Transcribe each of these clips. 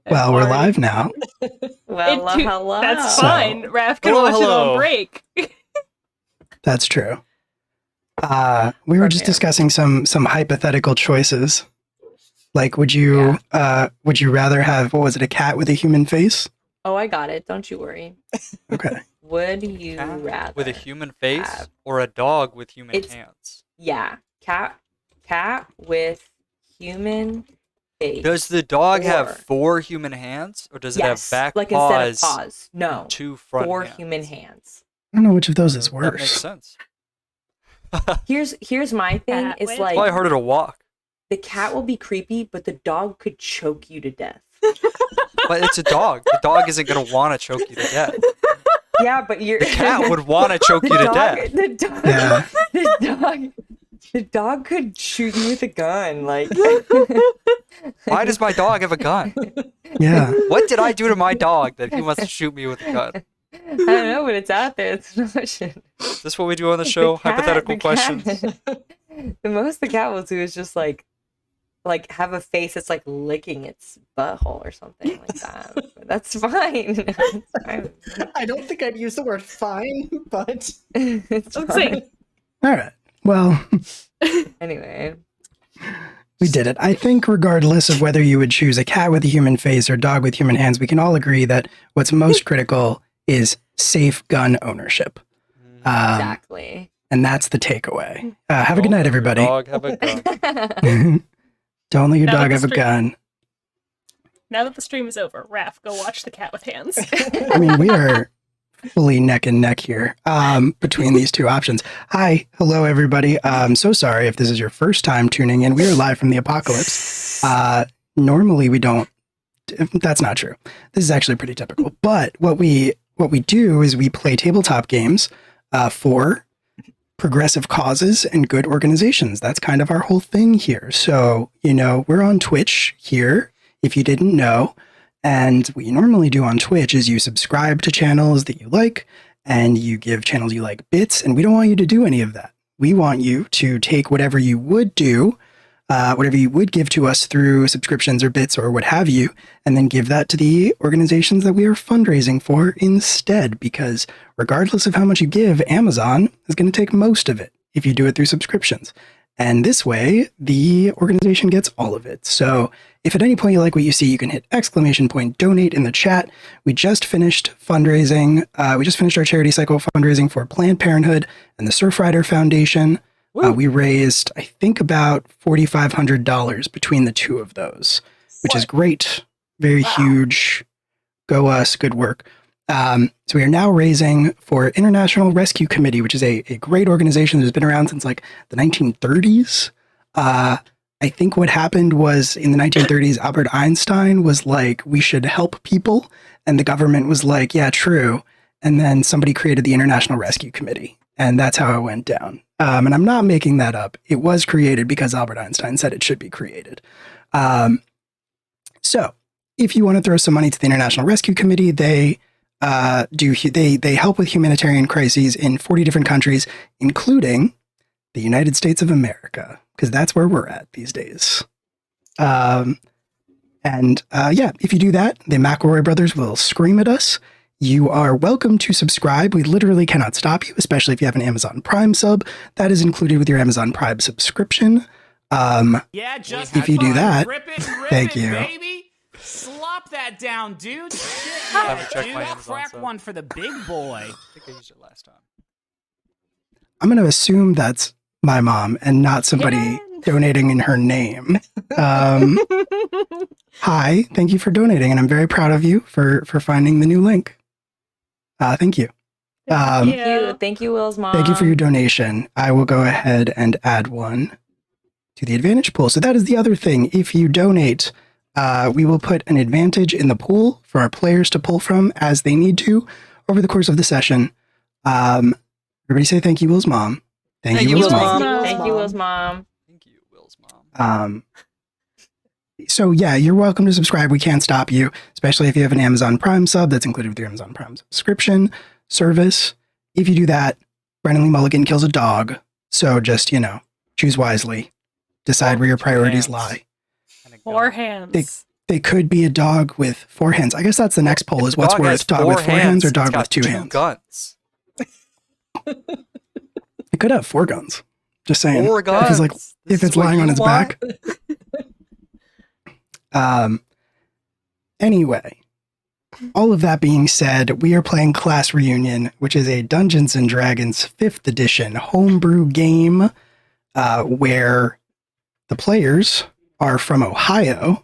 Well, we're live now. Well, hello. That's fine. Raph can watch it on break. That's true. We were just discussing some hypothetical choices. Like, would you rather have, what was it, a cat with a human face? Oh, I got it. Don't you worry. Okay. Would you rather with a human face or a dog with human hands? Yeah, cat with human face. Does the dog have 4 human hands, or does it have back like paws? Instead of paws. No, 2 front 4 hands? human hands. I don't know which of those is worse. That makes sense. Here's my thing. It's like, it's probably harder to walk. The cat will be creepy, but the dog could choke you to death. But it's a dog. The dog isn't gonna want to choke you to death. Yeah, but the cat would want to choke you to death. The dog could shoot you with a gun. Like, why does my dog have a gun? Yeah. What did I do to my dog that he wants to shoot me with a gun? I don't know, but it's out there. It's an option. Is this what we do on the show? Hypothetical questions. The most the cat will do is just like have a face that's like licking its butthole or something like that. That's fine. It's fine. I don't think I'd use the word fine, but it's fine. All right. Well, anyway, we did it. I think regardless of whether you would choose a cat with a human face or a dog with human hands, we can all agree that what's most critical is safe gun ownership. Exactly. And that's the takeaway. Have a good night, everybody. Dog have a gun. Don't let your dog have a gun. Now that the stream is over, Raph, go watch the cat with hands. I mean, we are fully neck and neck here between these two options. Hi. Hello, everybody. I'm so sorry if this is your first time tuning in. We are live from the apocalypse. Normally, we don't. That's not true. This is actually pretty typical. But what we do is we play tabletop games for progressive causes and good organizations. That's kind of our whole thing here. So, we're on Twitch here, if you didn't know. And what you normally do on Twitch is you subscribe to channels that you like, and you give channels you like bits, and we don't want you to do any of that. We want you to take whatever you would do, whatever you would give to us through subscriptions or bits or what have you, and then give that to the organizations that we are fundraising for instead, because regardless of how much you give, Amazon is going to take most of it if you do it through subscriptions. And this way, the organization gets all of it. So if at any point you like what you see, you can hit !donate in the chat. We just finished fundraising. We just finished our charity cycle fundraising for Planned Parenthood and the Surfrider Foundation. We raised, I think, about $4,500 between the two of those, which is great. Very huge. Go us. Good work. So we are now raising for International Rescue Committee, which is a great organization that's been around since like the 1930s. I think what happened was in the 1930s, Albert Einstein was like, we should help people. And the government was like, yeah, true. And then somebody created the International Rescue Committee. And that's how it went down. And I'm not making that up. It was created because Albert Einstein said it should be created. So if you want to throw some money to the International Rescue Committee, they help with humanitarian crises in 40 different countries, including the United States of America, because that's where we're at these days. If you do that, the McElroy brothers will scream at us. You are welcome to subscribe. We literally cannot stop you, especially if you have an Amazon Prime sub. That is included with your Amazon Prime subscription. If you do that, thank you. Baby. Slop that down, dude. Crack one for the big boy. I think I used it last time. I'm going to assume that's my mom and not somebody donating in her name. Hi, thank you for donating, and I'm very proud of you for finding the new link. Thank you. Thank you, Will's mom. Thank you for your donation. I will go ahead and add one to the advantage pool. So that is the other thing. If you donate, we will put an advantage in the pool for our players to pull from as they need to over the course of the session. Everybody say thank you, Will's mom. Thank you, Will's mom. Thank you, Will's mom. Thank you, Will's mom. So yeah, you're welcome to subscribe. We can't stop you, especially if you have an Amazon Prime sub that's included with your Amazon Prime subscription service. If you do that, Brennan Lee Mulligan kills a dog. So just, choose wisely. Decide where your priorities lie. 4 hands. They could be a dog with 4 hands. I guess that's the next poll: is what's Dog has worth, dog with 4 hands or it's dog got with 2 2 hands? guns. It could have 4 guns. Just saying. 4 guns. If This it's is what lying on you its want? back. Anyway, all of that being said, we are playing Class Reunion, which is a Dungeons and Dragons 5th edition homebrew game where the players are from Ohio.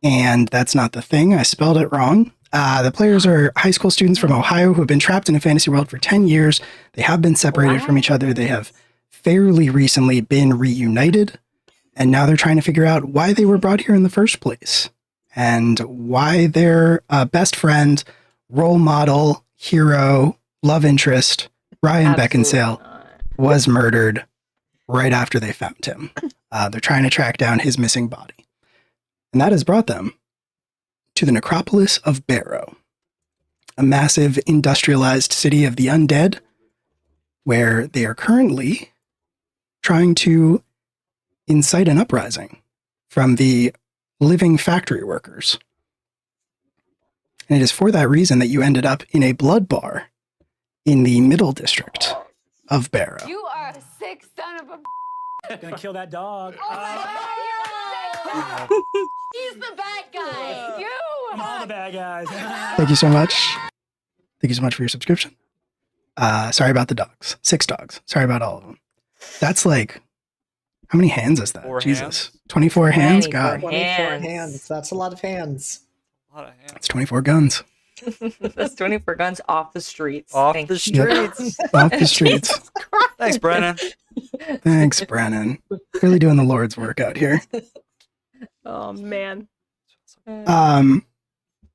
And that's not the thing. I spelled it wrong. The players are high school students from Ohio who have been trapped in a fantasy world for 10 years. They have been separated from each other. They have fairly recently been reunited. And now they're trying to figure out why they were brought here in the first place. And why their best friend, role model, hero, love interest, Ryan Beckinsale, was murdered right after they found him. They're trying to track down his missing body. And that has brought them to the necropolis of Barrow, a massive industrialized city of the undead, where they are currently trying to incite an uprising from the living factory workers. And it is for that reason that you ended up in a blood bar in the middle district of Barrow. You are a sick son of a. Gonna kill that dog. Oh my God, you're a sick. He's the bad guy. You. All the bad guys. Thank you so much. Thank you so much for your subscription. Sorry about the dogs. 6 dogs. Sorry about all of them. That's like, how many hands is that? 4 Jesus. hands? 24 hands? 24 God. 24 Hands. hands. That's a lot of hands. A lot of hands. That's 24 guns. That's 24 guns off the streets. Off Thank the you. streets. Off the streets. Jesus Christ. Thanks, Brennan. Thanks, Brennan. Really doing the Lord's work out here. Oh man.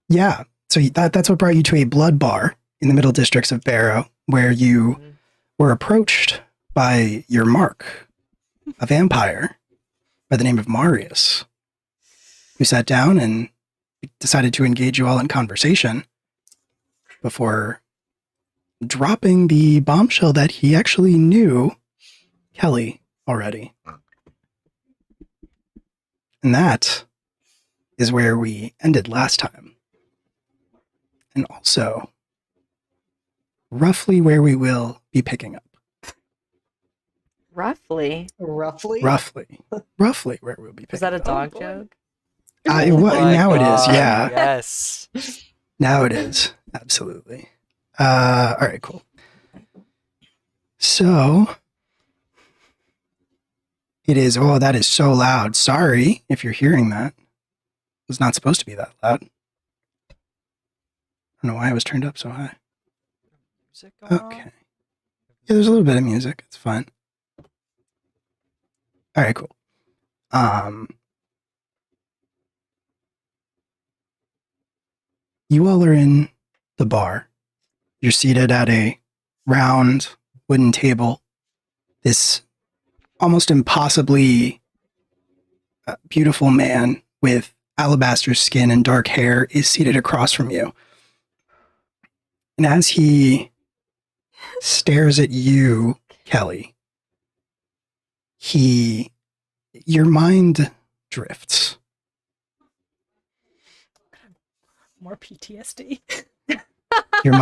Yeah. So that's what brought you to a blood bar in the middle districts of Barrow, where you were approached by your mark, a vampire by the name of Marius, who sat down and decided to engage you all in conversation before dropping the bombshell that he actually knew Kelly already. And that is where we ended last time. And also, roughly where we will be picking up. Roughly. Roughly. Roughly where we'll be picking Was that a up. dog boy. joke? My Now it is, God, yeah. Yes. Now it is. Absolutely. All right, cool. So it is, oh, that is so loud. Sorry if you're hearing that. It was not supposed to be that loud. I don't know why it was turned up so high. Music going on? Okay. Yeah, there's a little bit of music. It's fine. All right, cool. You all are in the bar. You're seated at a round wooden table. This almost impossibly beautiful man with alabaster skin and dark hair is seated across from you. And as he stares at you, Kelly, your mind drifts. More PTSD. Your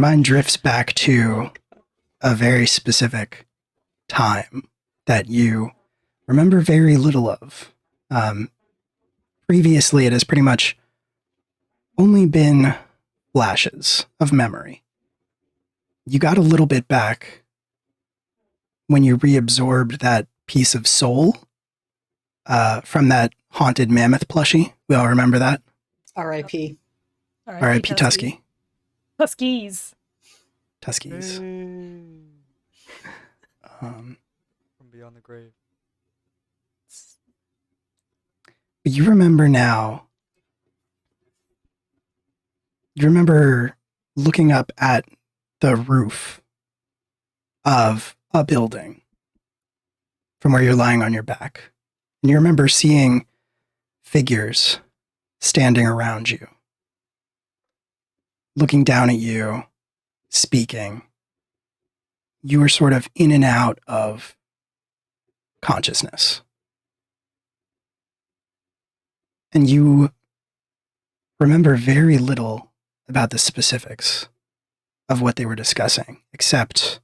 mind drifts back to a very specific time that you remember very little of. Previously, it has pretty much only been flashes of memory. You got a little bit back when you reabsorbed that piece of soul from that haunted mammoth plushie. We all remember that. R.I.P. R.I.P. Tusky. Huskies. Tuskies. From beyond the grave. But you remember now. You remember looking up at the roof of a building from where you're lying on your back. And you remember seeing figures standing around you, looking down at you, speaking. You were sort of in and out of consciousness. And you remember very little about the specifics of what they were discussing, except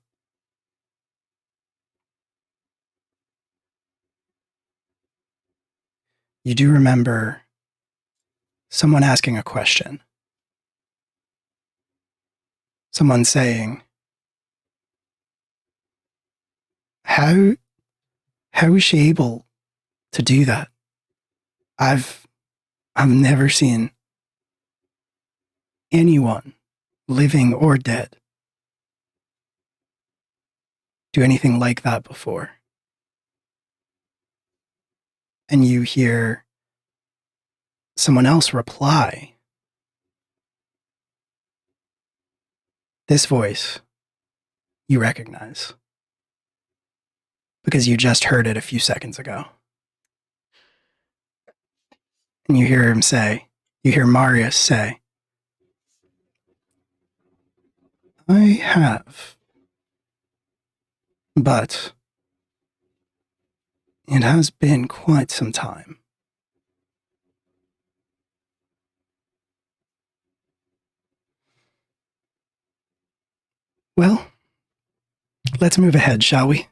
you do remember someone asking a question. Someone saying, How is she able to do that? I've never seen anyone, living or dead, do anything like that before. And you hear someone else reply. This voice you recognize because you just heard it a few seconds ago. And you hear Marius say, I have, but it has been quite some time. Well, let's move ahead, shall we?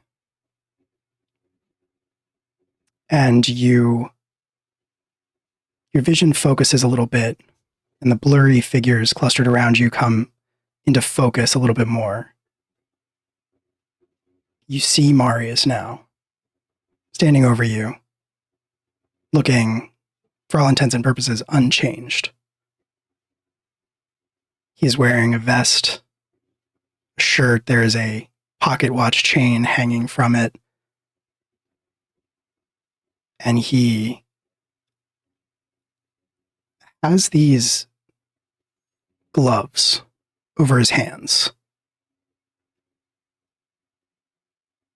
And your vision focuses a little bit, and the blurry figures clustered around you come into focus a little bit more. You see Marius now, standing over you, looking, for all intents and purposes, unchanged. He's wearing a vest, a shirt, there is a pocket watch chain hanging from it, and he has these gloves over his hands.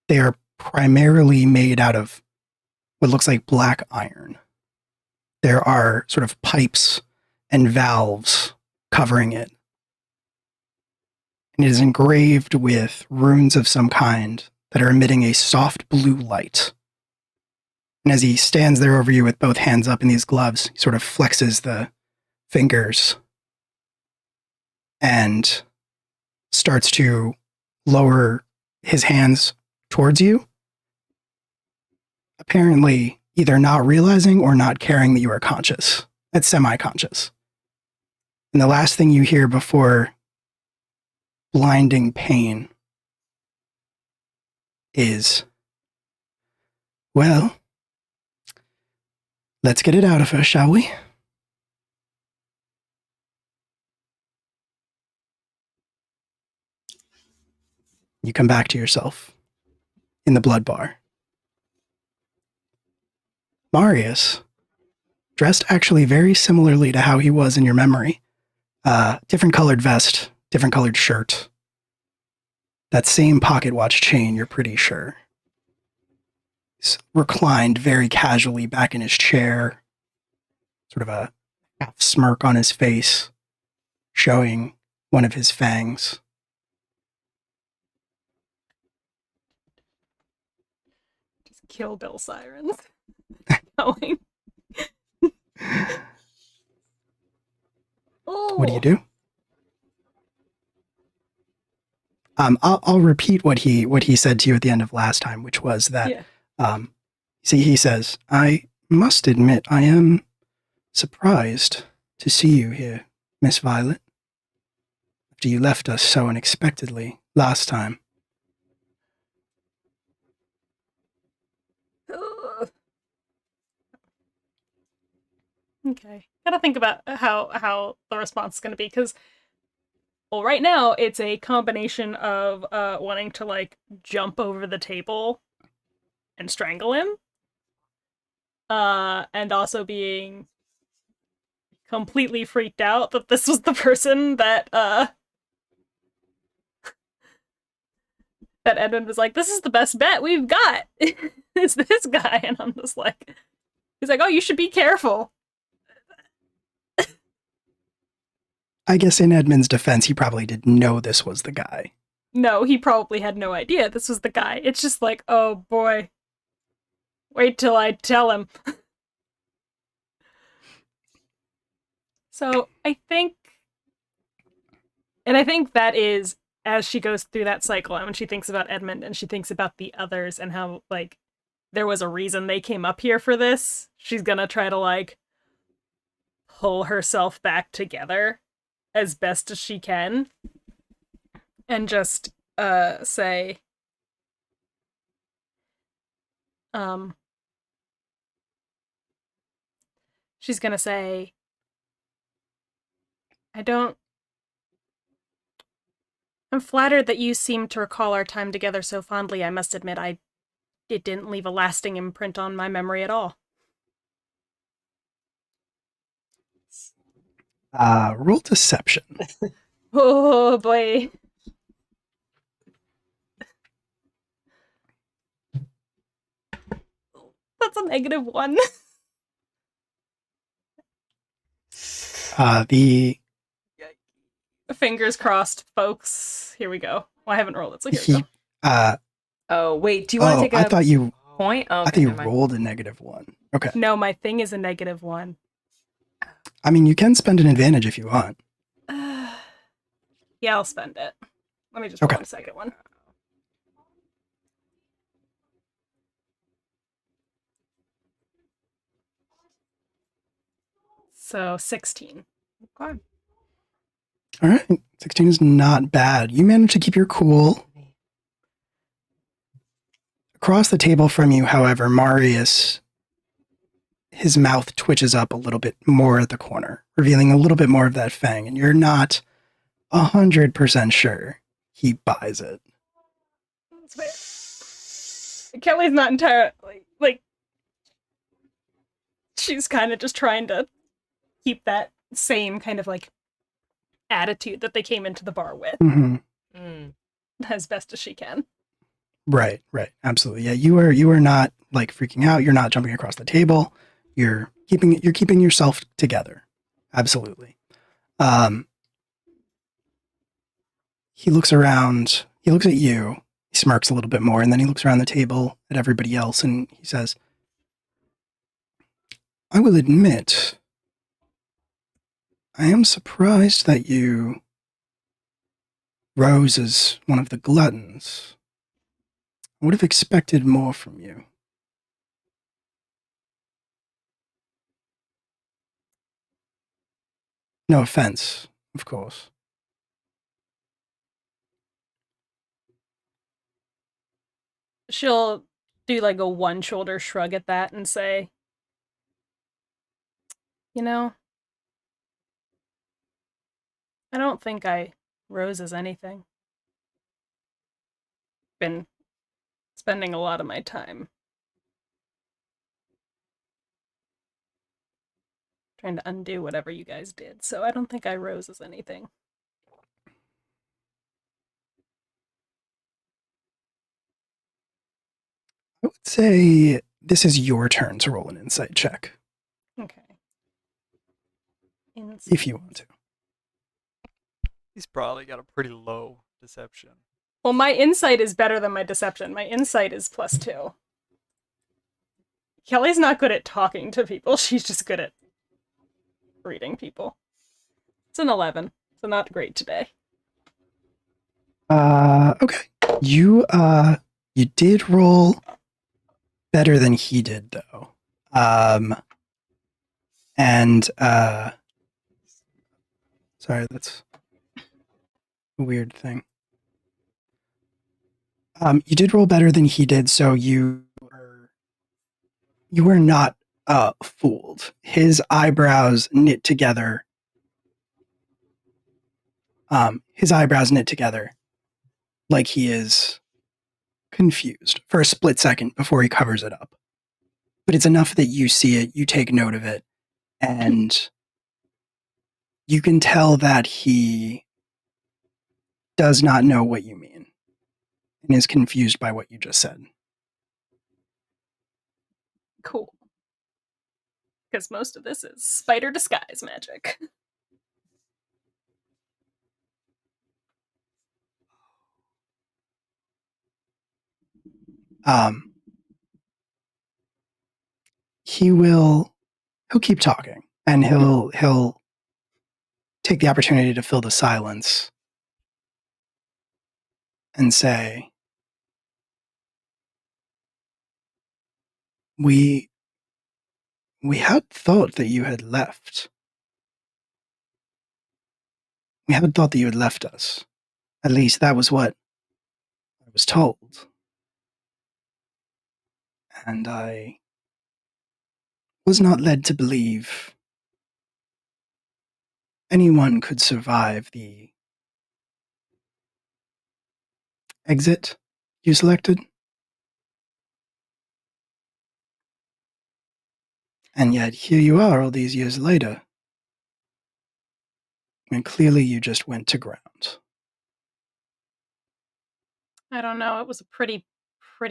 They are primarily made out of what looks like black iron. There are sort of pipes and valves covering it. And it is engraved with runes of some kind that are emitting a soft blue light. And as he stands there over you with both hands up in these gloves, he sort of flexes the fingers and starts to lower his hands towards you, apparently either not realizing or not caring that you are conscious. That's semi-conscious. And the last thing you hear before blinding pain is, well, let's get it out of her, shall we? You come back to yourself in the blood bar. Marius, dressed actually very similarly to how he was in your memory. Different colored vest, different colored shirt. That same pocket watch chain, you're pretty sure. He's reclined very casually back in his chair, sort of a half smirk on his face, showing one of his fangs. Just Kill Bill sirens. Going. Oh. What do you do? I'll repeat what he said to you at the end of last time, which was that, he says, I must admit I am surprised to see you here, Miss Violet, after you left us so unexpectedly last time. Okay. Gotta think about how the response is gonna be, because, well, right now it's a combination of wanting to, like, jump over the table and strangle him, and also being completely freaked out that this was the person that that Edmund was like, this is the best bet we've got. It's this guy, and I'm just like, he's like, oh, you should be careful. I guess in Edmund's defense, he probably didn't know this was the guy. No, he probably had no idea this was the guy. It's just like, oh boy. Wait till I tell him. So I think that is, as she goes through that cycle, and when she thinks about Edmund and she thinks about the others and how, like, there was a reason they came up here for this, she's gonna try to, like, pull herself back together as best as she can and just say, she's gonna say, I'm flattered that you seem to recall our time together so fondly. I must admit, it didn't leave a lasting imprint on my memory at all. Roll deception. Oh boy. That's a -1. The Fingers crossed, folks. Here we go. Well, I haven't rolled it, so here we he go. Oh, wait. Do you want to take a I thought you point? Oh, I thought okay, you never mind. rolled a -1. Okay. No, my thing is a -1. I mean, you can spend an advantage if you want. Yeah, I'll spend it. Let me just roll Okay. a second one. So 16. Okay. All right. 16 is not bad. You managed to keep your cool. Across the table from you, however, Marius, his mouth twitches up a little bit more at the corner, revealing a little bit more of that fang, and you're not 100% sure he buys it. That's fair. Kelly's not entirely, like, she's kind of just trying to keep that same kind of, like, attitude that they came into the bar with as best as she can. Right, absolutely. Yeah, you are not like freaking out. You're not jumping across the table. You're keeping yourself together. Absolutely. He looks around. He looks at you. He smirks a little bit more, and then he looks around the table at everybody else, and he says, "I will admit, I am surprised that you rose as one of the gluttons. I would have expected more from you." No offense, of course. She'll do like a one-shoulder shrug at that and say, you know, I don't think I rose as anything. Been spending a lot of my time trying to undo whatever you guys did, so I don't think I rose as anything. I would say this is your turn to roll an insight check, Okay. if you want to. He's probably got a pretty low deception. Well, my insight is better than my deception. My insight is +2. Kelly's not good at talking to people. She's just good at reading people. It's an 11, so not great today. Okay. You did roll better than he did, though. Sorry, that's a weird thing. You did roll better than he did, so you were not fooled. His eyebrows knit together. Like he is confused for a split second before he covers it up. But it's enough that you see it, you take note of it, and you can tell that he does not know what you mean and is confused by what you just said. Cool. Because most of this is spider disguise magic. He'll keep talking, and he'll take the opportunity to fill the silence and say, we had thought that you had left. We had thought that you had left us. At least that was what I was told. And I was not led to believe anyone could survive the exit you selected. And yet here you are all these years later. And clearly you just went to ground. I don't know. It was a pretty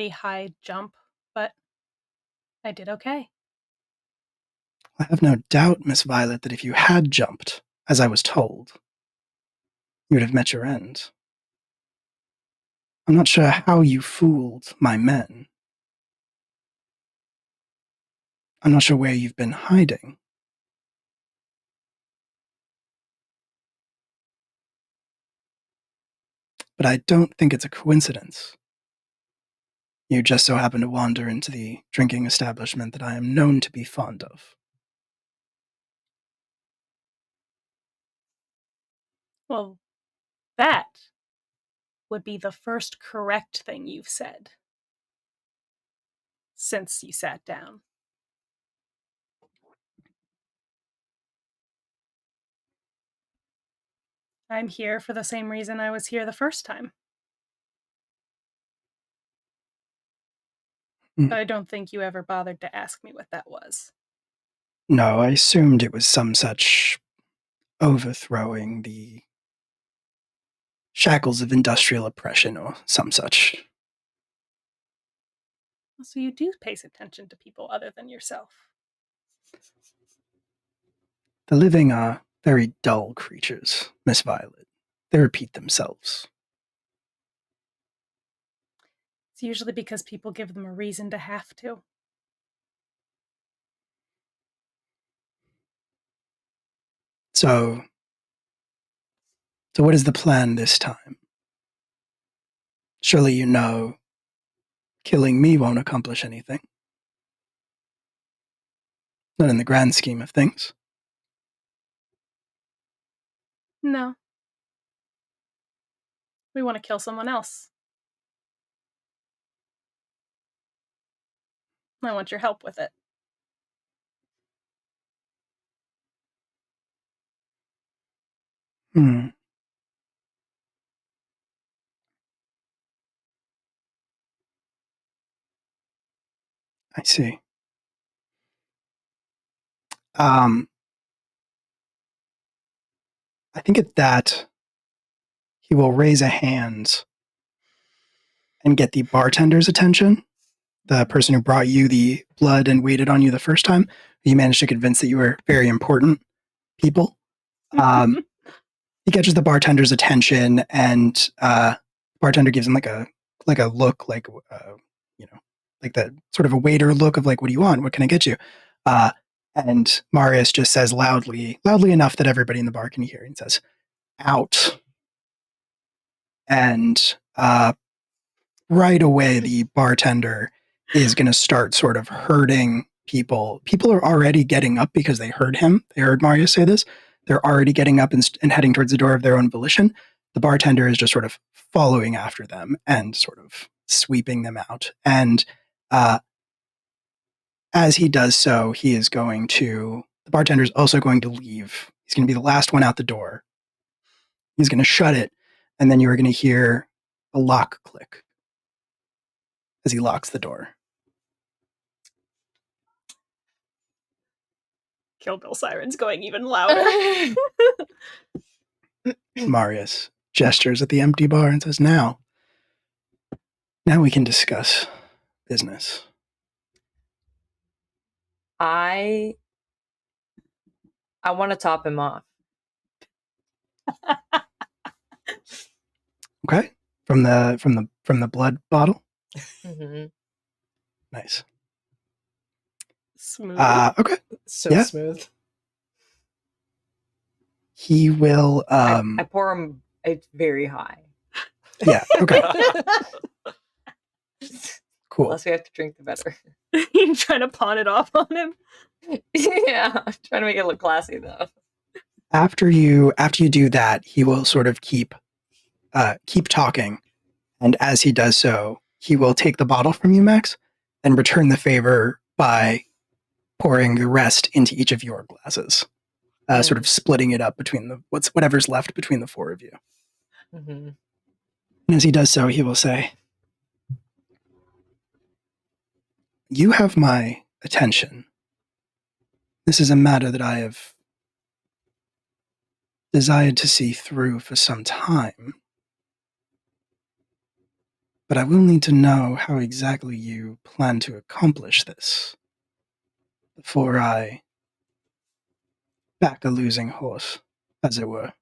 high jump, but I did okay. I have no doubt, Miss Violet, that if you had jumped, as I was told, you would have met your end. I'm not sure how you fooled my men. I'm not sure where you've been hiding. But I don't think it's a coincidence. You just so happen to wander into the drinking establishment that I am known to be fond of. Well, that would be the first correct thing you've said since you sat down. I'm here for the same reason I was here the first time. But I don't think you ever bothered to ask me what that was. No, I assumed it was some such overthrowing the shackles of industrial oppression or some such. So you do pay attention to people other than yourself. The living are very dull creatures, Miss Violet. They repeat themselves. It's usually because people give them a reason to have to. So what is the plan this time? Surely you know killing me won't accomplish anything. Not in the grand scheme of things. No. We want to kill someone else. I want your help with it. I see. I think at that, he will raise a hand and get the bartender's attention, the person who brought you the blood and waited on you the first time. You managed to convince that you were very important people. He catches the bartender's attention, and the bartender gives him like a look, like like that sort of a waiter look of like, "What do you want? What can I get you?" And Marius just says loudly enough that everybody in the bar can hear, and says, "Out." And right away, the bartender is going to start sort of herding people. People are already getting up because they heard him. They heard Marius say this. They're already getting up and heading towards the door of their own volition. The bartender is just sort of following after them and sort of sweeping them out. And as he does so, the bartender is also going to leave. He's going to be the last one out the door. He's going to shut it. And then you're going to hear a lock click as he locks the door. Kill Bill Siren's going even louder. Marius gestures at the empty bar and says, now we can discuss business. I want to top him off. Okay. From the blood bottle? Mm-hmm. Nice. Smooth. Okay. So Yeah. smooth. he will. I pour him. It's very high. Yeah. Okay. Cool. Unless we have to drink the better. You trying to pawn it off on him? Yeah, I'm trying to make it look classy though. After you do that, he will sort of keep talking, and as he does so, he will take the bottle from you, Max, and return the favor by pouring the rest into each of your glasses, sort of splitting it up between whatever's left between the four of you. Mm-hmm. And as he does so, he will say, "You have my attention. This is a matter that I have desired to see through for some time. But I will need to know how exactly you plan to accomplish this before I back a losing horse, as it were."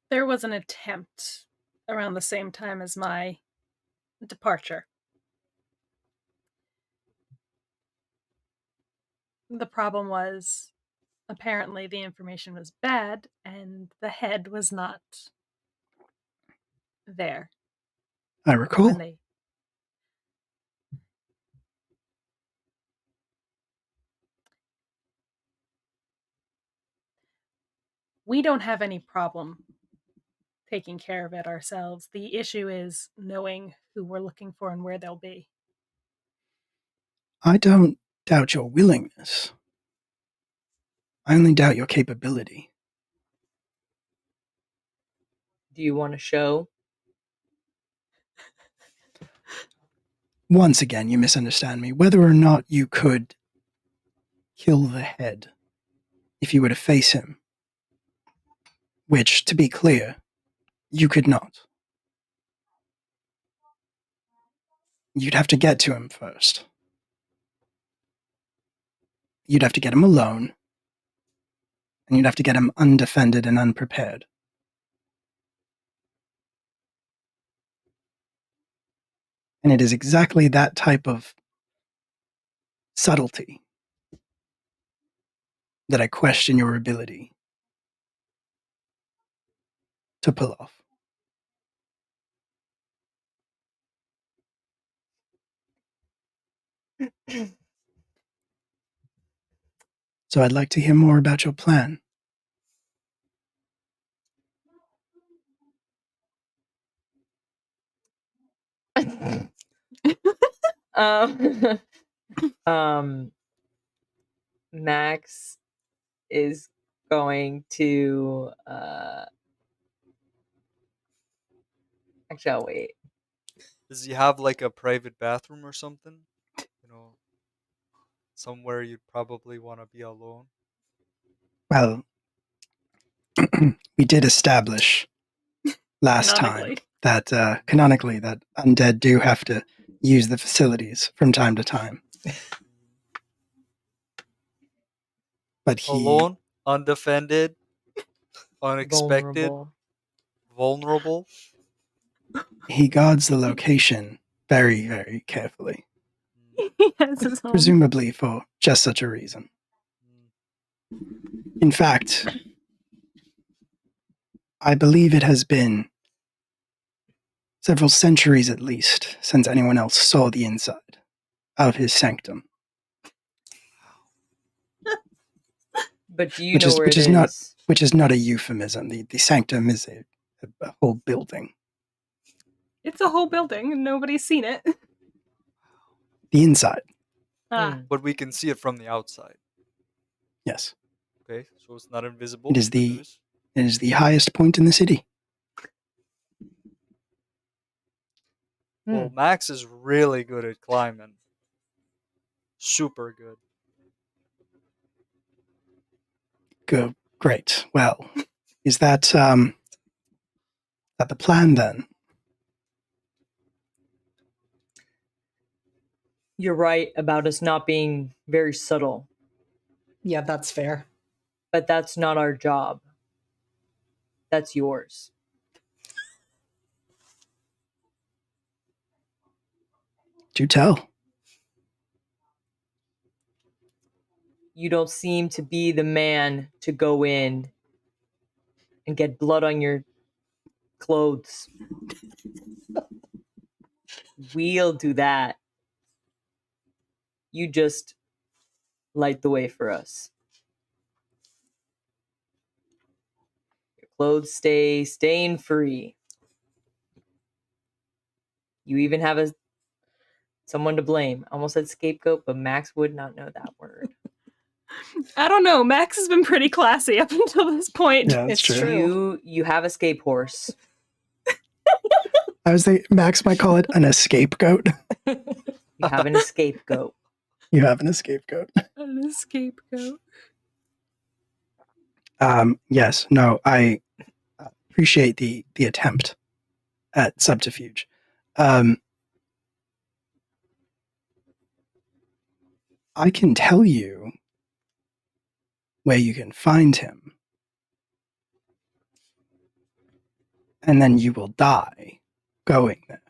There was an attempt around the same time as my departure. The problem was, apparently the information was bad and the head was not there. I recall. When they... We don't have any problem taking care of it ourselves. The issue is knowing who we're looking for and where they'll be. I don't doubt your willingness. I only doubt your capability. Do you want to show? Once again, you misunderstand me. Whether or not you could kill the head if you were to face him, which, to be clear, you could not. You'd have to get to him first. You'd have to get him alone, and you'd have to get him undefended and unprepared. And it is exactly that type of subtlety that I question your ability to pull off. So I'd like to hear more about your plan. um, um, Max is going to actually I'll wait. Does he have like a private bathroom or something? You know, somewhere you'd probably want to be alone. Well, we did establish last time that canonically that undead do have to use the facilities from time to time. But he Alone, undefended, unexpected, vulnerable. He guards the location very, very carefully. He has his own. Presumably for just such a reason. In fact, I believe it has been several centuries at least since anyone else saw the inside of his sanctum. But do you know where it is? Which is not a euphemism. The sanctum is a whole building. It's a whole building and nobody's seen it. The inside. But we can see it from the outside. Yes. Okay, so it's not invisible. It is the highest point in the city. Well, Max is really good at climbing. Super good. Good. Great. Well, is that the plan then? You're right about us not being very subtle. Yeah, that's fair. But that's not our job. That's yours. Do tell. you don't seem to be the man to go in and get blood on your clothes. We'll do that. You just light the way for us. Your clothes stay stain free. You even have someone to blame. I almost said scapegoat, but Max would not know that word. I don't know. Max has been pretty classy up until this point. Yeah, that's It's true. You have a escape horse. I was thinking Max might call it an escape goat. You have an escape goat. You have an scapegoat. An scapegoat. Yes, no, I appreciate the attempt at subterfuge. I can tell you where you can find him, and then you will die going there.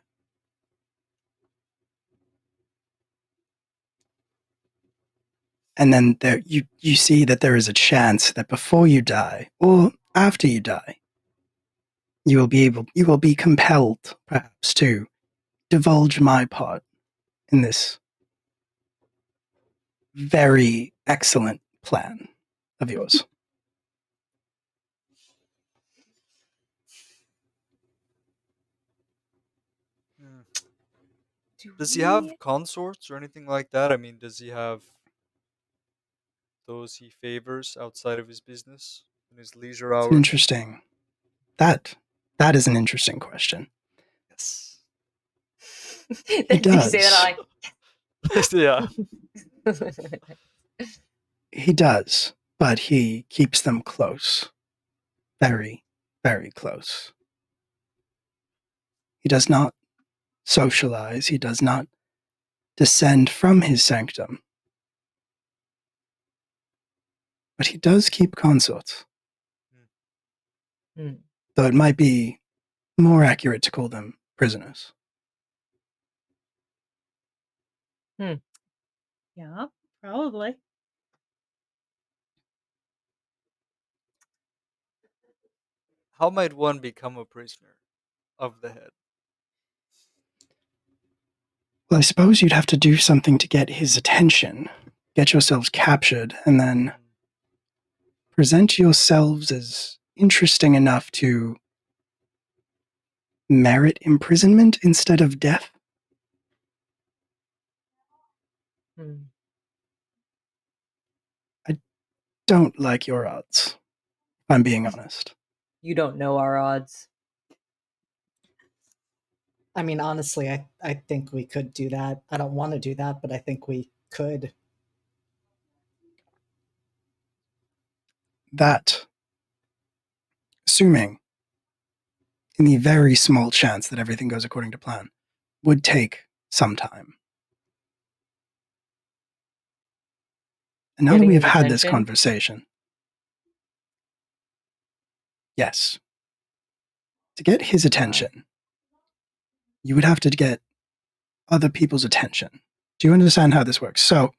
And then you see that there is a chance that before you die, or after you die, you will be compelled, perhaps, to divulge my part in this very excellent plan of yours. Does he have consorts or anything like that? I mean, does he have those he favors outside of his business in his leisure It's hours? an interesting. That is an interesting question. Yes. Did you say that Yeah. He does, but he keeps them close. Very, very close. He does not socialize. He does not descend from his sanctum. But he does keep consorts. Hmm. Though it might be more accurate to call them prisoners. Yeah, probably. How might one become a prisoner of the head? Well, I suppose you'd have to do something to get his attention, get yourselves captured, and then present yourselves as interesting enough to merit imprisonment instead of death. Hmm. I don't like your odds, if I'm being honest. You don't know our odds. I mean, honestly, I think we could do that. I don't want to do that, but I think we could. That, assuming in the very small chance that everything goes according to plan, would take some time. And now that Getting we have his had this attention? conversation, yes, to get his attention, you would have to get other people's attention. Do you understand how this works? So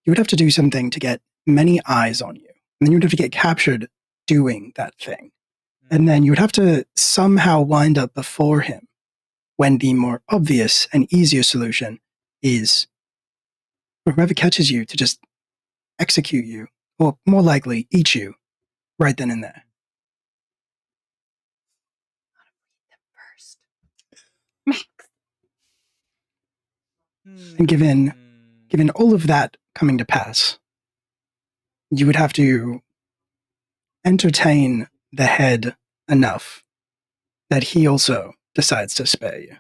you would have to do something to get many eyes on you. And then you would have to get captured doing that thing. And then you would have to somehow wind up before him when the more obvious and easier solution is for whoever catches you to just execute you, or more likely, eat you right then and there. First. And given all of that coming to pass, you would have to entertain the head enough that he also decides to spare you.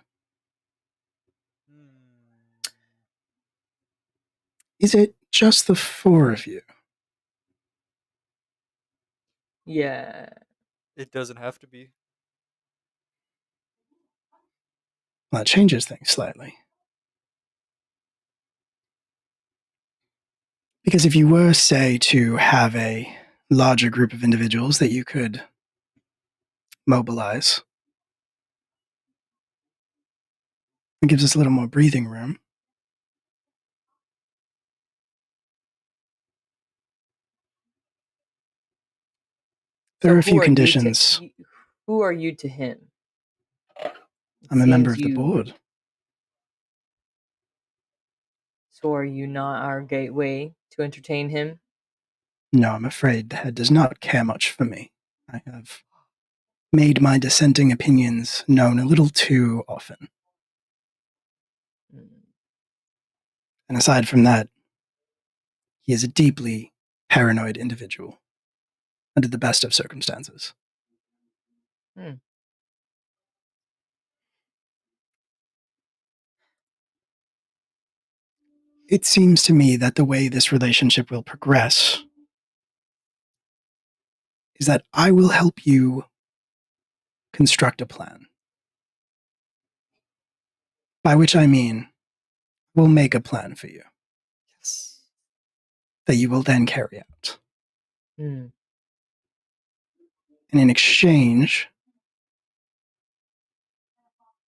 Is it just the four of you? Yeah. It doesn't have to be. Well, that changes things slightly. Because if you were, say, to have a larger group of individuals that you could mobilize, it gives us a little more breathing room. There are a who few you to- conditions. who are you to him? I'm a member Seems of the you- board. So are you not our gateway to entertain him? No, I'm afraid the head does not care much for me. I have made my dissenting opinions known a little too often. Mm. And aside from that, he is a deeply paranoid individual under the best of circumstances. Hmm. It seems to me that the way this relationship will progress is that I will help you construct a plan. By which I mean, we'll make a plan for you Yes. that you will then carry out. Hmm. And in exchange,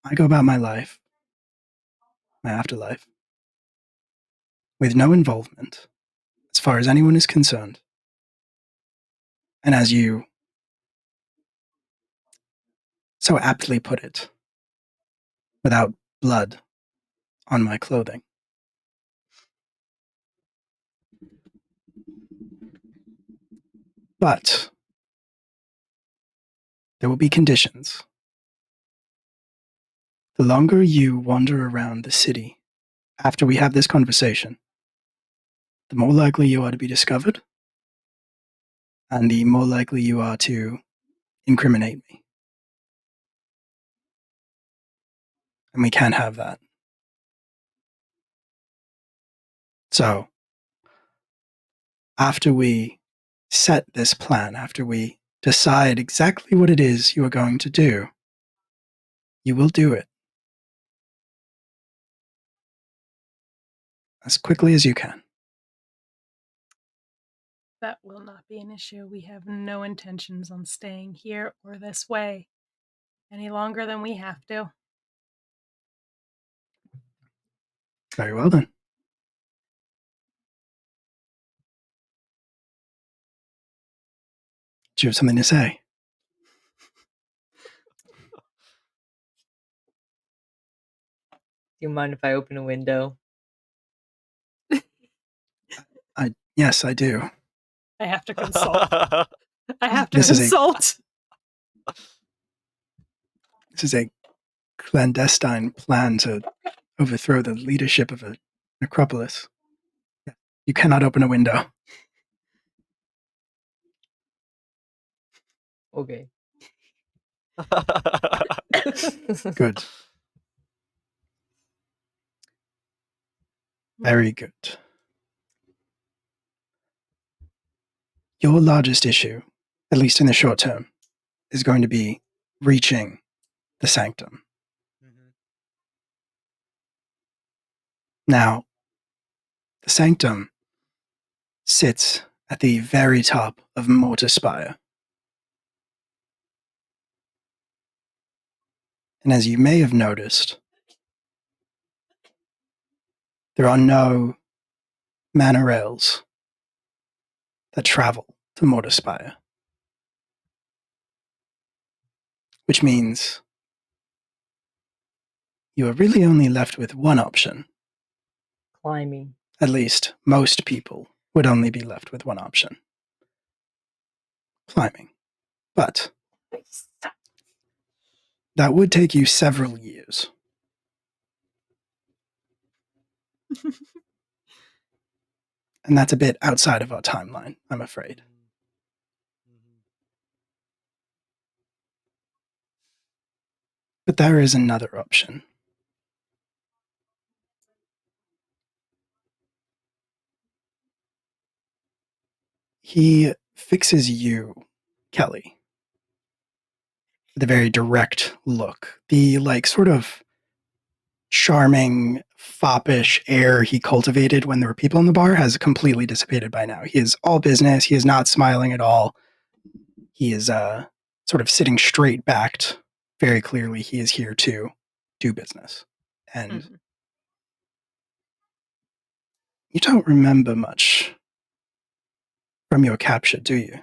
I go about my life, my afterlife, with no involvement as far as anyone is concerned. And as you so aptly put it, without blood on my clothing. But there will be conditions. The longer you wander around the city after we have this conversation, the more likely you are to be discovered, and the more likely you are to incriminate me. And we can't have that. So, after we set this plan, after we decide exactly what it is you are going to do, you will do it as quickly as you can. That will not be an issue. We have no intentions on staying here or this way any longer than we have to. Very well then. Do you have something to say? Do you mind if I open a window? Yes, I do. I have to consult. I have to This is consult. This is a clandestine plan to overthrow the leadership of a necropolis. You cannot open a window. Okay. Good. Very good. Your largest issue, at least in the short term, is going to be reaching the Sanctum. Mhm. Now, the Sanctum sits at the very top of Mortar Spire. And as you may have noticed, there are no manor rails that travel to Mortar Spire. Which means you are really only left with one option. Climbing. At least most people would only be left with one option. Climbing. But that would take you several years. And that's a bit outside of our timeline, I'm afraid. Mhm. But there is another option. He fixes you, Kelly, with a very direct look. The, sort of charming, foppish air he cultivated when there were people in the bar has completely dissipated by now. He is all business. He is not smiling at all. He is sort of sitting straight backed. Very clearly, he is here to do business. And you don't remember much from your capture, do you?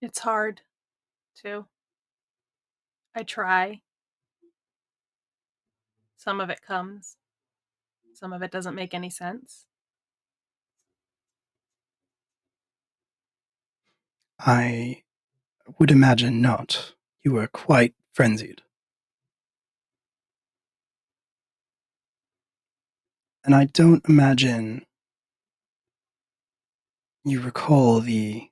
It's hard, too. I try. Some of it comes. Some of it doesn't make any sense. I would imagine not. You were quite frenzied. And I don't imagine you recall the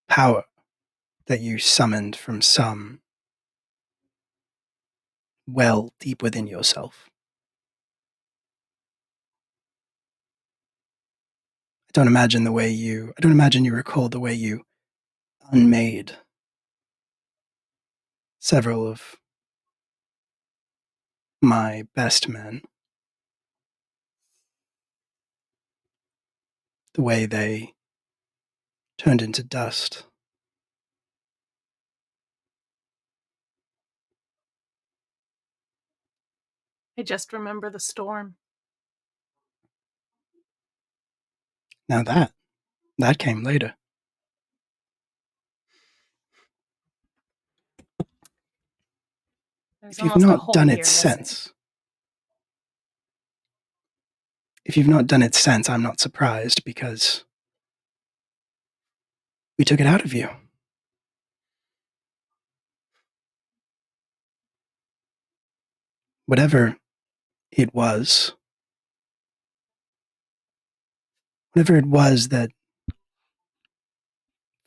power that you summoned from some well deep within yourself. I don't imagine you recall the way you unmade several of my best men. The way they turned into dust. I just remember the storm. Now that came later. There's If you've almost a not whole done year it missing. since, I'm not surprised because we took it out of you. Whatever it was that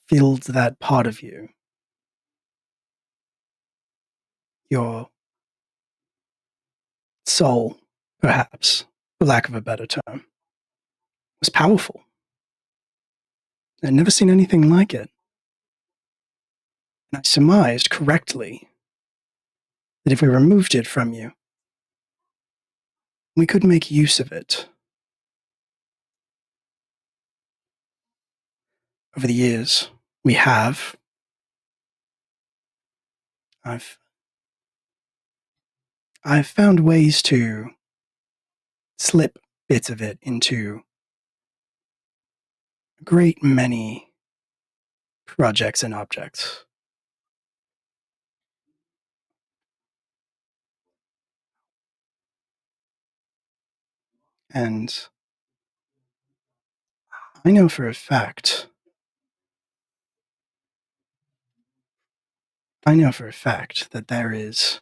filled that part of you, your soul, perhaps, for lack of a better term, was powerful. I'd never seen anything like it. And I surmised correctly that if we removed it from you, we could make use of it. Over the years, we have. I've found ways to slip bits of it into a great many projects and objects. And I know for a fact that there is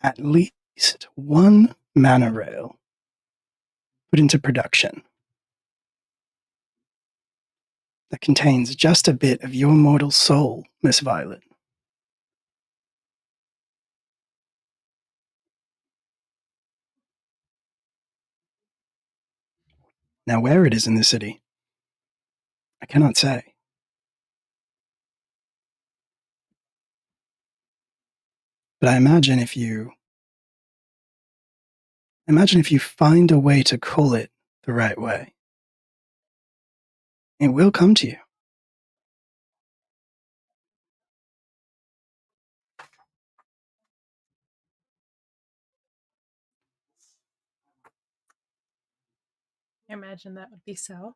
at least one mana rail put into production that contains just a bit of your mortal soul, Miss Violet. Now, where it is in the city, I cannot say. But I imagine if you find a way to call it the right way, it will come to you. I imagine that would be so.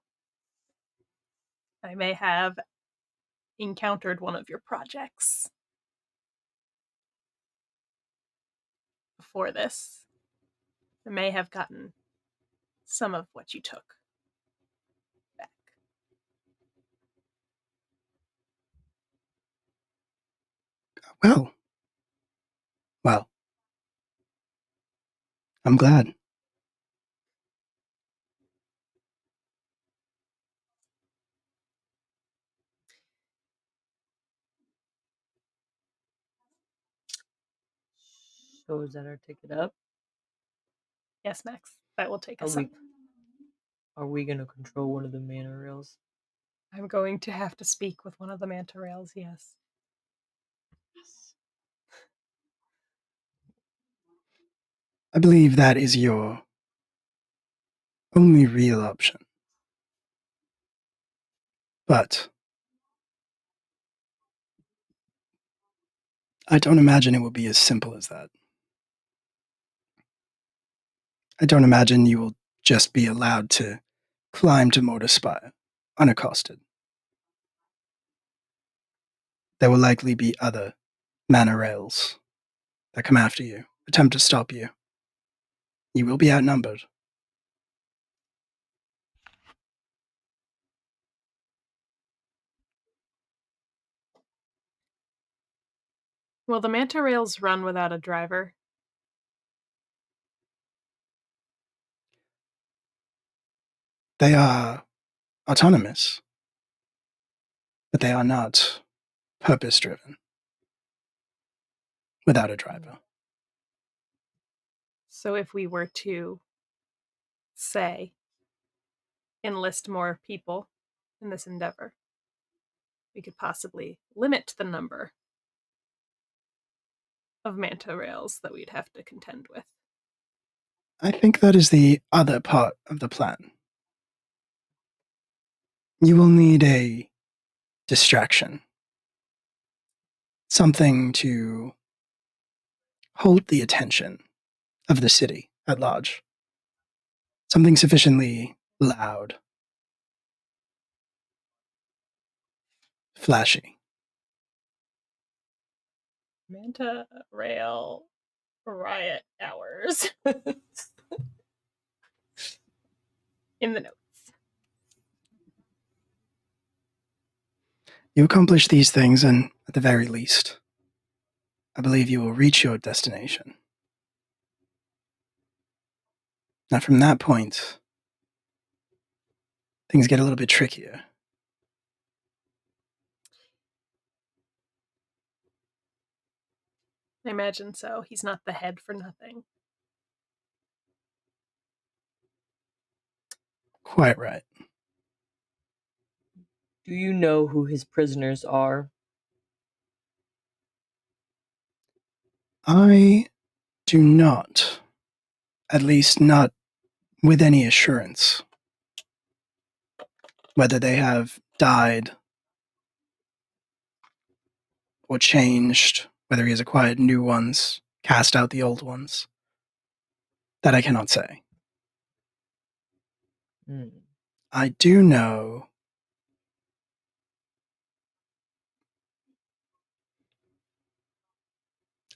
I may have encountered one of your projects before this. I may have gotten some of what you took back. Well, I'm glad. So is that our ticket up? Yes, Max, that will take us Are up. Are we gonna control one of the mana rails? I'm going to have to speak with one of the manta rails, yes. I believe that is your only real option. But I don't imagine it will be as simple as that. I don't imagine you will just be allowed to climb to Mortar Spire unaccosted. there will likely be other monorails that come after you, attempt to stop you. You will be outnumbered. Will the manta rails run without a driver? They are autonomous, but they are not purpose-driven without a driver. So if we were to, say, enlist more people in this endeavor, we could possibly limit the number of manta rails that we'd have to contend with. I think that is the other part of the plan. You will need a distraction. Something to hold the attention of the city at large. Something sufficiently loud, flashy. Manta rail riot hours. In the notes. You accomplish these things, and at the very least, I believe you will reach your destination. Now, from that point, things get a little bit trickier. I imagine so. He's not the head for nothing. Quite right. Do you know who his prisoners are? I do not, at least not with any assurance, whether they have died or changed, whether he has acquired new ones, cast out the old ones. That I cannot say. I do know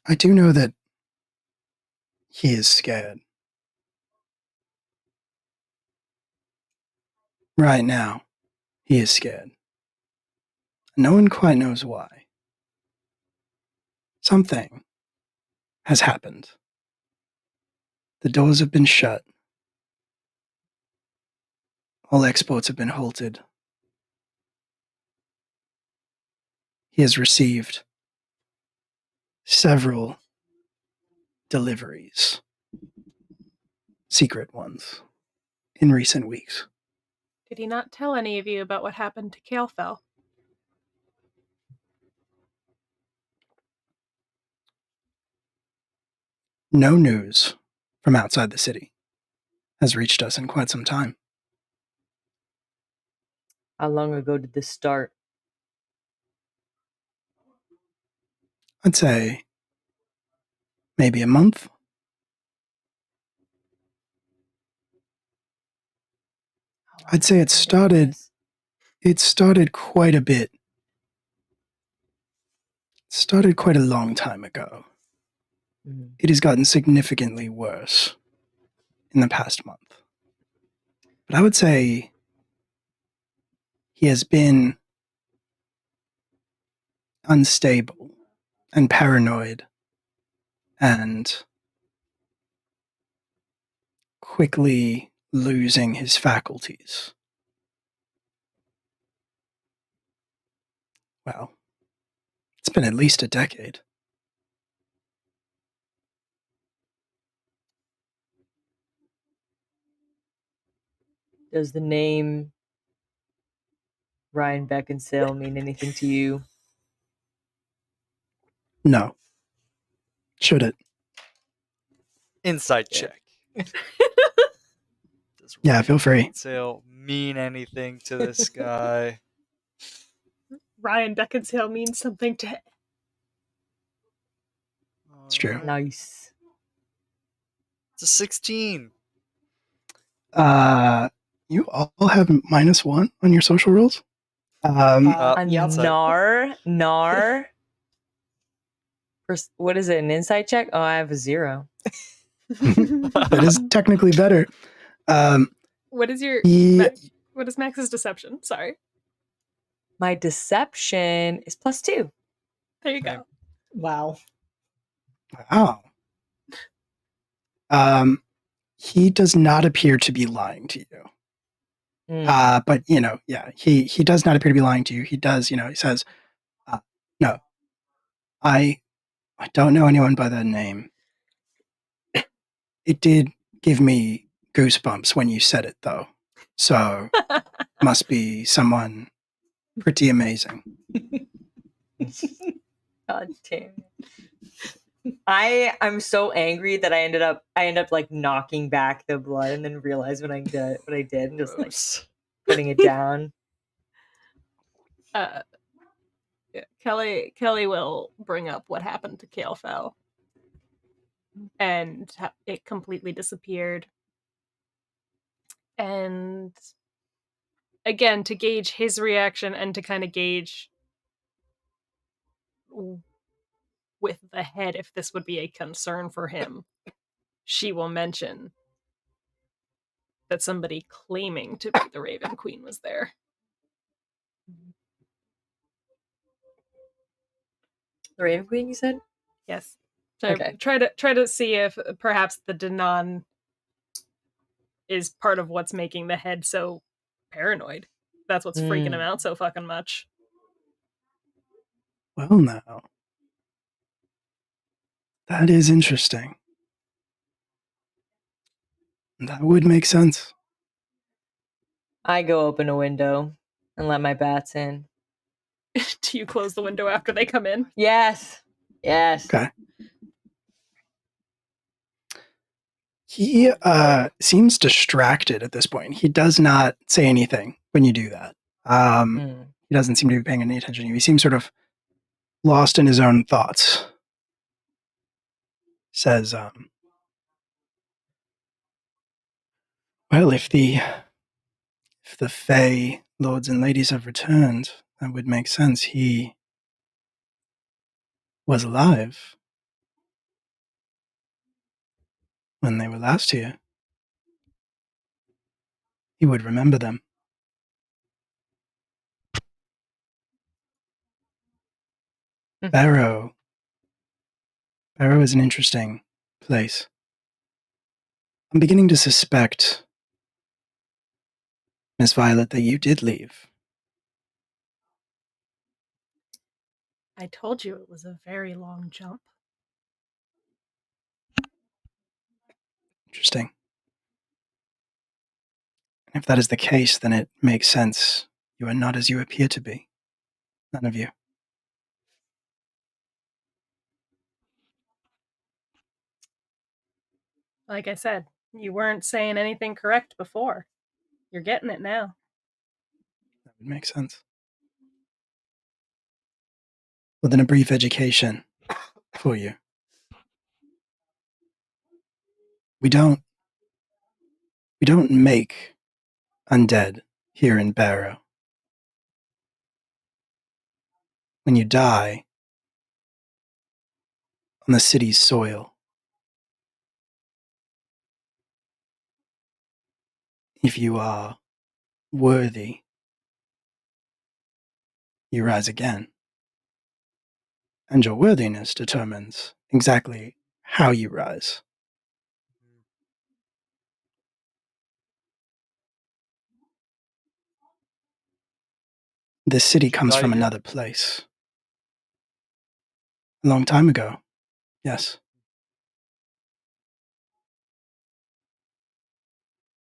that he is scared. Right now, he is scared. No one quite knows why. Something has happened. The doors have been shut. All exports have been halted. He has received several deliveries, secret ones, in recent weeks. Did he not tell any of you about what happened to Kalefell? No news from outside the city has reached us in quite some time. How long ago did this start? I'd say maybe a month. I'd say it started quite a bit. It started quite a long time ago. It has gotten significantly worse in the past month. But I would say he has been unstable and paranoid and quickly losing his faculties. Well, it's been at least a decade. Does the name Ryan Beckinsale mean anything to you? No. Should it? Insight check. Does Yeah, feel free. Beckinsale mean anything to this guy? Ryan Beckinsale means something to... It's true. Nice. It's a 16. You all have -1 on your social rolls? Yep. Nar. What is it? An insight check? Oh, I have a 0. That is technically better. What is your he, what is Max's deception? Sorry. My deception is +2. There you go. Wow. wow. He does not appear to be lying to you. But he does not appear to be lying to you. He does, he says, no, I don't know anyone by that name. It did give me goosebumps when you said it, though. So must be someone pretty amazing. God damn it. I'm so angry that I end up like knocking back the blood and then realize when I did what I did and just like putting it down. Yeah, Kelly will bring up what happened to Kalefell. And it completely disappeared. And again, to gauge his reaction and to kind of gauge with the head if this would be a concern for him, she will mention that somebody claiming to be the Raven Queen was there. The Raven Queen, you said? Yes. So Okay. try to see if perhaps the Danan is part of what's making the head so paranoid. That's what's freaking him out so fucking much. Well, now. That is interesting. That would make sense. I go open a window and let my bats in. Do you close the window after they come in? Yes. Okay. He seems distracted at this point. He does not say anything when you do that. He doesn't seem to be paying any attention to you. He seems sort of lost in his own thoughts. Says, well, if the Fae lords and ladies have returned, that would make sense. He was alive when they were last here. He would remember them. Barrow is an interesting place. I'm beginning to suspect, Miss Violet, that you did leave. I told you it was a very long jump. Interesting. And if that is the case, then it makes sense. You are not as you appear to be. None of you. Like I said, you weren't saying anything correct before. You're getting it now. That would make sense. Well, then a brief education for you. We don't make undead here in Barrow. When you die on the city's soil, if you are worthy, you rise again. And your worthiness determines exactly how you rise. This city comes from another place. A long time ago, yes.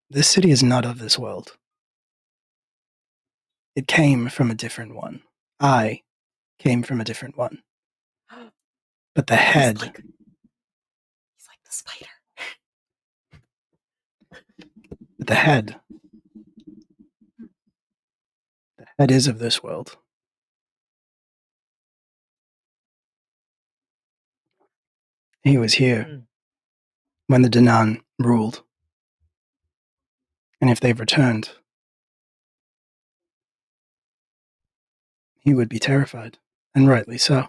This city is not of this world. It came from a different one. I came from a different one. But the head... He's like the spider. But the head is of this world. He was here when the Danan ruled. And if they've returned, He would be terrified, and rightly so.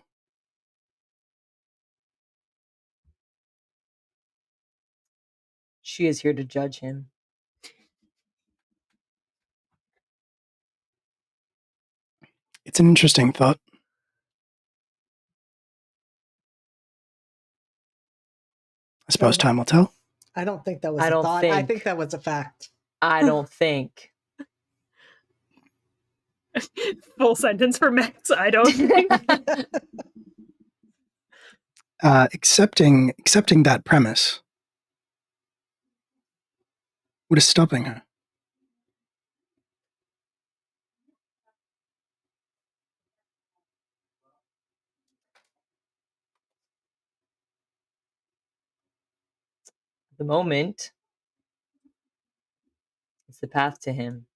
She is here to judge him. It's an interesting thought. I suppose time will tell. I don't think that was I a don't thought. I think- think that was a fact. I don't think. Full sentence for Max. I don't think. Accepting that premise, what is stopping her? At the moment, it's the path to him.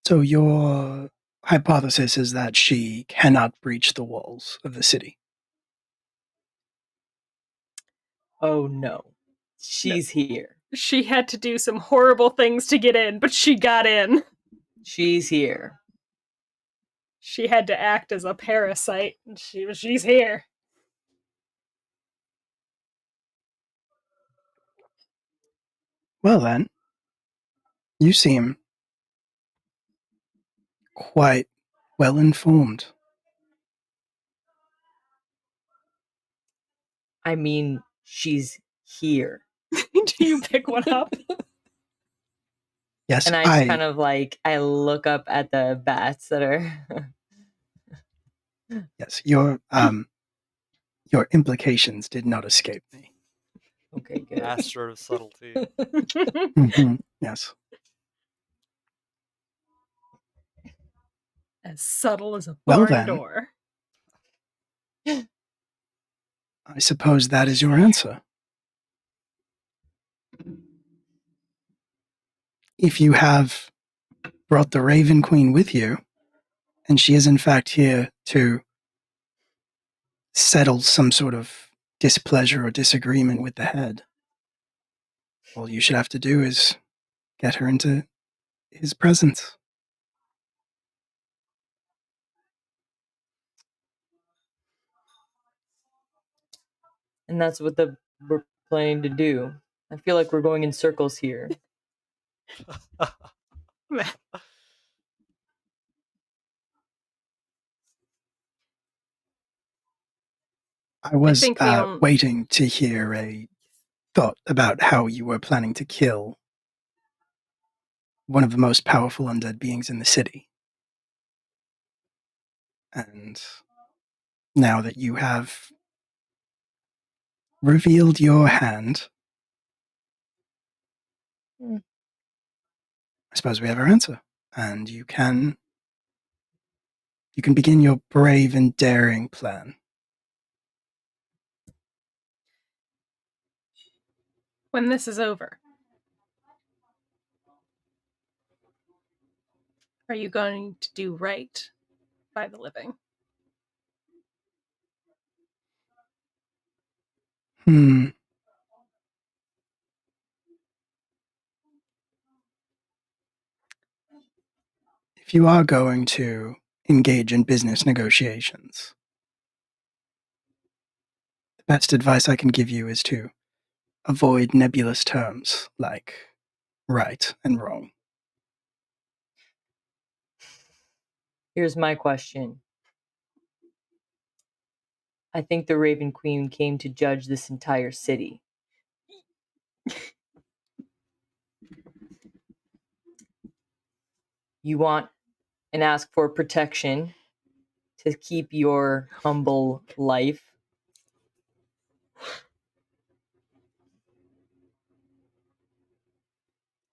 So your hypothesis is that she cannot breach the walls of the city. Oh no. She's here. She had to do some horrible things to get in, but she got in. She's here. She had to act as a parasite, and she's here. Well then, you seem quite well informed. I mean, she's here. Do you pick one up? Yes, And I just kind of like, I look up at the bats that are. yes, your implications did not escape me. Okay, good. Master of subtlety. Mhm, yes. As subtle as a Well barn then. door. I suppose that is your answer. If you have brought the Raven Queen with you, and she is in fact here to settle some sort of displeasure or disagreement with the head, all you should have to do is get her into his presence. And that's what we're planning to do. I feel like we're going in circles here. I was think the waiting to hear a thought about how you were planning to kill one of the most powerful undead beings in the city. And now that you have revealed your hand, I suppose we have our answer. And you can begin your brave and daring plan. When this is over, are you going to do right by the living? If you are going to engage in business negotiations, the best advice I can give you is to avoid nebulous terms like right and wrong. Here's my question. I think the Raven Queen came to judge this entire city. You want and ask for protection to keep your humble life.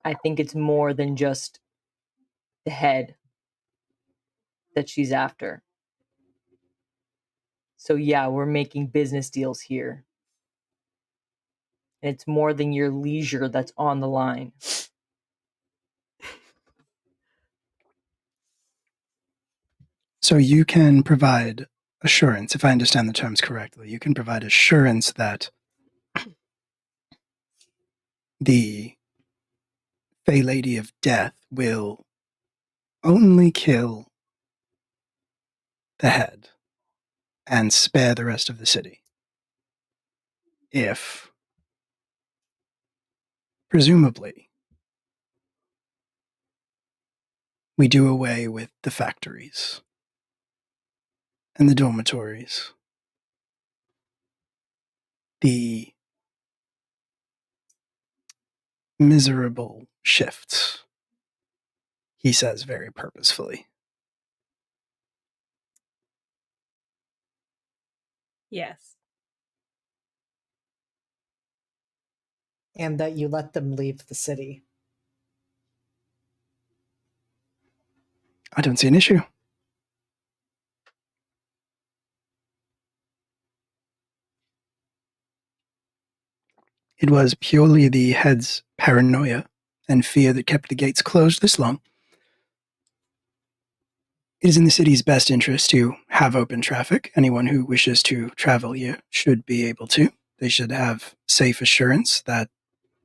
I think it's more than just the head that she's after. So yeah, we're making business deals here. And it's more than your leisure that's on the line. So you can provide assurance, if I understand the terms correctly, you can provide assurance that the Fey Lady of Death will only kill the head and spare the rest of the city. If, presumably, we do away with the factories and the dormitories, the miserable shifts, he says very purposefully. Yes. And that you let them leave the city. I don't see an issue. It was purely the head's paranoia and fear that kept the gates closed this long. It is in the city's best interest to have open traffic. Anyone who wishes to travel here should be able to. They should have safe assurance that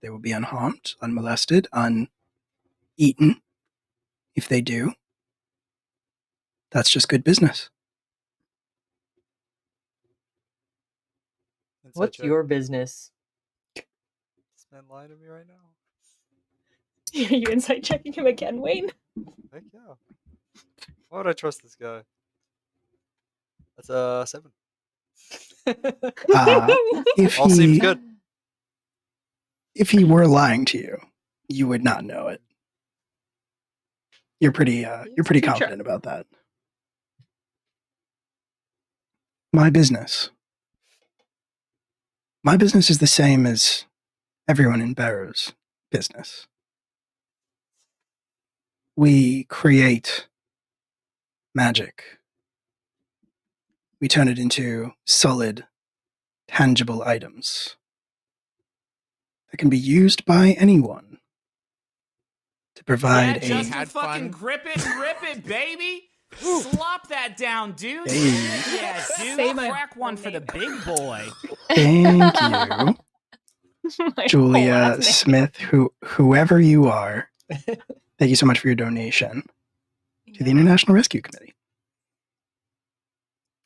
they will be unharmed, unmolested, uneaten. If they do, that's just good business. Inside What's check. your business? This man lying to me right now. Are you insight checking him again, Wayne? Heck yeah. Why would I trust this guy? That's a 7. If All seems he good. if he were lying to you, you would not know it. You're pretty Too confident about that. My business is the same as everyone in Barrow's business. We create magic. We turn it into solid, tangible items that can be used by anyone to provide Yeah, a just Had fucking fun. grip it and rip it, baby. Slop that down, dude. Hey. Yeah, dude. Say my Crack one for the big boy. Thank you, My whole Julia last name. Smith, whoever you are. Thank you so much for your donation to the International Rescue Committee.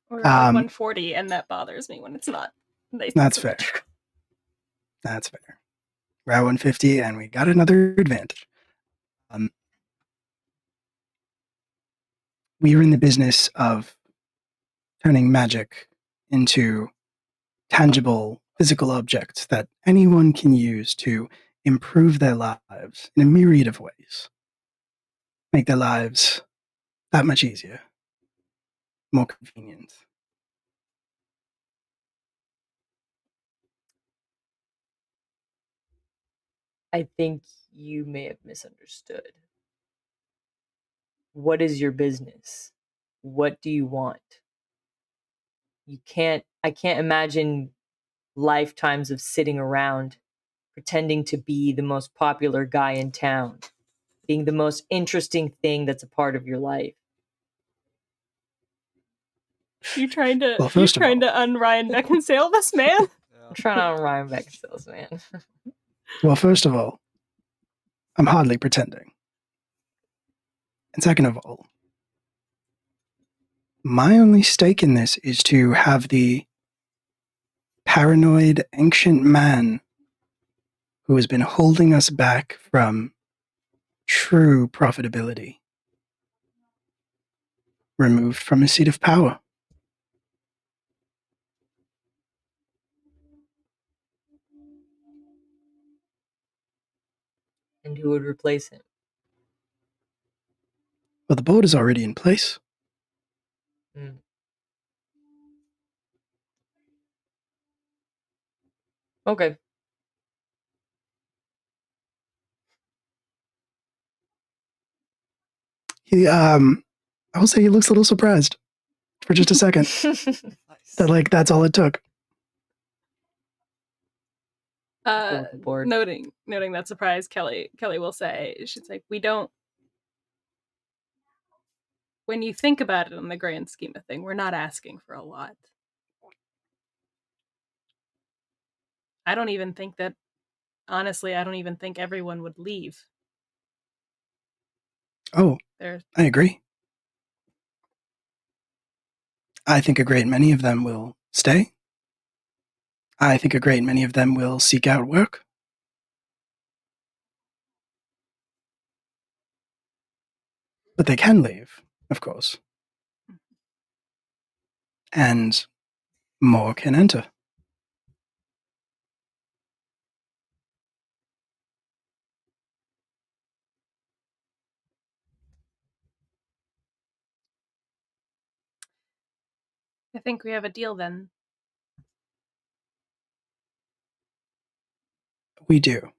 We're at 140, and that bothers me when it's not. That's fair. That's fair. We're at 150, and we got another advantage. We are in the business of turning magic into tangible, physical objects that anyone can use to improve their lives in a myriad of ways. Make their lives that much easier, more convenient. I think you may have misunderstood. What is your business? What do you want? I can't imagine lifetimes of sitting around pretending to be the most popular guy in town, being the most interesting thing that's a part of your life. You trying to Well, first of all, un-Ryan Beckinsale this man? I'm trying to rhyme back sales, man. first of all, I'm hardly pretending. And second of all, my only stake in this is to have the paranoid ancient man who has been holding us back from true profitability removed from his seat of power. And who would replace him? Well, the board is already in place. Okay. He, I will say he looks a little surprised for just a second. Nice. That's all it took. Board. Noting that surprise, Kelly will say, she's like, when you think about it in the grand scheme of thing, we're not asking for a lot. I don't even think everyone would leave Oh, There's I agree. I think a great many of them will stay. I think a great many of them will seek out work. But they can leave, of course. And more can enter. I think we have a deal then. We do.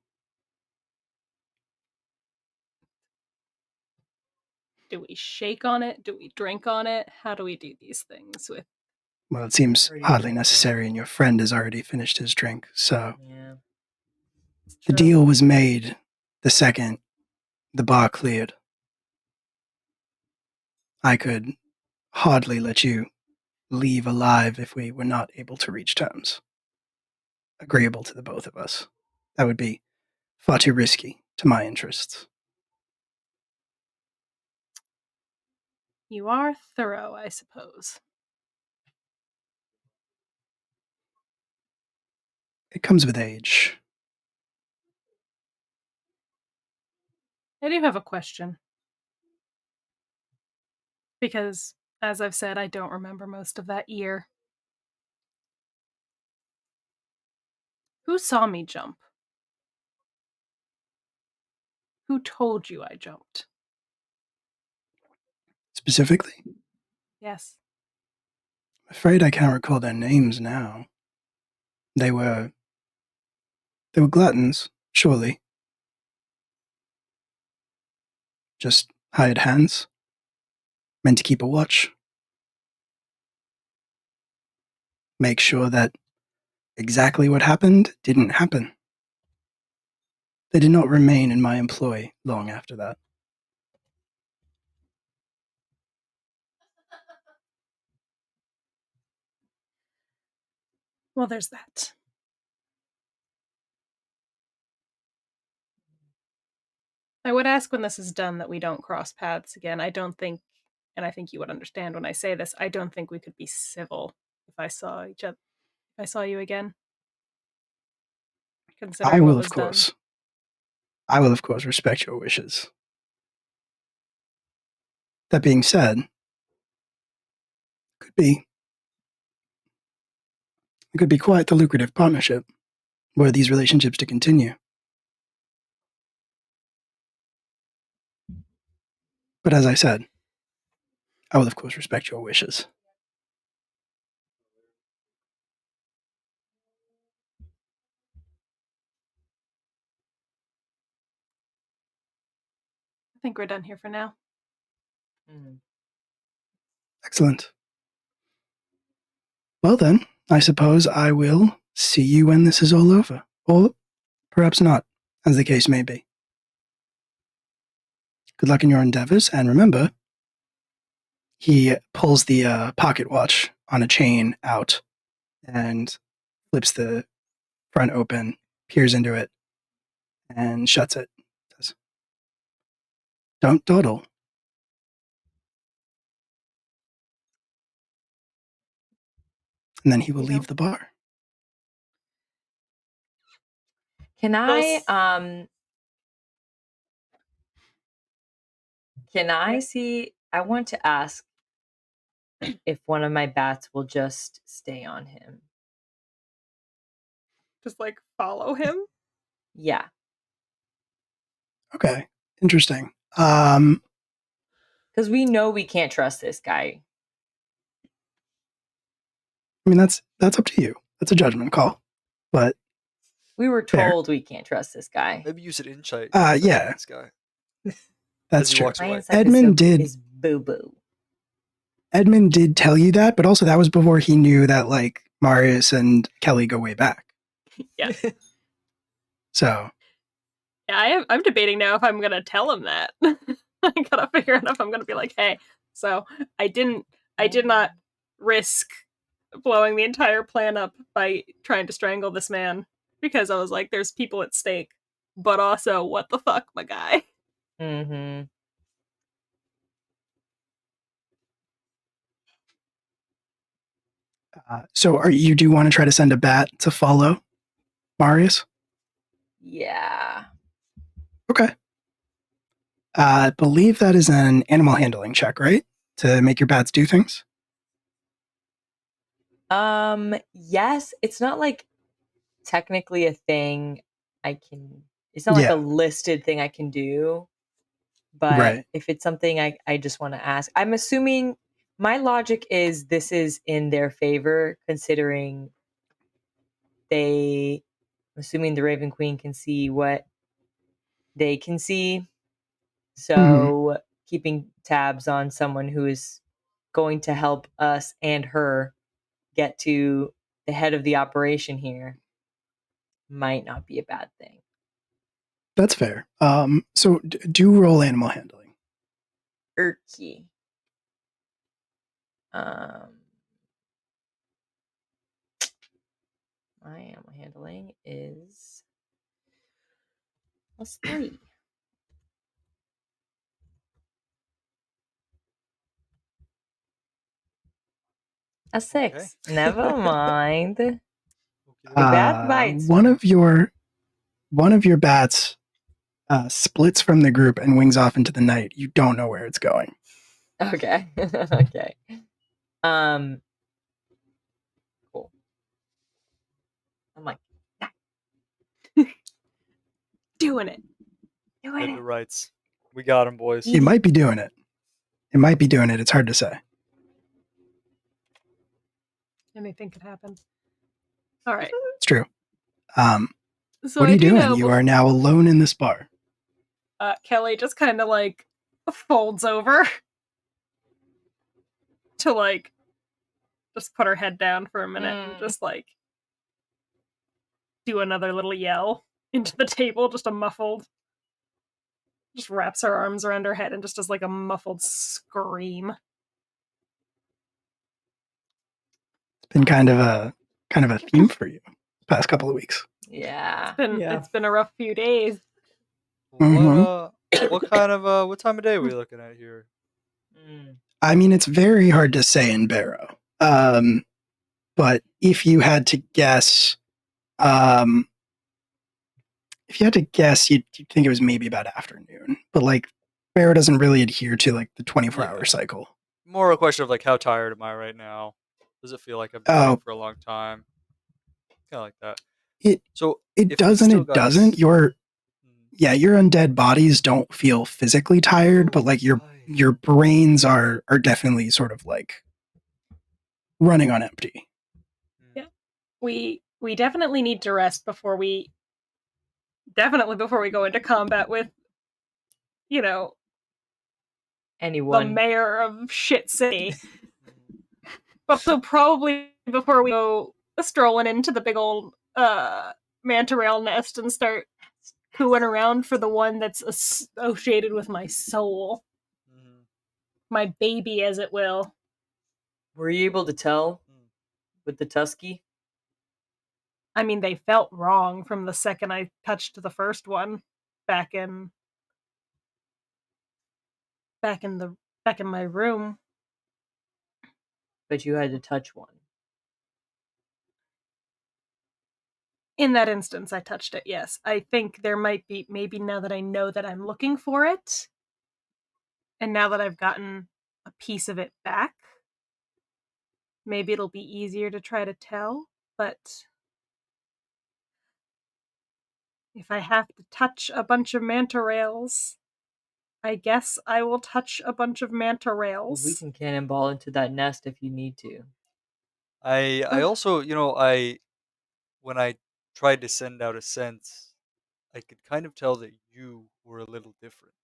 Do we shake on it? Do we drink on it? How do we do these things with? Well, it seems Pretty hardly good. necessary, and your friend has already finished his drink, so Yeah. It's the true. deal was made the second the bar cleared. I could hardly let you leave alive if we were not able to reach terms agreeable to the both of us. That would be far too risky to my interests. You are thorough, I suppose. It comes with age. I do have a question. Because, as I've said, I don't remember most of that year. Who saw me jump? Who told you I jumped? Specifically, Yes. I'm afraid I can't recall their names now. They were gluttons, surely. Just hired hands, meant to keep a watch. Make sure that exactly what happened didn't happen. They did not remain in my employ long after that. Well, there's that. I would ask when this is done that we don't cross paths again. I don't think, and I think you would understand when I say this, I don't think we could be civil if I saw each other, if I saw you again. Considering I what will, was of course, respect your wishes. That being said, it could be quite the lucrative partnership were these relationships to continue. But as I said, I will, of course, respect your wishes. I think we're done here for now. Excellent. Well then, I suppose I will see you when this is all over. Or perhaps not, as the case may be. Good luck in your endeavors, and remember, he pulls the pocket watch on a chain out and flips the front open, peers into it, and shuts it. Says, "Don't dawdle." And then he will leave the bar. Can I see? I want to ask if one of my bats will just stay on him. Just like follow him? Yeah. Okay, interesting. Because we know we can't trust this guy. I mean, that's up to you. That's a judgment call. But we were told we can't trust this guy. Maybe use an insight. Yeah. This guy. That's true. Edmund did. Boo-boo. Edmund did tell you that, but also that was before he knew that like Marius and Kelly go way back. Yeah. So. Yeah, I'm debating now if I'm gonna tell him that. I gotta figure out if I'm gonna be like, hey, so I did not risk blowing the entire plan up by trying to strangle this man because I was like, there's people at stake, but also, what the fuck, my guy? Mm-hmm. So you do want to try to send a bat to follow Marius? Yeah. Okay. I believe that is an animal handling check, right? To make your bats do things? Yes, it's not like technically a thing I can, it's not like a listed thing I can do, but Right. if it's something I just want to ask, I'm assuming my logic is this is in their favor, considering I'm assuming the Raven Queen can see what they can see. So keeping tabs on someone who is going to help us and her get to the head of the operation here might not be a bad thing. That's fair. So do roll animal handling. Erky. My animal handling is +3. A 6. Okay. Never mind. The bat bites. One of your bats splits from the group and wings off into the night. You don't know where it's going. Okay. Okay. Cool. I'm like, Doing it. Get the rights. We got him, boys. It might be doing it. It might be doing it. It's hard to say. Anything could happen. All right. It's true. So What are I you do doing? know You are now alone in this bar. Kelly just kind of like folds over to like just put her head down for a minute and just like do another little yell into the table, just a muffled, just wraps her arms around her head and just does like a muffled scream. It's been kind of a theme for you the past couple of weeks. yeah. It's been a rough few days. What kind of what time of day are we looking at here? I mean, it's very hard to say in Barrow. But if you had to guess, you'd think it was maybe about afternoon. But like, Barrow doesn't really adhere to like the 24-hour cycle. More a question of like, how tired am I right now? Does it feel like I've been waiting for a long time? Kind of like that. It doesn't. Your undead bodies don't feel physically tired, but like your brains are definitely sort of like running on empty. Yeah. We definitely need to rest before we go into combat with, you know, anyone. The mayor of Shit City. But so probably before we go strolling into the big old manta rail nest and start cooing around for the one that's associated with my soul. My baby, as it will. Were you able to tell with the Tusky? I mean, they felt wrong from the second I touched the first one back in my room. But you had to touch one. In that instance, I touched it, yes. I think there might be, maybe now that I know that I'm looking for it, and now that I've gotten a piece of it back, maybe it'll be easier to try to tell, but if I have to touch a bunch of manta rails, I guess I will touch a bunch of manta rails. Well, we can cannonball into that nest if you need to. I also, when I tried to send out a sense, I could kind of tell that you were a little different.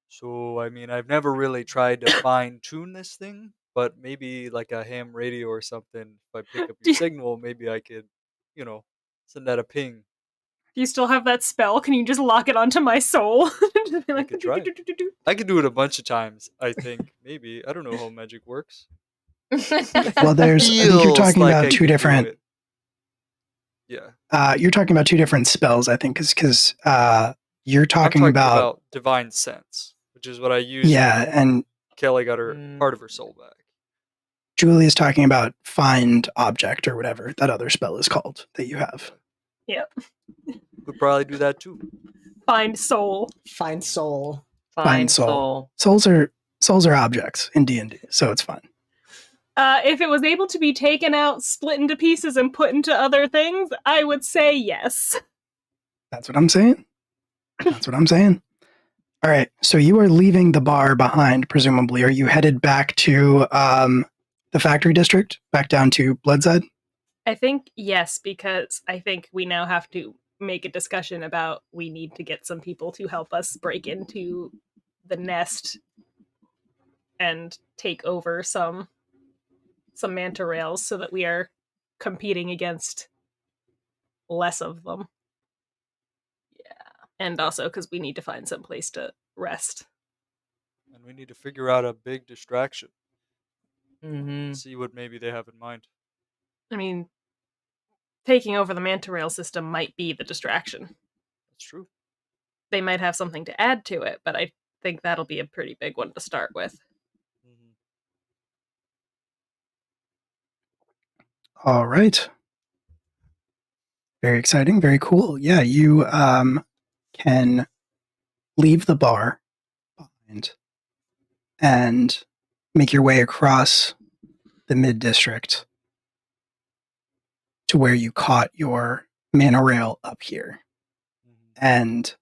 So, I mean, I've never really tried to fine tune this thing, but maybe like a ham radio or something, if I pick up your signal, maybe I could, send out a ping. Do you still have that spell? Can you just lock it onto my soul? Just be like, I could try. I could do it a bunch of times, I think. Maybe. I don't know how magic works. Well, I think you're talking about two different. Yeah. You're talking about two different spells, I think, because you're talking about divine sense, which is what I used. Yeah, and Kelly got her part of her soul back. Julie is talking about find object or whatever that other spell is called that you have. Yep. Could probably do that too. Find soul. Find soul. Find soul. Souls are objects in D&D, so it's fine. If it was able to be taken out, split into pieces, and put into other things, I would say yes. That's what I'm saying. That's what I'm saying. All right, so you are leaving the bar behind, presumably. Are you headed back to the factory district, back down to Bloodside? I think yes, because I think we now have to make a discussion about we need to get some people to help us break into the nest and take over some manta rails so that we are competing against less of them. And also because we need to find some place to rest. And we need to figure out a big distraction. Mm-hmm. See what maybe they have in mind. I mean, taking over the manta rail system might be the distraction. That's true. They might have something to add to it, but I think that'll be a pretty big one to start with. All right. Very exciting. Very cool. Yeah, you can leave the bar behind and make your way across the mid-district to where you caught your mana rail up here and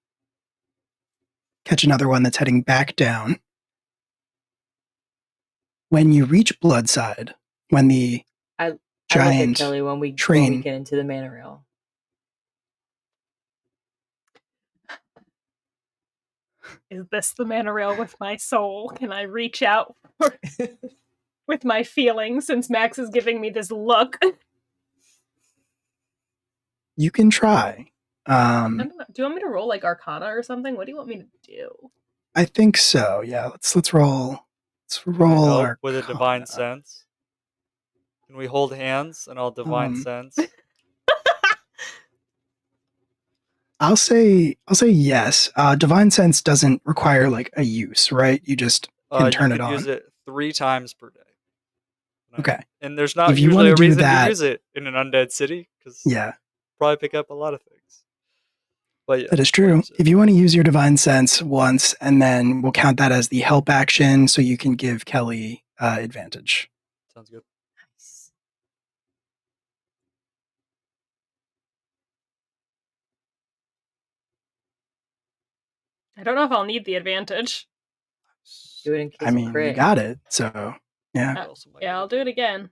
catch another one that's heading back down. When you reach Bloodside, when the I look giant at Kelly when we train get into the mana rail. Is this the mana rail with my soul? Can I reach out with my feelings since Max is giving me this look? you can try. I don't know. Do you want me to roll like Arcana or something? What do you want me to do? I think so. Yeah, let's roll. Let's roll our with a divine sense. Can we hold hands and I'll divine sense? I'll say yes. Divine sense doesn't require like a use, right? You just can turn you it can on. use it 3 times per day. Okay. And there's not If you usually wanna a do reason that- to use it in an undead city because Yeah, probably pick up a lot of things. But yeah, that is true. If you want to use your divine sense once, and then we'll count that as the help action, so you can give Kelly advantage. Sounds good. Nice. I don't know if I'll need the advantage. Do it in case I mean, of crit. you got it. So yeah. Yeah, I'll do it again.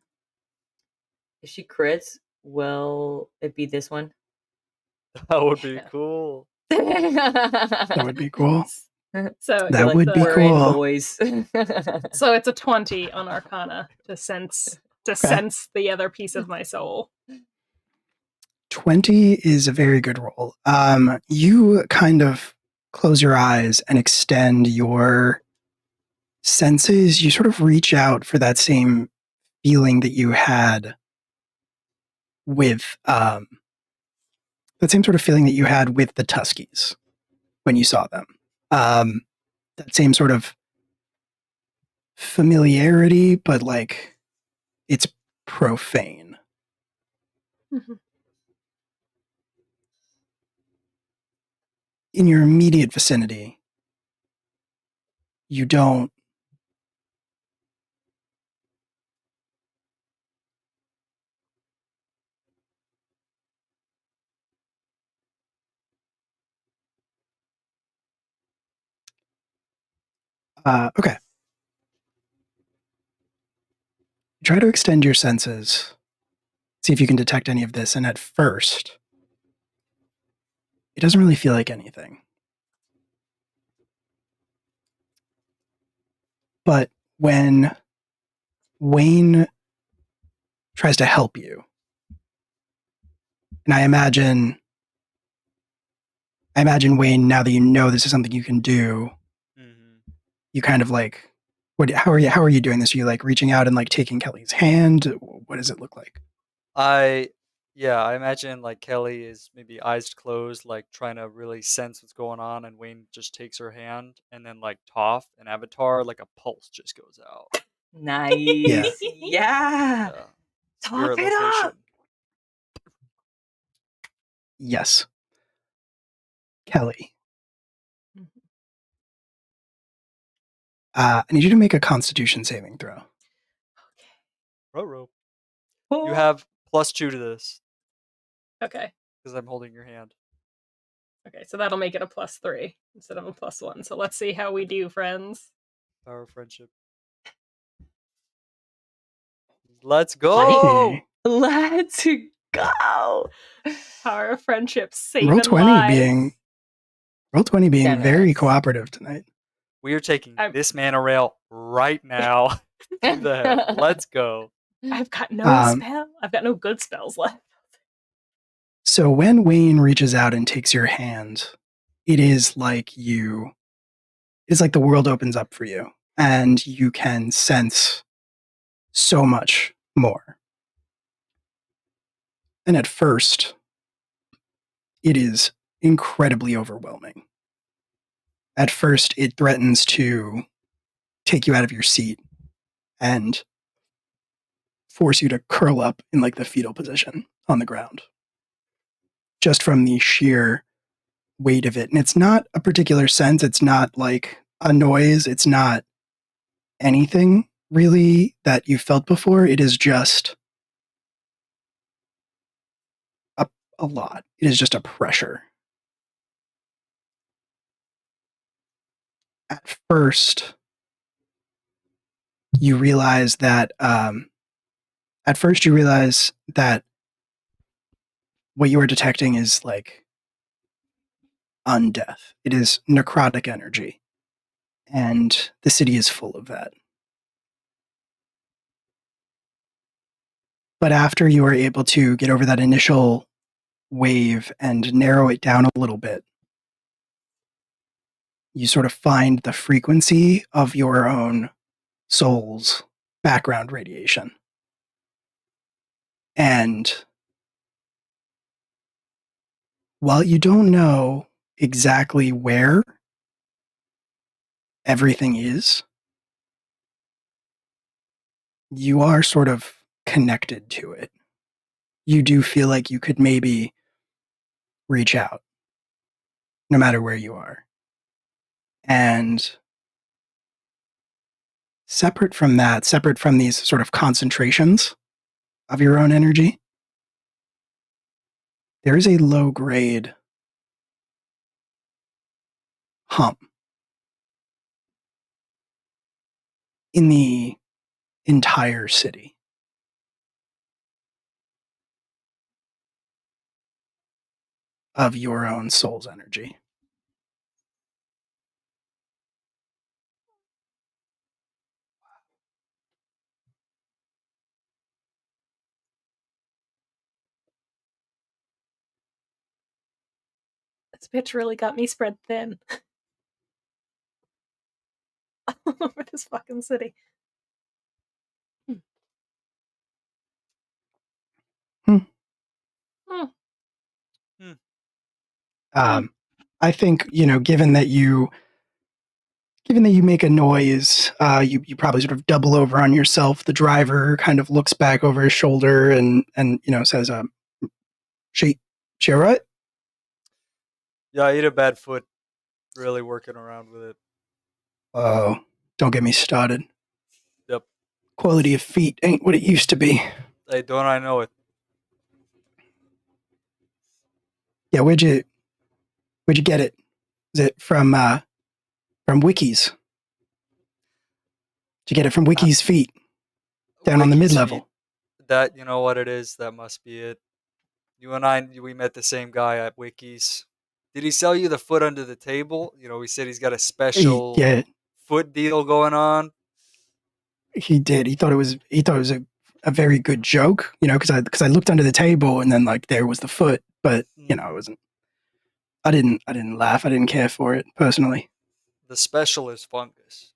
If she crits, will it be this one? That would be cool. That would be cool. So That would be We're in, cool. boys. So it's a 20 on Arcana to sense the other piece of my soul. 20 is a very good roll. You kind of close your eyes and extend your senses. You sort of reach out for that same feeling that you had with that same sort of feeling that you had with the Tuskies when you saw them. That same sort of familiarity, but like it's profane. Mm-hmm. In your immediate vicinity, you don't okay. Try to extend your senses. See if you can detect any of this. And at first, it doesn't really feel like anything. But when Wayne tries to help you, and I imagine Wayne, now that you know this is something you can do, you kind of like, how are you doing this? Are you like reaching out and like taking Kelly's hand? What does it look like? I imagine like Kelly is maybe eyes closed, like trying to really sense what's going on, and Wayne just takes her hand, and then like Toph and Avatar, like a pulse just goes out. Nice. Yeah. Yeah. Top Spirit it up. location. Yes. Kelly. I need you to make a Constitution saving throw. Ruh-roh. Oh. You have +2 to this Okay. because I'm holding your hand. Okay, so that'll make it a +3 instead of a +1. So let's see how we do, friends. Power of friendship. Let's go. Let's go. Power of friendship, saving Roll 20 lives. being very Generous. cooperative tonight. We are taking I'm- this mana rail right now. To the head. Let's go. I've got no Um, I've got no good spells left. So when Wayne reaches out and takes your hand, it's like the world opens up for you and you can sense so much more. And at first, it is incredibly overwhelming. At first, it threatens to take you out of your seat and force you to curl up in like the fetal position on the ground. Just from the sheer weight of it. And it's not a particular sense. It's not like a noise. It's not anything really that you felt before. It is just a lot. It is just a pressure. At first, you realize that what you are detecting is like undeath. It is necrotic energy. And the city is full of that. But after you are able to get over that initial wave and narrow it down a little bit, you sort of find the frequency of your own soul's background radiation. And while you don't know exactly where everything is, you are sort of connected to it. You do feel like you could maybe reach out, no matter where you are. And separate from these sort of concentrations of your own energy, there is a low-grade hum in the entire city. Of your own soul's energy. This bitch really got me spread thin. All over this fucking city. I think, given that you make a noise, you probably sort of double over on yourself. The driver kind of looks back over his shoulder and says, she all right? Yeah, I ate a bad foot. Really working around with it. Oh, don't get me started. Yep. Quality of feet ain't what it used to be. Hey, don't I know it? Yeah, where'd you get it? Is it from Wiki's? Did you get it from Wiki's feet? Down on the Wiki's mid-level. feet. That, you know what it is? That must be it. You and I, we met the same guy at Wiki's. Did he sell you the foot under the table? He said he's got a special foot deal going on. He did. He thought it was a very good joke, because I looked under the table and then like there was the foot, but it wasn't. I didn't laugh. I didn't care for it personally. The special is fungus.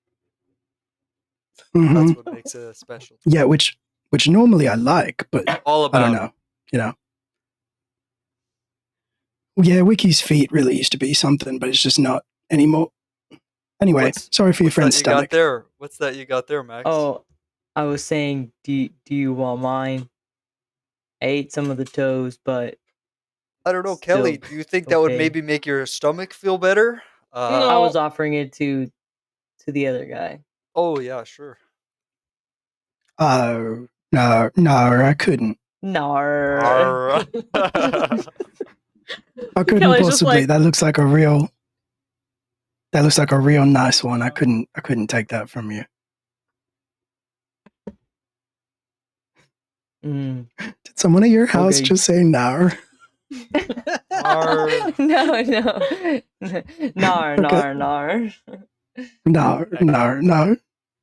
Mm-hmm. That's what makes it a special. Yeah, which normally I like, but all about I don't know. Yeah, Wiki's feet really used to be something, but it's just not anymore. Anyway, sorry for your friend's stomach. What's that you got there, Max? Oh, I was saying, do you want mine? I ate some of the toes, but I don't know, Still Kelly. Do you think that would okay. maybe make your stomach feel better? No. I was offering it to the other guy. Oh yeah, sure. No, I couldn't. Nar. Arr. I couldn't Kelly's just possibly. like- That looks like a real nice one. I couldn't take that from you. Mm. Did someone at your house Okay. just say "nar"? Arr. No. Nar.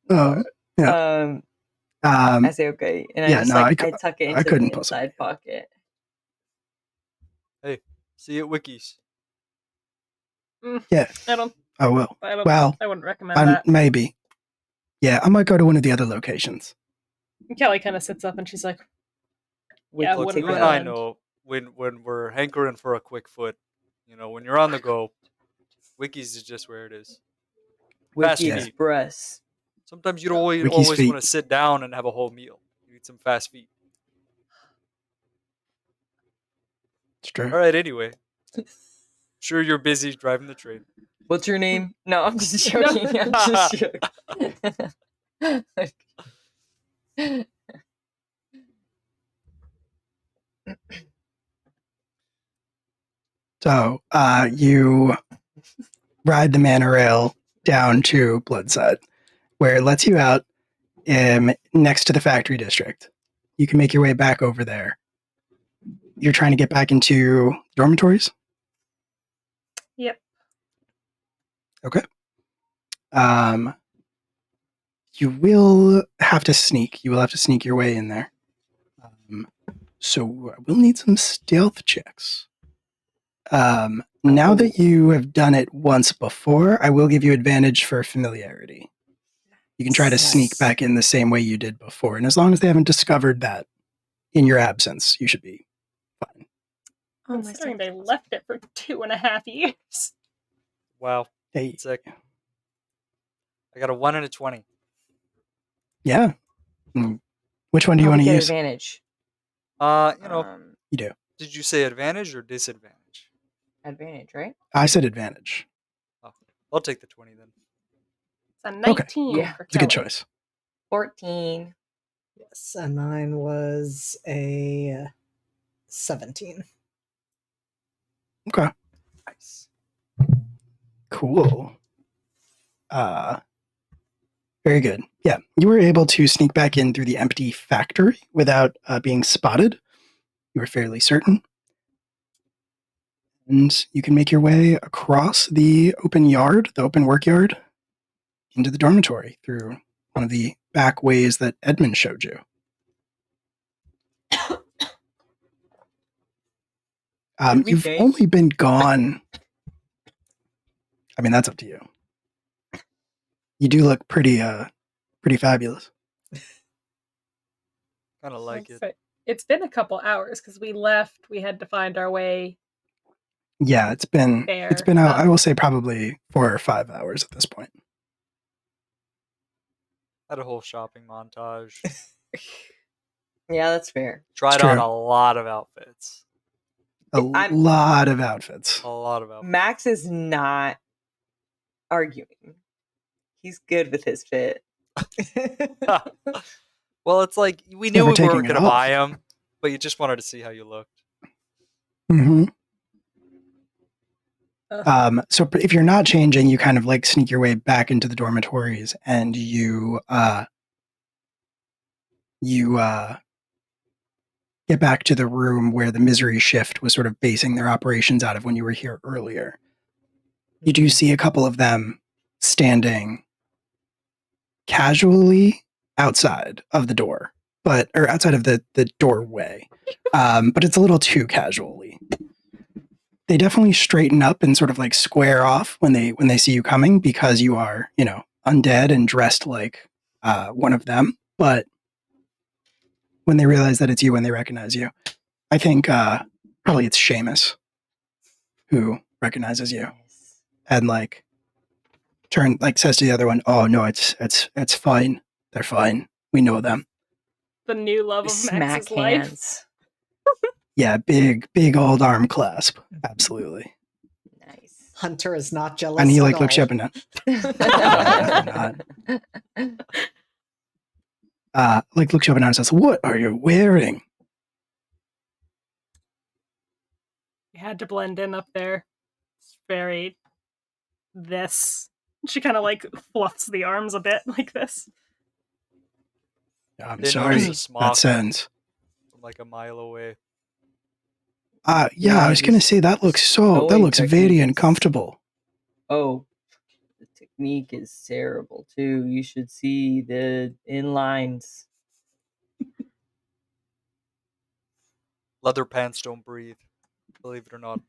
No. Yeah. I say okay, and yeah, I just no, I tuck it I into couldn't the possibly. inside pocket. See you at Wikis. Yeah, I don't. I will. I don't. Well, I wouldn't recommend that. maybe. Yeah, I might go to one of the other locations. Kelly kind of sits up and she's like, Yeah, Look, wouldn't you and I recommend. know when we're hankering for a quick foot, when you're on the go, Wikis is just where it is. Fast Wiki feed. Express. Sometimes you don't always Wiki's feet. want to sit down and have a whole meal. You need some fast feed. It's true. All right, anyway. Sure, you're busy driving the train. What's your name? No, I'm just joking. I'm just joking. So, you ride the monorail down to Bloodside, where it lets you out next to the factory district. You can make your way back over there. You're trying to get back into dormitories? Yep. Okay. You will have to sneak. You will have to sneak your way in there. So we'll need some stealth checks. Now that you have done it once before, I will give you advantage for familiarity. You can try to sneak Yes. back in the same way you did before. And as long as they haven't discovered that in your absence, you should be fine. Oh, considering they left it for 2.5 years. Wow. Hey, 1 sec. I got a 1 and a 20. yeah. Which one do you want to get use? advantage? You do. Did you say advantage or disadvantage? Advantage, right? I said advantage. I'll take the 20 then. It's a 19 Yeah. for It's a good Kelly. choice. 14. Yes, and mine was a 17. Okay. Nice. Cool. Very good. Yeah, you were able to sneak back in through the empty factory without being spotted. You were fairly certain. And you can make your way across the open yard, the open work yard, into the dormitory through one of the back ways that Edmund showed you. Did we You've change? only been gone. I mean, that's up to you. You do look pretty fabulous. Kind of like it. So it's been a couple hours because we left. We had to find our way. Yeah, it's been Fair. I will say probably 4 or 5 hours at this point. Had a whole shopping montage. Yeah, that's fair. Tried true. on a lot of outfits. I'm- Lot of outfits. A lot of outfits. Max is not arguing. He's good with his fit. Well, it's like we knew Never we taking weren't it going to off. buy them, but you just wanted to see how you looked. Mm-hmm. Ugh. So if you're not changing, you kind of like sneak your way back into the dormitories, and you get back to the room where the misery shift was sort of basing their operations out of when you were here earlier. You do see a couple of them standing casually outside of the door, or outside of the doorway, but it's a little too casually. They definitely straighten up and sort of like square off when they see you coming because you are, undead and dressed like one of them. But when they realize that it's you, when they recognize you, I think probably it's Seamus who recognizes you and says to the other one, "Oh no, it's fine. They're fine. We know them. The new love of Smack Max's life. hands. Yeah, big old arm clasp. Absolutely. Nice. Hunter is not jealous. And he at like looks you all. up and down. Like looks you up and down and says, "What are you wearing?" You had to blend in up there. It's very this. She kind of like fluffs the arms a bit like this. I'm They sorry. notice a That smock sounds. from like a mile away. Yeah, Yeah, I was gonna he's say that looks sewing very technique is- uncomfortable. Oh, the technique is terrible too. You should see the inlines. Leather pants don't breathe, believe it or not.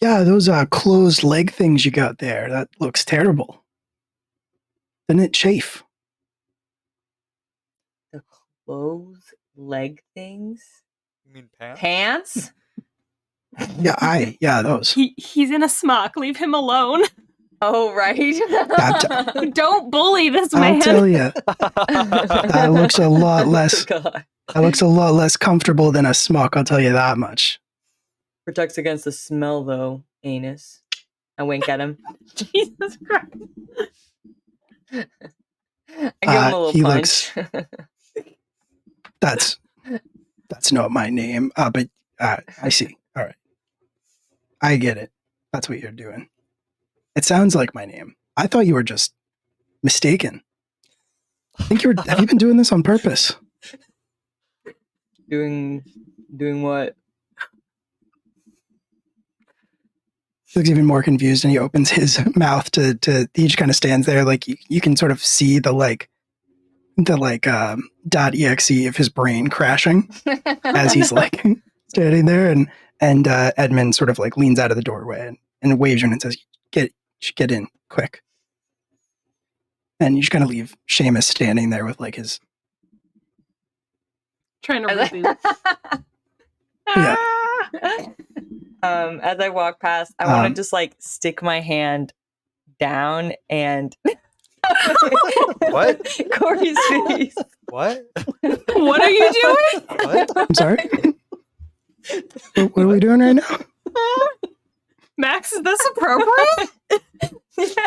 Yeah, those closed leg things you got there, that looks terrible. Doesn't it chafe? The closed leg things. You mean pants? Pants? Yeah, those. He's in a smock. Leave him alone. Oh, right. Don't bully this I'll man. tell you, that looks a lot less. God. That looks a lot less comfortable than a smock. I'll tell you that much. Protects against the smell, though. Anus. I wink at him. Jesus Christ. I give him a little he punch. That's not my name. But I see. All right, I get it. That's what you're doing. It sounds like my name. I thought you were just mistaken. Have you been doing this on purpose? Doing what? He looks even more confused, and he opens his mouth to he just kind of stands there, like you can sort of see the .exe of his brain crashing as he's like standing there, and Edmund sort of like leans out of the doorway and waves you and says, "Get in quick." And you just kind of leave Seamus standing there with like his Trying to reboot. yeah. As I walk past, I want to just like stick my hand down and What? Corey's face. What? What are you doing? What? I'm sorry. What are we doing right now? Max, is this appropriate? Yes.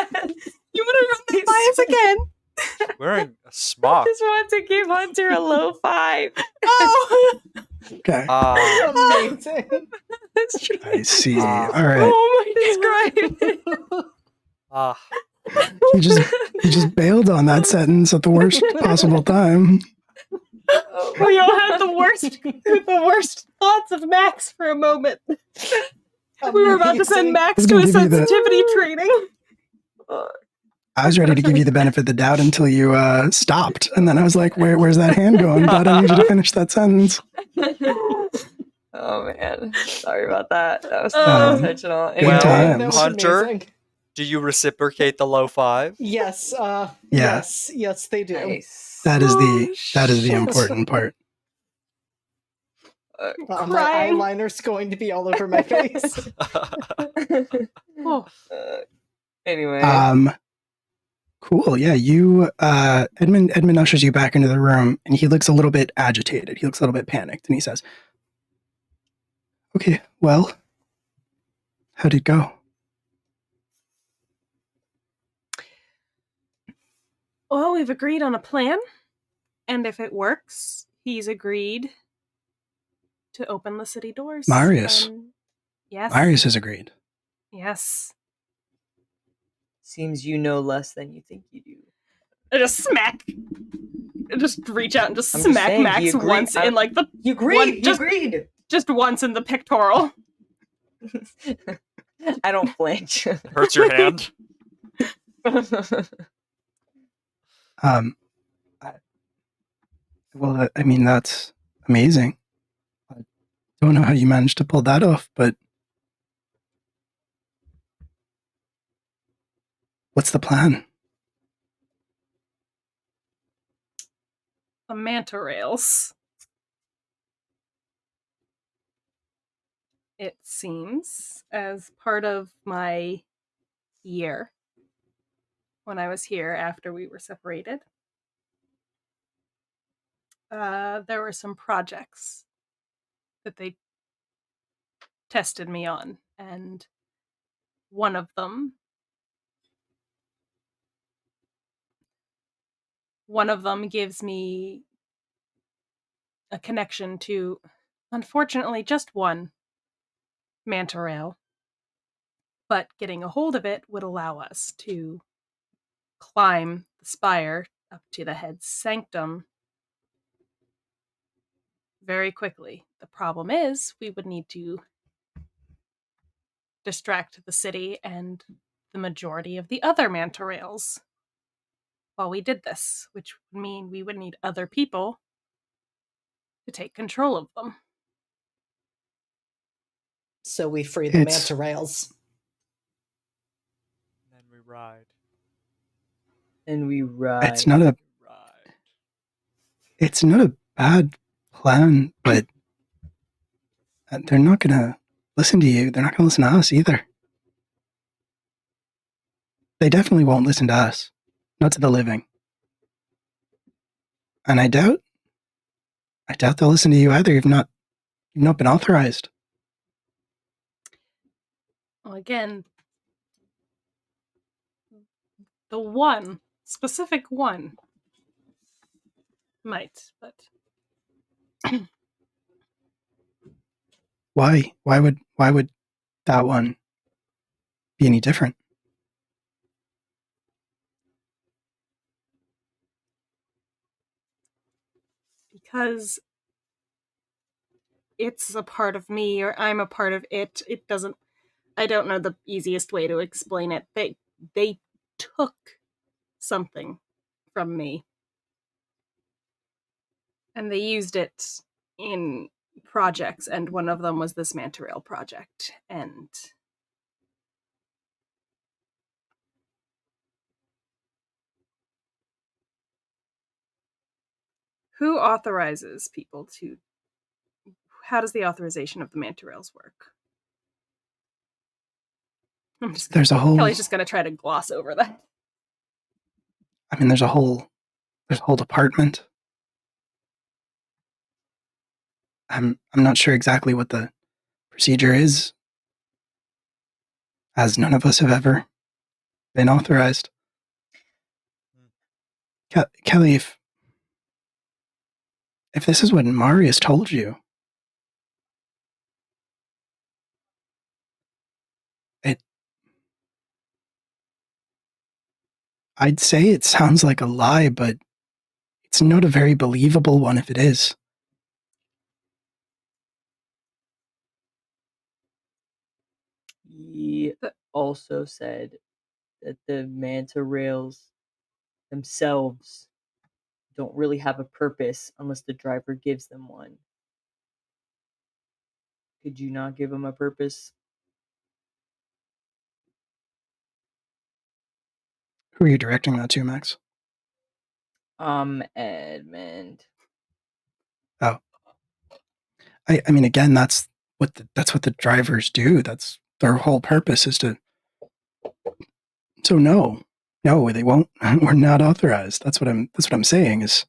You want to run this by us again? Wearing a smock. Just want to give Hunter a low five. Oh, Okay, Amazing. That's true. I see. Ah. All right, oh my God. you just bailed on that sentence at the worst possible time. We all had the worst thoughts of Max for a moment. We were about to send Max to a Give you the- sensitivity training. I was ready to give you the benefit of the doubt until you stopped, and then I was like, "Where's that hand going?" But I need you to finish that sentence. Oh man, sorry about that. That was Um, not intentional. good Well, times. That was Hunter? amazing. Do you reciprocate the low five? Yes. Yeah. Yes, they do. Nice. That is the important part. My Crying. eyeliner's going to be all over my face. Oh, Anyway, Cool. Yeah, you Edmund ushers you back into the room, and he looks a little bit agitated. He looks a little bit panicked, and he says, "Okay, well, how'd it go?" well, we've agreed on a plan, and if it works, he's agreed to open the city doors. Marius. And yes. Marius has agreed. Yes. seems you know less than you think you do. I just reach out and just I'm just smack saying, Max he agreed. once in like the You agreed. One- You just- agreed. just once in the pectoral. I don't flinch. Hurts your hand. I mean, that's amazing. I don't know how you managed to pull that off, but what's the plan? The manta rails. It seems as part of my year when I was here after we were separated. there were some projects that they tested me on, and one of them gives me a connection to, unfortunately, just one manta rail. But getting a hold of it would allow us to climb the spire up to the head's sanctum very quickly. The problem is, we would need to distract the city and the majority of the other manta rails while we did this, which would mean we would need other people to take control of them. So we free the manta rails. And then we ride. And we ride. It's not a bad plan, but they're not gonna listen to you. They're not gonna listen to us either. They definitely won't listen to us. Not to the living. And I doubt they'll listen to you either. You've not been authorized. Well, again, the one specific one might, but Why? Why would that one be any different? because it's a part of me or I'm a part of it. It doesn't. I don't know the easiest way to explain it. They took something from me, and they used it in projects, and one of them was this manta rail project. And who authorizes people to? How does the authorization of the manta rails work? There's a whole. Kelly's just going to try to gloss over that. I mean, there's a whole department. I'm not sure exactly what the procedure is, as none of us have ever been authorized. Kelly, if this is what Marius told you, I'd say it sounds like a lie, but it's not a very believable one if it is. He also said that the manta rails themselves don't really have a purpose unless the driver gives them one. Could you not give them a purpose? Who are you directing that to, Max? Edmund. Oh. I mean, again, that's what the drivers do. That's their whole purpose is to. So no, they won't. We're not authorized. That's what I'm saying. Is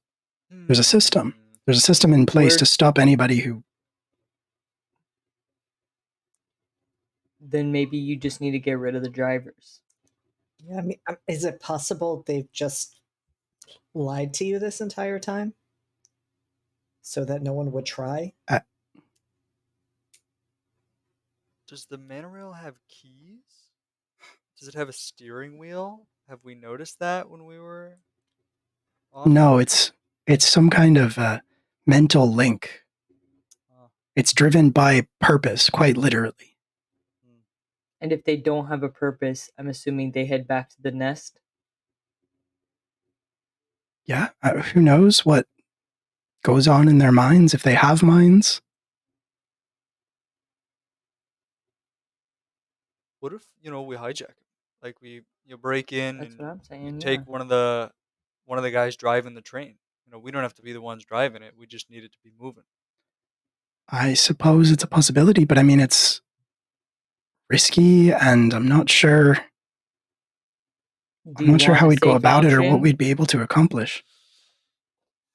there's a system. There's a system in place to stop anybody who. Then maybe you just need to get rid of the drivers. Yeah, I mean, is it possible they've just lied to you this entire time so that no one would try? Does the monorail have keys? Does it have a steering wheel? Have we noticed that when we were on? No, it's some kind of mental link. It's driven by purpose, quite literally. And if they don't have a purpose, I'm assuming they head back to the nest? Yeah, who knows what goes on in their minds, if they have minds. What if, we hijack them? Like you break in. That's and what I'm saying, take one of the guys driving the train. We don't have to be the ones driving it. We just need it to be moving. I suppose it's a possibility, but I mean, it's risky, and I'm not sure. I'm not sure how we'd go about it or what we'd be able to accomplish.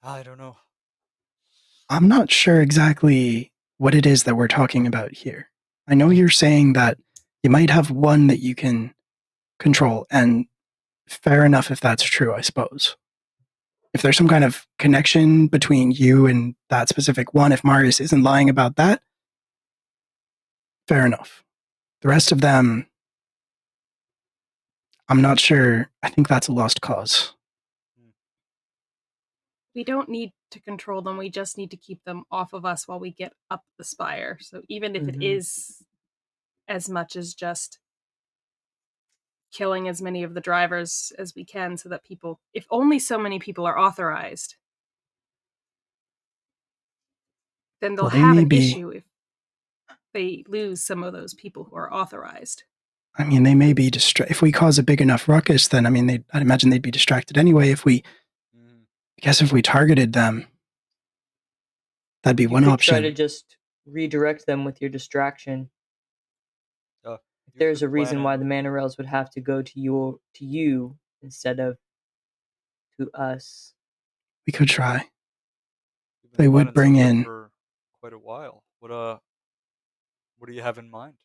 I don't know. I'm not sure exactly what it is that we're talking about here. I know you're saying that you might have one that you can control, and fair enough if that's true, I suppose. If there's some kind of connection between you and that specific one, if Marius isn't lying about that, fair enough. The rest of them, I'm not sure. I think that's a lost cause. We don't need to control them. We just need to keep them off of us while we get up the spire. So even if it is as much as just killing as many of the drivers as we can so that people, if only so many people are authorized, then they'll Well, they have may an be- issue if they lose some of those people who are authorized. I mean, they may be if we cause a big enough ruckus, then I mean, I'd imagine they'd be distracted anyway. I guess if we targeted them, that'd be You one could option. try to just redirect them with your distraction. You There's could a reason plan why on- the mana rails would have to go to you instead of to us. We could try. you've been They would planning bring something in- for quite a while. What do you have in mind?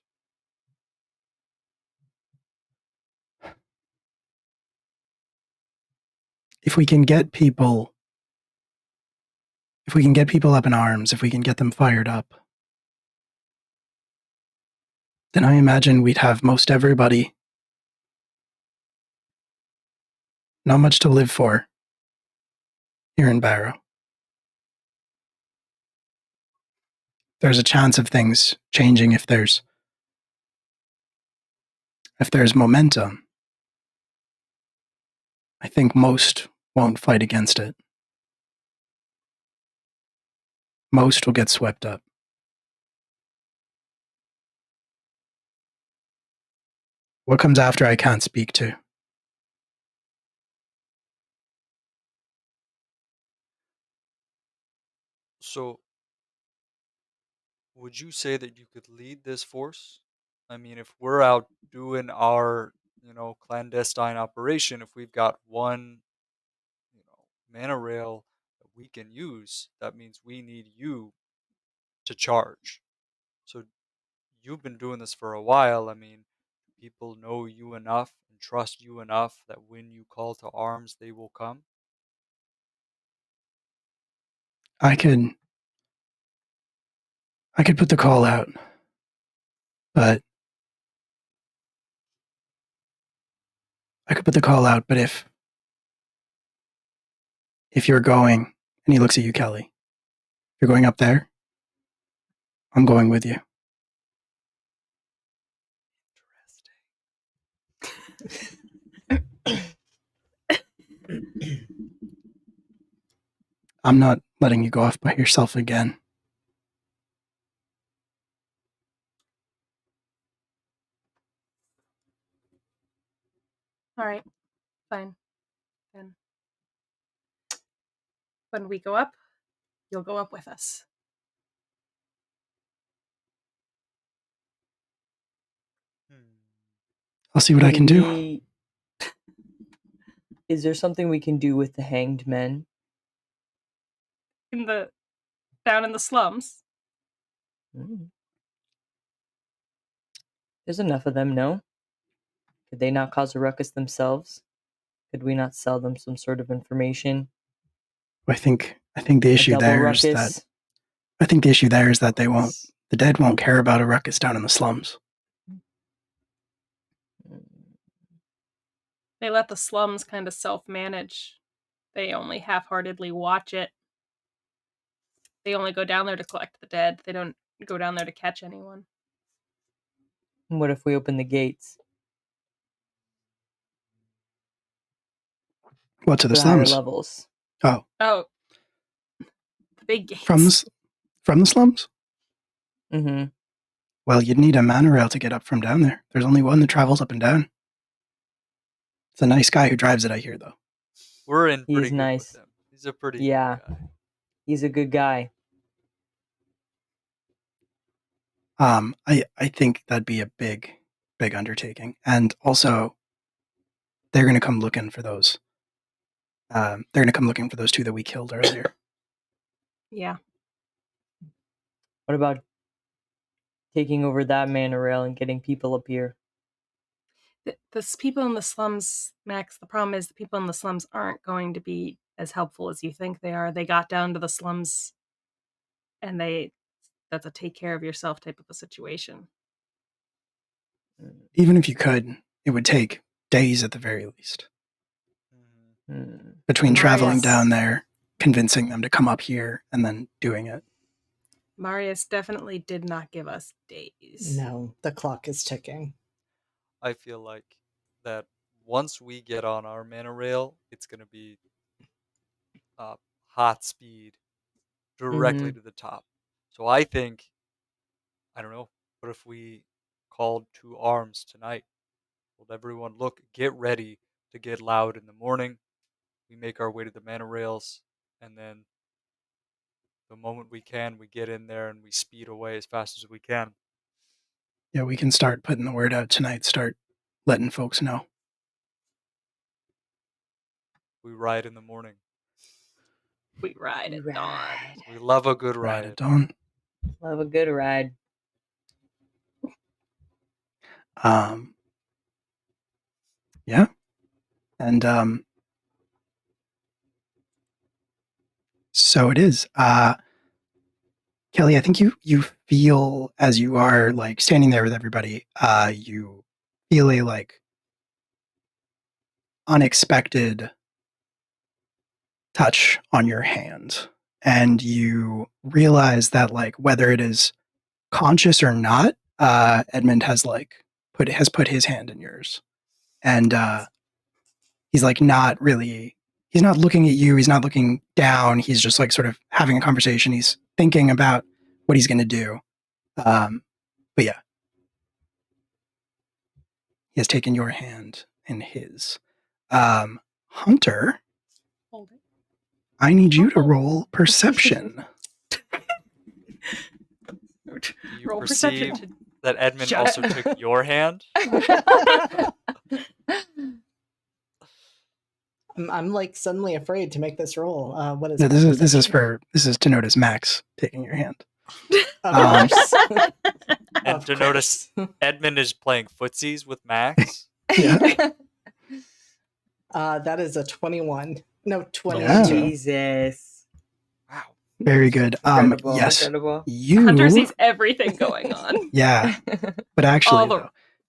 If we can get people up in arms, if we can get them fired up, then I imagine we'd have most everybody not much to live for here in Barrow. There's a chance of things changing if there's momentum. I think most won't fight against it. Most will get swept up. What comes after I can't speak to. So, would you say that you could lead this force? I mean, if we're out doing our, clandestine operation, if we've got one, mana rail that we can use, that means we need you to charge. So, you've been doing this for a while. I mean, people know you enough and trust you enough that when you call to arms, they will come. I could put the call out, but if you're going, and he looks at you, Kelly, if you're going up there, I'm going with you. I'm not letting you go off by yourself again. All right, fine. Then when we go up, you'll go up with us. I'll see what I can do. Is there something we can do with the hanged men? Down in the slums. There's enough of them, no? Could they not cause a ruckus themselves? Could we not sell them some sort of information? I think the issue there is that the dead won't care about a ruckus down in the slums. They let the slums kind of self-manage. They only half-heartedly watch it. They only go down there to collect the dead. They don't go down there to catch anyone. What if we open the gates? What, to the for higher slums? levels. Oh, the big gates. from the slums? Mm-hmm. Well, you'd need a mana rail to get up from down there. There's only one that travels up and down. It's a nice guy who drives it, I hear, though. We're in pretty He's good nice. with him. He's a pretty Yeah. good guy. He's a good guy. I think that'd be a big undertaking. And also, they're going to come looking for those. They're going to come looking for those two that we killed earlier. Yeah. What about taking over that monorail and getting people up here? The people in the slums, Max, the problem is the people in the slums aren't going to be as helpful as you think they are. They got down to the slums and that's a take care of yourself type of a situation. Even if you could, it would take days at the very least. Between traveling Marius. down there, convincing them to come up here, and then doing it. Marius definitely did not give us days. No, the clock is ticking. I feel like that once we get on our monorail, it's going to be hot speed directly to the top. So I think, I don't know, what if we called to arms tonight? Told everyone, look, get ready to get loud in the morning. We make our way to the monorails, and then the moment we can, we get in there and we speed away as fast as we can. Yeah, we can start putting the word out tonight, start letting folks know. We ride in the morning. We ride at dawn. We love a good Ride ride. at dawn. Love a good ride. Yeah. And so it is. Kelly, I think you feel as you are like standing there with everybody, you feel a like unexpected touch on your hand. And you realize that like whether it is conscious or not, Edmund has like put his hand in yours. And he's like not really, he's not looking at you, he's not looking down, he's just like sort of having a conversation, he's thinking about what he's going to do. But yeah, he has taken your hand in his. Hunter, Hold it. I need you to roll perception. Do you Roll perceive perception. that Edmund Shut also up. took your hand? I'm like suddenly afraid to make this roll. What is No, it? this is to notice Max taking your hand. Of um, course. And Of to notice course. Edmund is playing footsies with Max. Yeah. That is a 21. No, 22. Yeah. Jesus. Wow. Very good. Incredible. Yes, Incredible. you. Hunter sees everything going on. Yeah, but actually,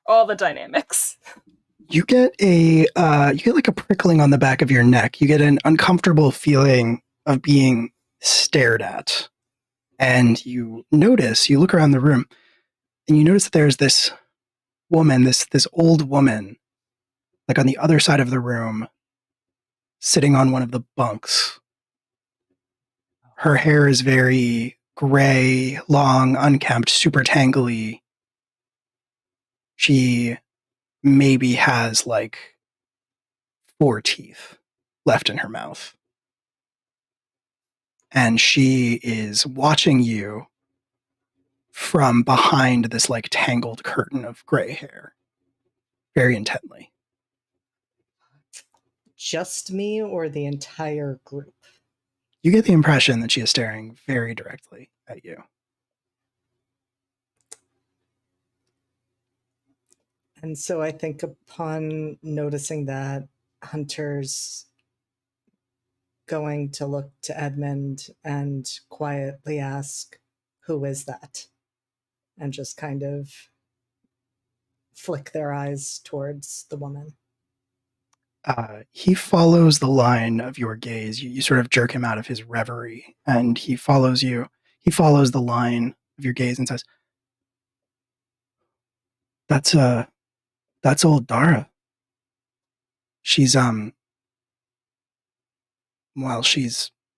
All the dynamics. you get like a prickling on the back of your neck. You get an uncomfortable feeling of being stared at, and you look around the room, and you notice that there's this woman, this old woman, like on the other side of the room, sitting on one of the bunks. Her hair is very gray, long, unkempt, super tangly. She maybe has like 4 teeth left in her mouth. And she is watching you from behind this like tangled curtain of gray hair very intently. Just me or the entire group? You get the impression that she is staring very directly at you. And so I think upon noticing that, Hunter's going to look to Edmund and quietly ask, "Who is that?" And just kind of flick their eyes towards the woman. He follows the line of your gaze. You sort of jerk him out of his reverie, and he follows you. He follows the line of your gaze and says, That's old Dara. She's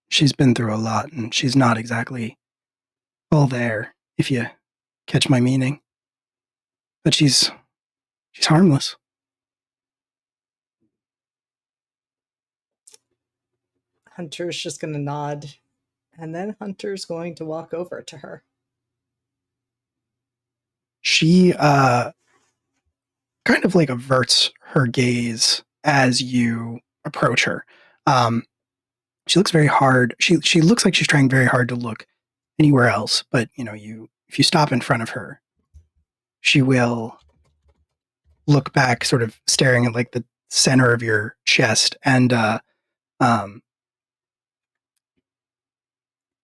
she's been through a lot, and she's not exactly all there, if you catch my meaning. But she's harmless. Hunter's just going to nod, and then Hunter's going to walk over to her. She kind of like averts her gaze as you approach her. She looks very hard. She looks like she's trying very hard to look anywhere else, but if you stop in front of her, she will look back, sort of staring at like the center of your chest, and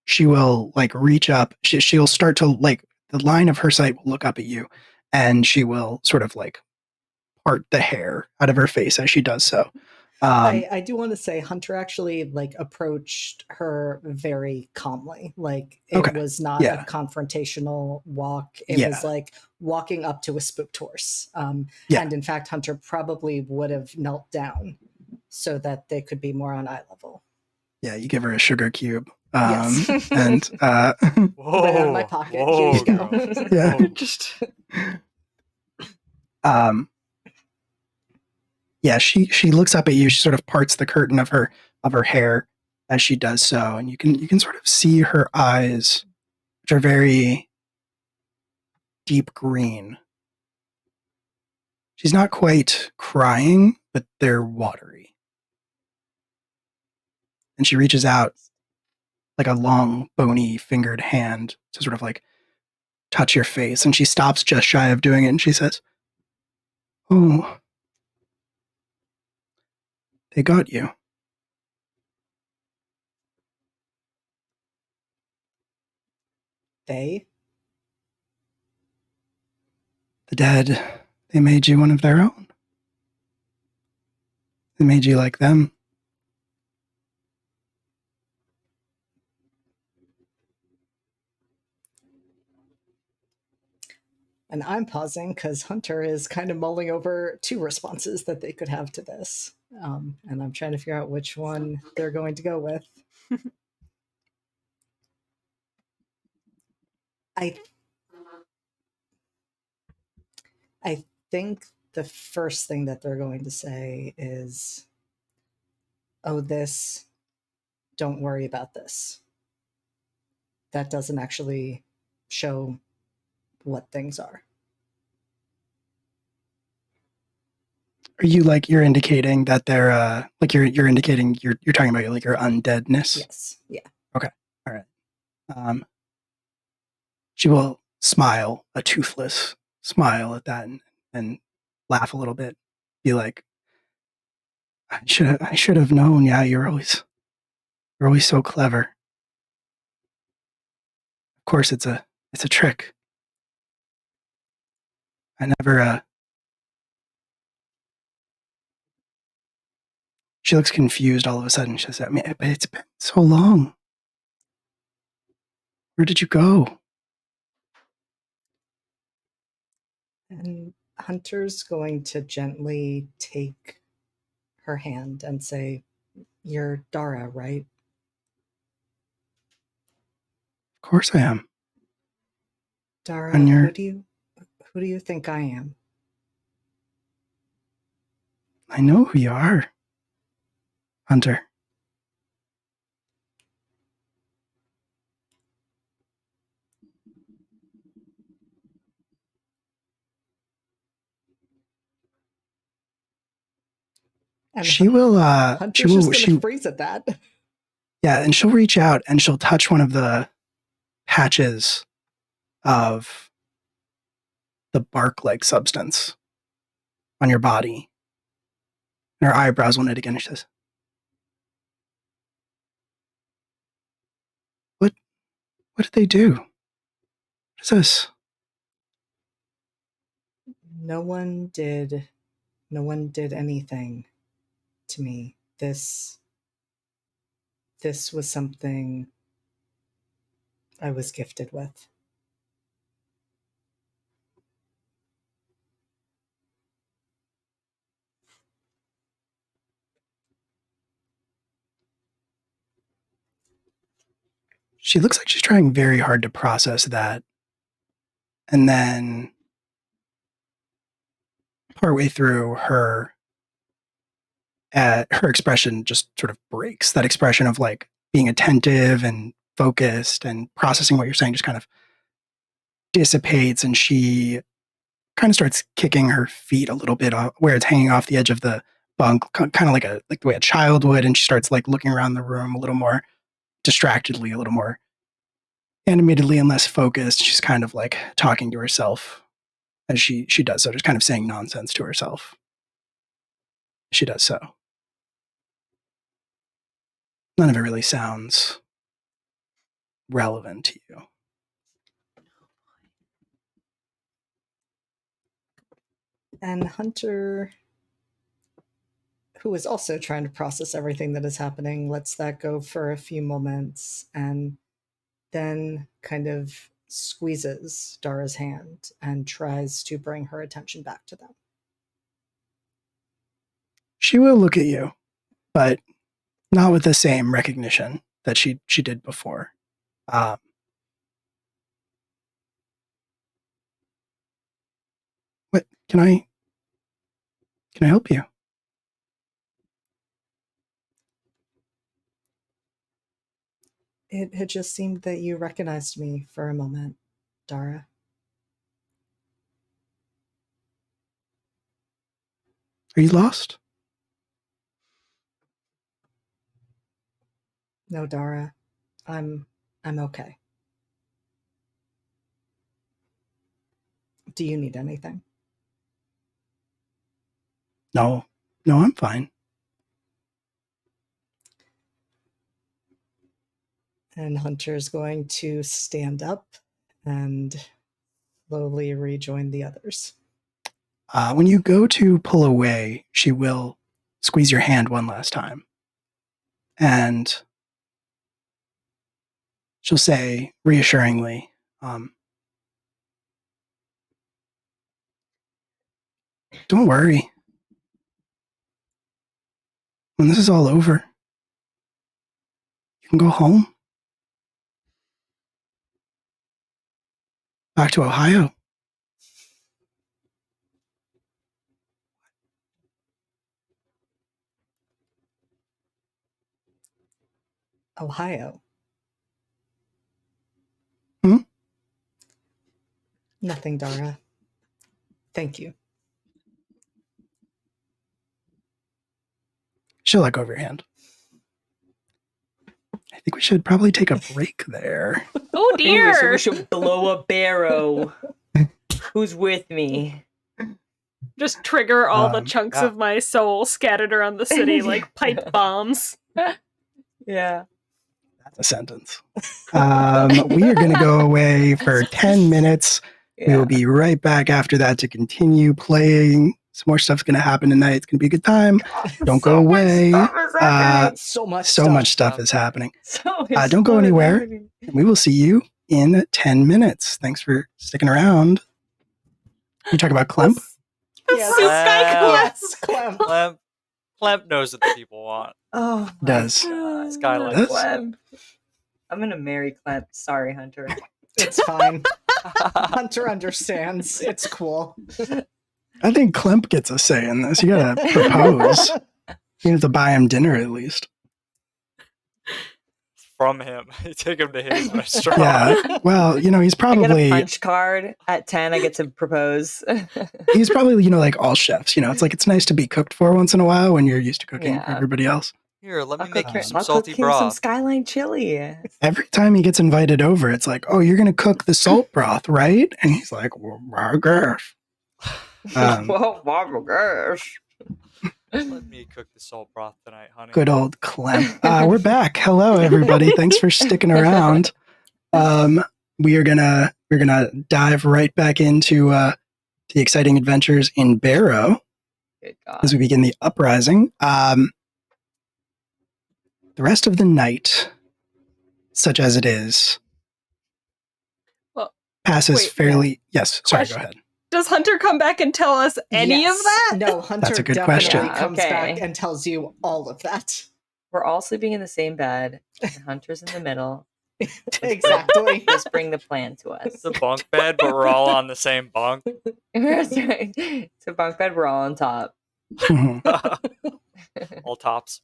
she will like reach up. She'll start to like the line of her sight will look up at you, and she will sort of like part the hair out of her face as she does so. I do want to say Hunter actually like approached her very calmly. Like it was not a confrontational walk. It was like walking up to a spooked horse. And in fact, Hunter probably would have knelt down so that they could be more on eye level. Yeah, you give her a sugar cube. Yes. And put it out of my pocket. Here you go. Yeah. Just yeah, she looks up at you. She sort of parts the curtain of her hair as she does so, and you can sort of see her eyes, which are very deep green. She's not quite crying, but they're watery. And she reaches out like a long, bony fingered hand to sort of like touch your face, and she stops just shy of doing it, and she says, "Oh, they got you." They? The dead. They made you one of their own. They made you like them. And I'm pausing because Hunter is kind of mulling over two responses that they could have to this. And I'm trying to figure out which one they're going to go with. I think the first thing that they're going to say is, "Oh, this, don't worry about this." That doesn't actually show what things are. Are you like you're indicating that they're like you're indicating you're talking about like your undeadness? Yes. Yeah. Okay. All right. She will smile, a toothless smile at that, and laugh a little bit. Be like, I should have known. Yeah, you're always so clever. Of course, it's a trick. I never. She looks confused all of a sudden. She says, "I mean, but it's been so long. Where did you go?" And Hunter's going to gently take her hand and say, "You're Dara, right?" Of course I am. Dara, who do you think I am? I know who you are, Hunter. And she will. Hunter's just going to freeze at that. Yeah, and she'll reach out and she'll touch one of the patches of the bark-like substance on your body. And her eyebrows will knit again. And she says, What did they do? What is this? No one did anything to me. This was something I was gifted with. She looks like she's trying very hard to process that. And then partway through, her expression just sort of breaks. That expression of like being attentive and focused and processing what you're saying just kind of dissipates, and she kind of starts kicking her feet a little bit where it's hanging off the edge of the bunk, kind of like the way a child would, and she starts like looking around the room a little more distractedly, a little more animatedly and less focused. She's kind of like talking to herself as she does so, just kind of saying nonsense to herself. She does so. None of it really sounds relevant to you. And Hunter, who is also trying to process everything that is happening, lets that go for a few moments and then kind of squeezes Dara's hand and tries to bring her attention back to them. She will look at you, but not with the same recognition that she did before. What can I help you? It had just seemed that you recognized me for a moment, Dara. Are you lost? No, Dara. I'm okay. Do you need anything? No, I'm fine. And Hunter's going to stand up and slowly rejoin the others. When you go to pull away, she will squeeze your hand one last time. And she'll say reassuringly, don't worry. When this is all over, you can go home. Back to Ohio. Ohio. Hmm? Nothing, Dara. Thank you. She'll let go of your hand. I think we should probably take a break there. Oh Anyway, so dear! we should blow a barrow. Who's with me? Just trigger all the Um, chunks yeah. of my soul scattered around the city like pipe bombs. Yeah. That's a sentence. We are going to go away for 10 minutes. We will be right back after that to continue playing. Some more stuff's going to happen tonight. It's going to be a good time. Don't go away. So much stuff is happening. So Don't go anywhere. We will see you in 10 minutes. Thanks for sticking around. You talk about Clemp? Yes. Soup guy Yes, Clem. Clemp knows what the people want. Oh, my Does. God. This guy likes Does? Clem. I'm gonna marry Clem. Sorry, Hunter. It's fine. Hunter understands. It's cool. I think Clemp gets a say in this. You got to propose. You have to buy him dinner at least. From him. You take him to his restaurant. Yeah. Well, he's I get a probably punch card at 10. I get to propose. he's probably, like all chefs. It's like it's nice to be cooked for once in a while when you're used to cooking for Yeah. everybody else. Here, let me I'll make cook you him- some I'll salty cook him some broth. Skyline chili. Every time he gets invited over, it's like, oh, you're going to cook the salt broth, right? And he's like, well, I guess. Well, Barbara, gosh. Let me cook the salt broth tonight, honey. Good old Clem. We're back. Hello, everybody. Thanks for sticking around. We're gonna dive right back into the exciting adventures in Barrow Good God. as we begin the uprising. The rest of the night, such as it is, Well, passes wait, fairly. Yes, sorry. Question. Go ahead. Does Hunter come back and tell us any Yes. of that? No, Hunter That's a good definitely question. comes Okay. back and tells you all of that. We're all sleeping in the same bed. And Hunter's in the middle. Exactly. Just bring the plan to us. It's a bunk bed, but we're all on the same bunk. That's right. It's a bunk bed. We're all on top. All tops.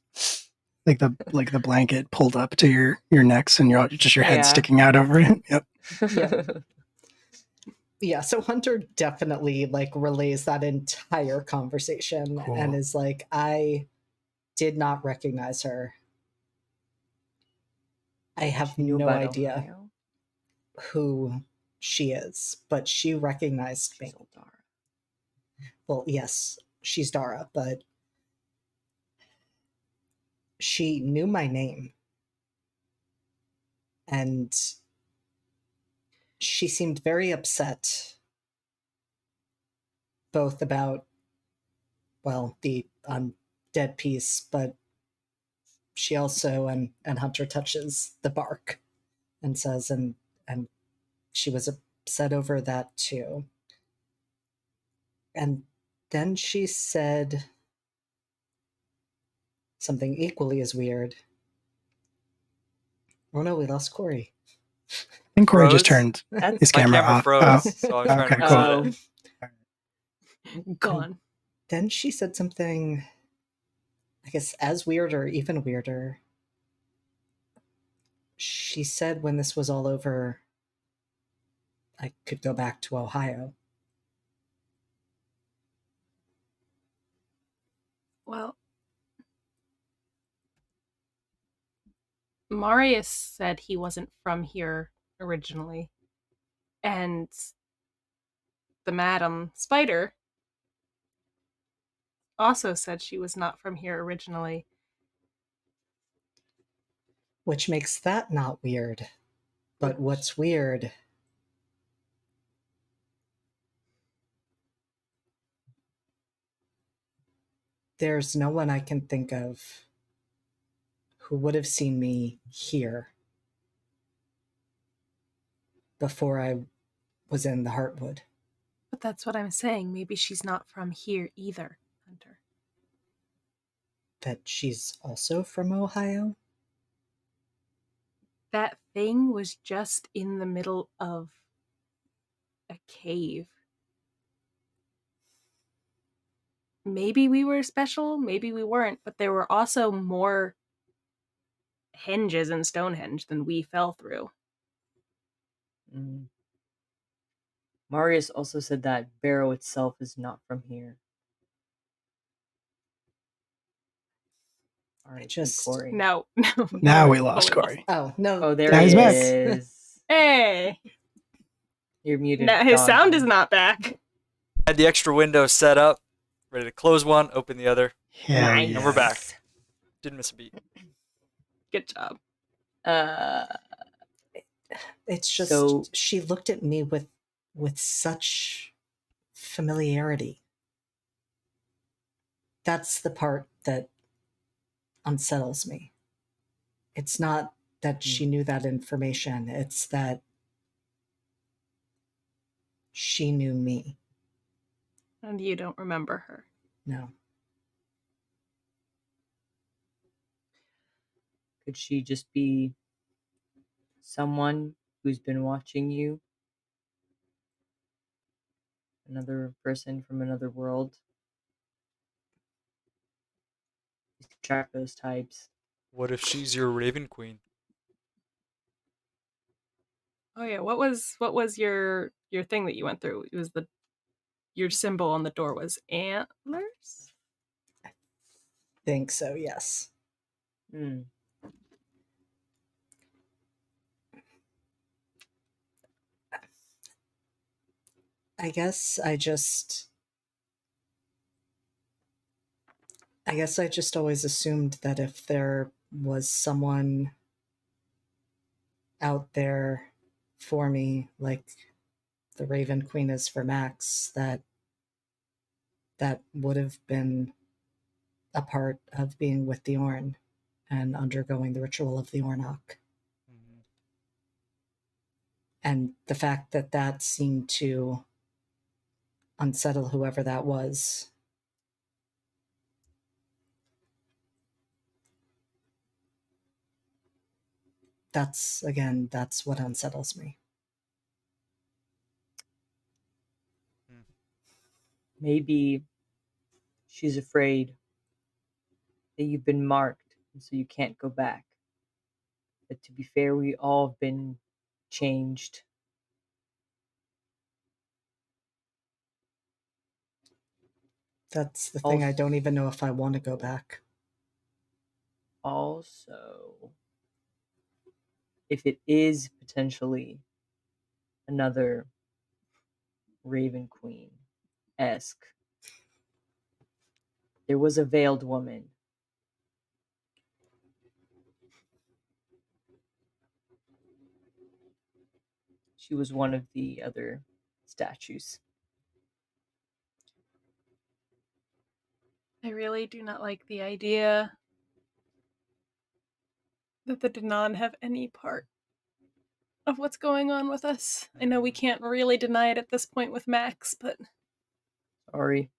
like the blanket pulled up to your necks and just your head Yeah. sticking out over it. Yep. Yeah, so Hunter definitely relays that entire conversation Cool. and is like, I did not recognize her. I have Knew no about idea. Ohio? who she is, but she recognized me. Well, yes, she's Dara, but she knew my name. And she seemed very upset, both about, well, the undead piece, but she also, and Hunter touches the bark and says, and she was upset over that too. And then she said something equally as weird. Oh no, we lost Corey. I think Corey just Froze? turned That's his My camera camera off. froze, Oh. so I was trying to Okay, reset cool. it. Gone. Then she said something, I guess, as weird or even weirder. She said when this was all over, I could go back to Ohio. Well, Marius said he wasn't from here originally. And the Madam Spider also said she was not from here originally. Which makes that not weird. But what's weird... There's no one I can think of who would have seen me here before I was in the Heartwood. But that's what I'm saying. Maybe she's not from here either, Hunter. That she's also from Ohio? That thing was just in the middle of a cave. Maybe we were special, maybe we weren't, but there were also more henges in Stonehenge than we fell through. Marius also said that Barrow itself is not from here. All right, Corey. No. Now we lost Corey. Oh, no. Oh, there Now he he's back. is. Hey! You're muted. No, his sound is Donovan. not back. Had the extra window set up, ready to close one, open the other, Hell Nice. yeah. and we're back. Didn't miss a beat. Good job. It's just, So- she looked at me with such familiarity. That's the part that unsettles me. It's not that she knew that information, it's that she knew me. And you don't remember her. No. Could she just be someone who's been watching you? Another person from another world? You can track those types. What if she's your Raven Queen? Oh yeah, what was your thing that you went through? It was your symbol on the door was antlers? Think so, yes. I guess I just always assumed that if there was someone out there for me, like the Raven Queen is for Max, that would have been a part of being with the Orn and undergoing the ritual of the Ornok. And the fact that that seemed to unsettle whoever that was. That's what unsettles me. Maybe she's afraid that you've been marked, and so you can't go back. But to be fair, we all have been changed. That's the thing. I don't even know if I want to go back. Also, if it is potentially another Raven Queen-esque. There was a veiled woman. She was one of the other statues. I really do not like the idea that the Danon have any part of what's going on with us. I know we can't really deny it at this point with Max, but Sorry.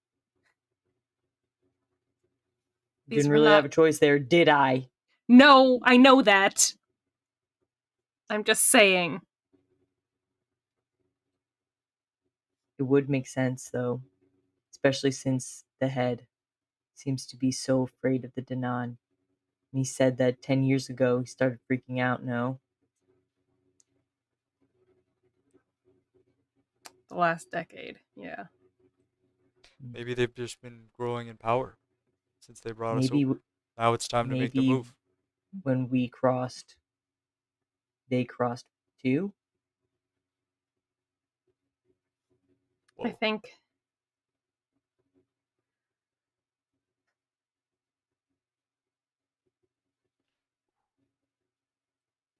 These Didn't were really not- have a choice there, did I? no, I know that. I'm just saying. It would make sense, though, especially since the head seems to be so afraid of the Danon. And he said that 10 years ago he started freaking out, no? The last decade, yeah. Maybe they've just been growing in power since they brought us Maybe over. Now it's time to make the move. when we crossed, they crossed too?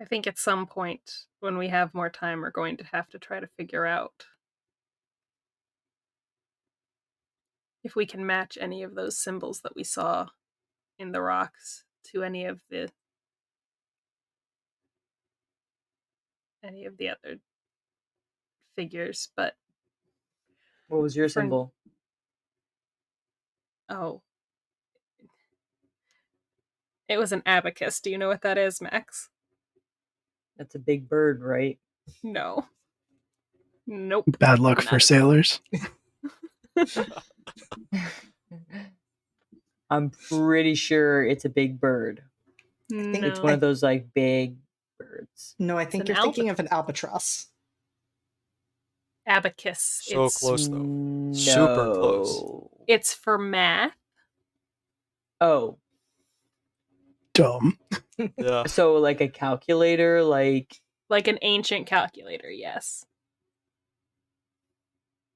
I think at some point when we have more time, we're going to have to try to figure out if we can match any of those symbols that we saw in the rocks to any of the other figures. But What was your symbol? Oh, it was an abacus. Do you know what that is, Max? That's a big bird, right? No. Nope. Bad luck for sailors. I'm pretty sure it's a big bird. think It's one of those like big birds. No, I think an you're thinking of an albatross. Abacus. So It's close, though. Super close. No. It's for math. Oh, Dumb. Yeah. so like a calculator, like Like an ancient calculator, yes.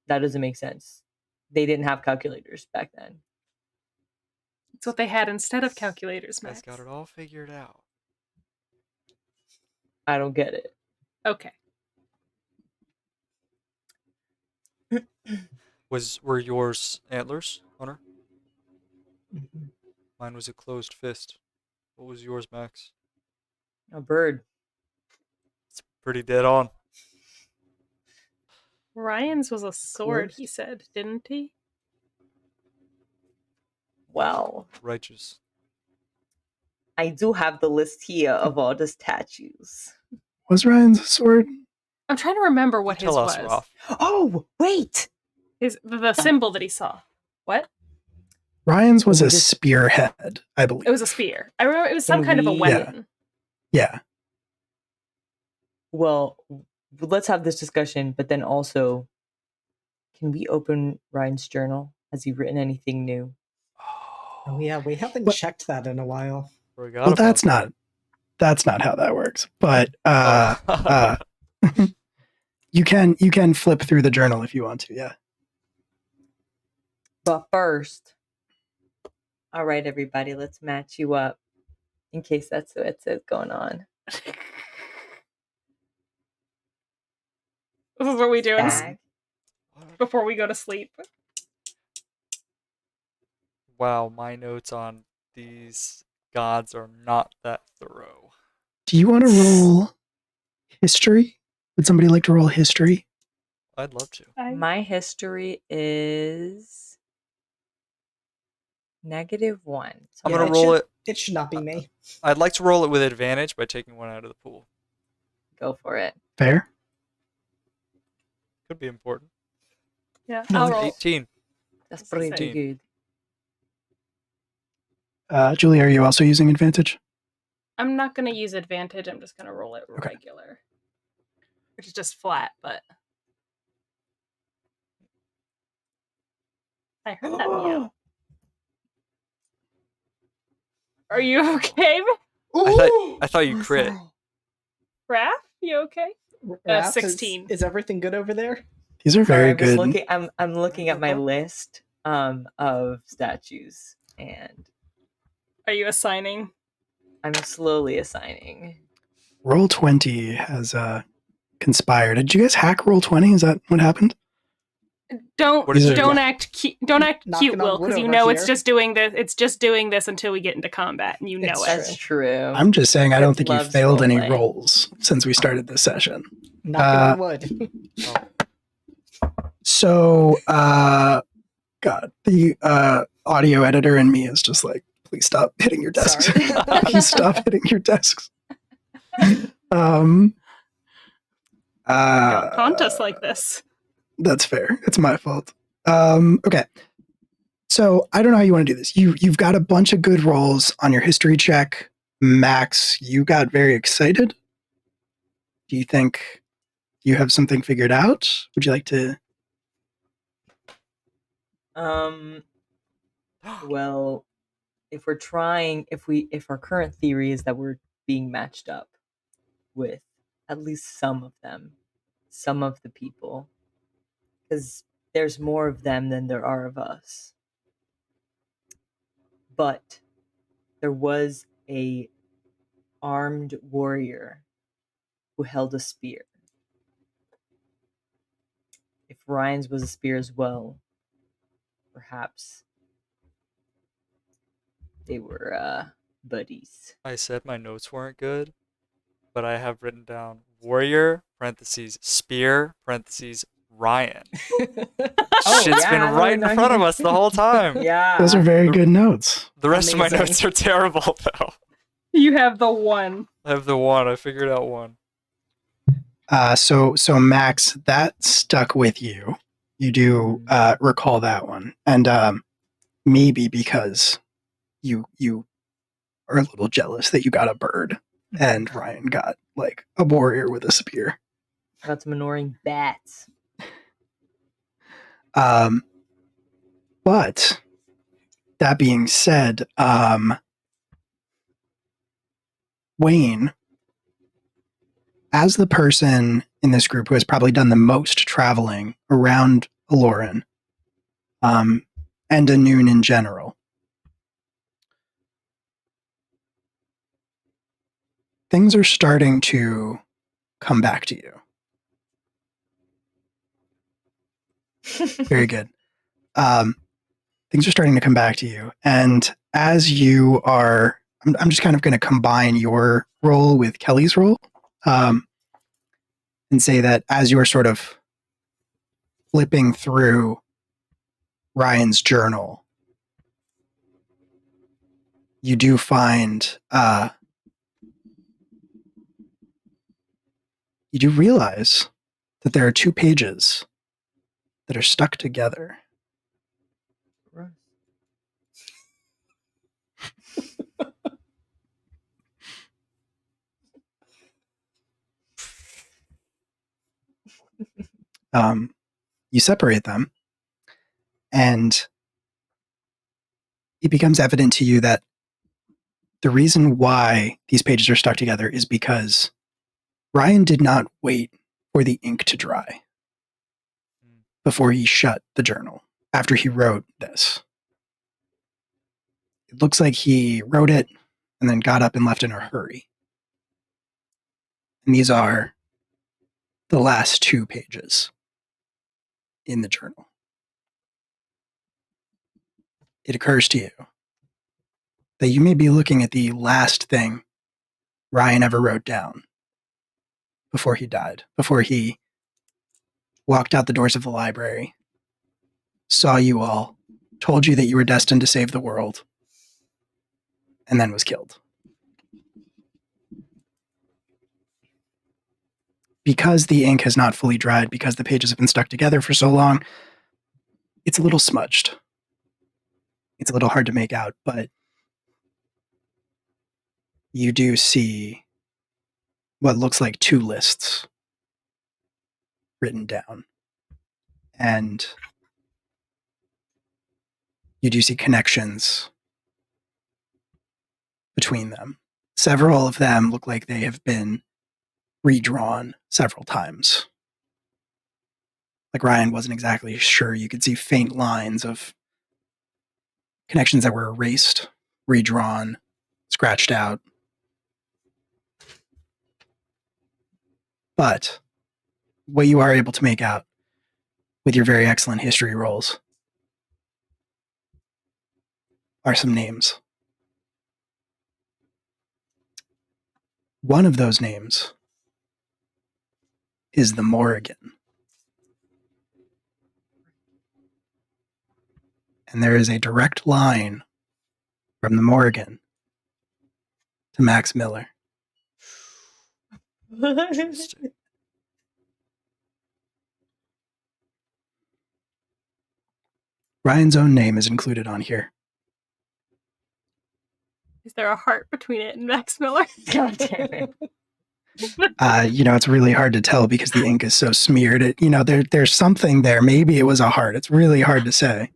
that doesn't make sense. They didn't have calculators back then. It's what they had instead of calculators, Guys Max. got it all figured out. I don't get it. Okay. Were yours antlers, Hunter? Mhm. Mine was a closed fist. What was yours, Max? A bird. It's pretty dead on. Ryan's was a sword, Close. he said, didn't he? Well, Righteous. I do have the list here of all the statues. Was Ryan's a sword? I'm trying to remember what You his tell us, was. Ralph. Oh, wait! The symbol that he saw. What? Ryan's was Well, a this- spearhead, I believe. It was a spear. I remember it was some Can kind of a we- weapon. Yeah. Well, let's have this discussion, but then also, can we open Ryan's journal? Has he written anything new? Oh yeah, we haven't What- checked that in a while. Forgot Well, about that's not how that works. But that. you can flip through the journal if you want to. Yeah. But first, all right, everybody, let's match you up in case that's what's going on. This is what we do Stag. before we go to sleep. Wow, my notes on these gods are not that thorough. Do you want to roll history? Would somebody like to roll history? I'd love to. My history is -1. So I'm Yeah, gonna it roll should- it. It should not be me. I'd like to roll it with advantage by taking one out of the pool. go for it. Fair. Could be important. Yeah, No, I'll it's roll. 18. That's That's pretty insane. good. Julie, are you also using advantage? I'm not going to use advantage. I'm just going to roll it Okay. regular. Which is just flat, but... I heard that meow. Are you okay, I thought you crit. Raph? You okay? Raph, 16. Is everything good over there? These are very Sorry, good. I'm looking at my list of statues, and Are you assigning? I'm slowly assigning. Roll 20 has conspired. Did you guys hack Roll 20? Is that what happened? Don't What did you don't do? act don't act Knocking cute, on Will, wood because you over know it's here. just doing this. It's just doing this until we get into combat, and you know It's it. That's true. I'm just saying I don't It think you loves failed any role-playing. rolls since we started this session. Knocking on wood. So, God, the audio editor and me is just like, please stop hitting your desks. Sorry. Please stop hitting your desks. Don't taunt us like this. That's fair. It's my fault. Okay. So I don't know how you want to do this. You've got a bunch of good rolls on your history check. Max, you got very excited. Do you think you have something figured out? Would you like to? Well, if our current theory is that we're being matched up with at least some of them, some of the people, because there's more of them than there are of us. But there was a armed warrior who held a spear. If Ryan's was a spear as well, perhaps they were buddies. I said my notes weren't good, but I have written down warrior, parentheses, spear, parentheses, Ryan. Shit's been right in front of us the whole time. Yeah. Those are very good notes. The rest of my Amazing. notes are terrible, though. You have the one. I have the one. I figured out one. So Max, that stuck with you. You do recall that one, and maybe because you are a little jealous that you got a bird, and Ryan got like a warrior with a spear. Got some annoying bats. But that being said, Wayne, as the person in this group who has probably done the most traveling around Aloran, and Anun in general, things are starting to come back to you. Very good. Things are starting to come back to you. And as you are, I'm just kind of going to combine your role with Kelly's role, and say that as you are sort of flipping through Ryan's journal, you do find, you do realize that there are 2 pages that are stuck together. You separate them, and it becomes evident to you that the reason why these pages are stuck together is because Ryan did not wait for the ink to dry before he shut the journal after he wrote this. It looks like he wrote it and then got up and left in a hurry. And these are the last 2 pages in the journal. It occurs to you that you may be looking at the last thing Ryan ever wrote down before he died, before he walked out the doors of the library, saw you all, told you that you were destined to save the world, and then was killed. Because the ink has not fully dried, because the pages have been stuck together for so long, it's a little smudged. It's a little hard to make out, but you do see what looks like 2 lists written down. And you do see connections between them. Several of them look like they have been redrawn several times. Like Ryan wasn't exactly sure. You could see faint lines of connections that were erased, redrawn, scratched out. But what you are able to make out with your very excellent history rolls are some names. One of those names is the Morrigan. And there is a direct line from the Morrigan to Max Miller. Interesting. Ryan's own name is included on here. Is there a heart between it and Max Miller? God damn it. It's really hard to tell because the ink is so smeared. There's something there. Maybe it was a heart. It's really hard to say.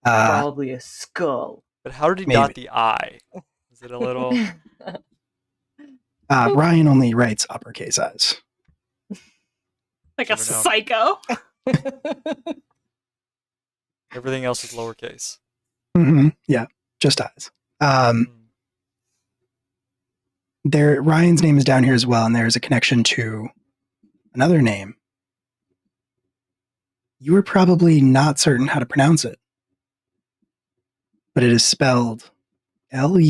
Probably a skull. But how did he Maybe. dot the I? Is it a little? Ryan only writes uppercase I's. Like a Never know. psycho. Everything else is lowercase. Mm-hmm. Yeah, just I's. Ryan's name is down here as well, and there's a connection to another name. You were probably not certain how to pronounce it, but it is spelled Lugh.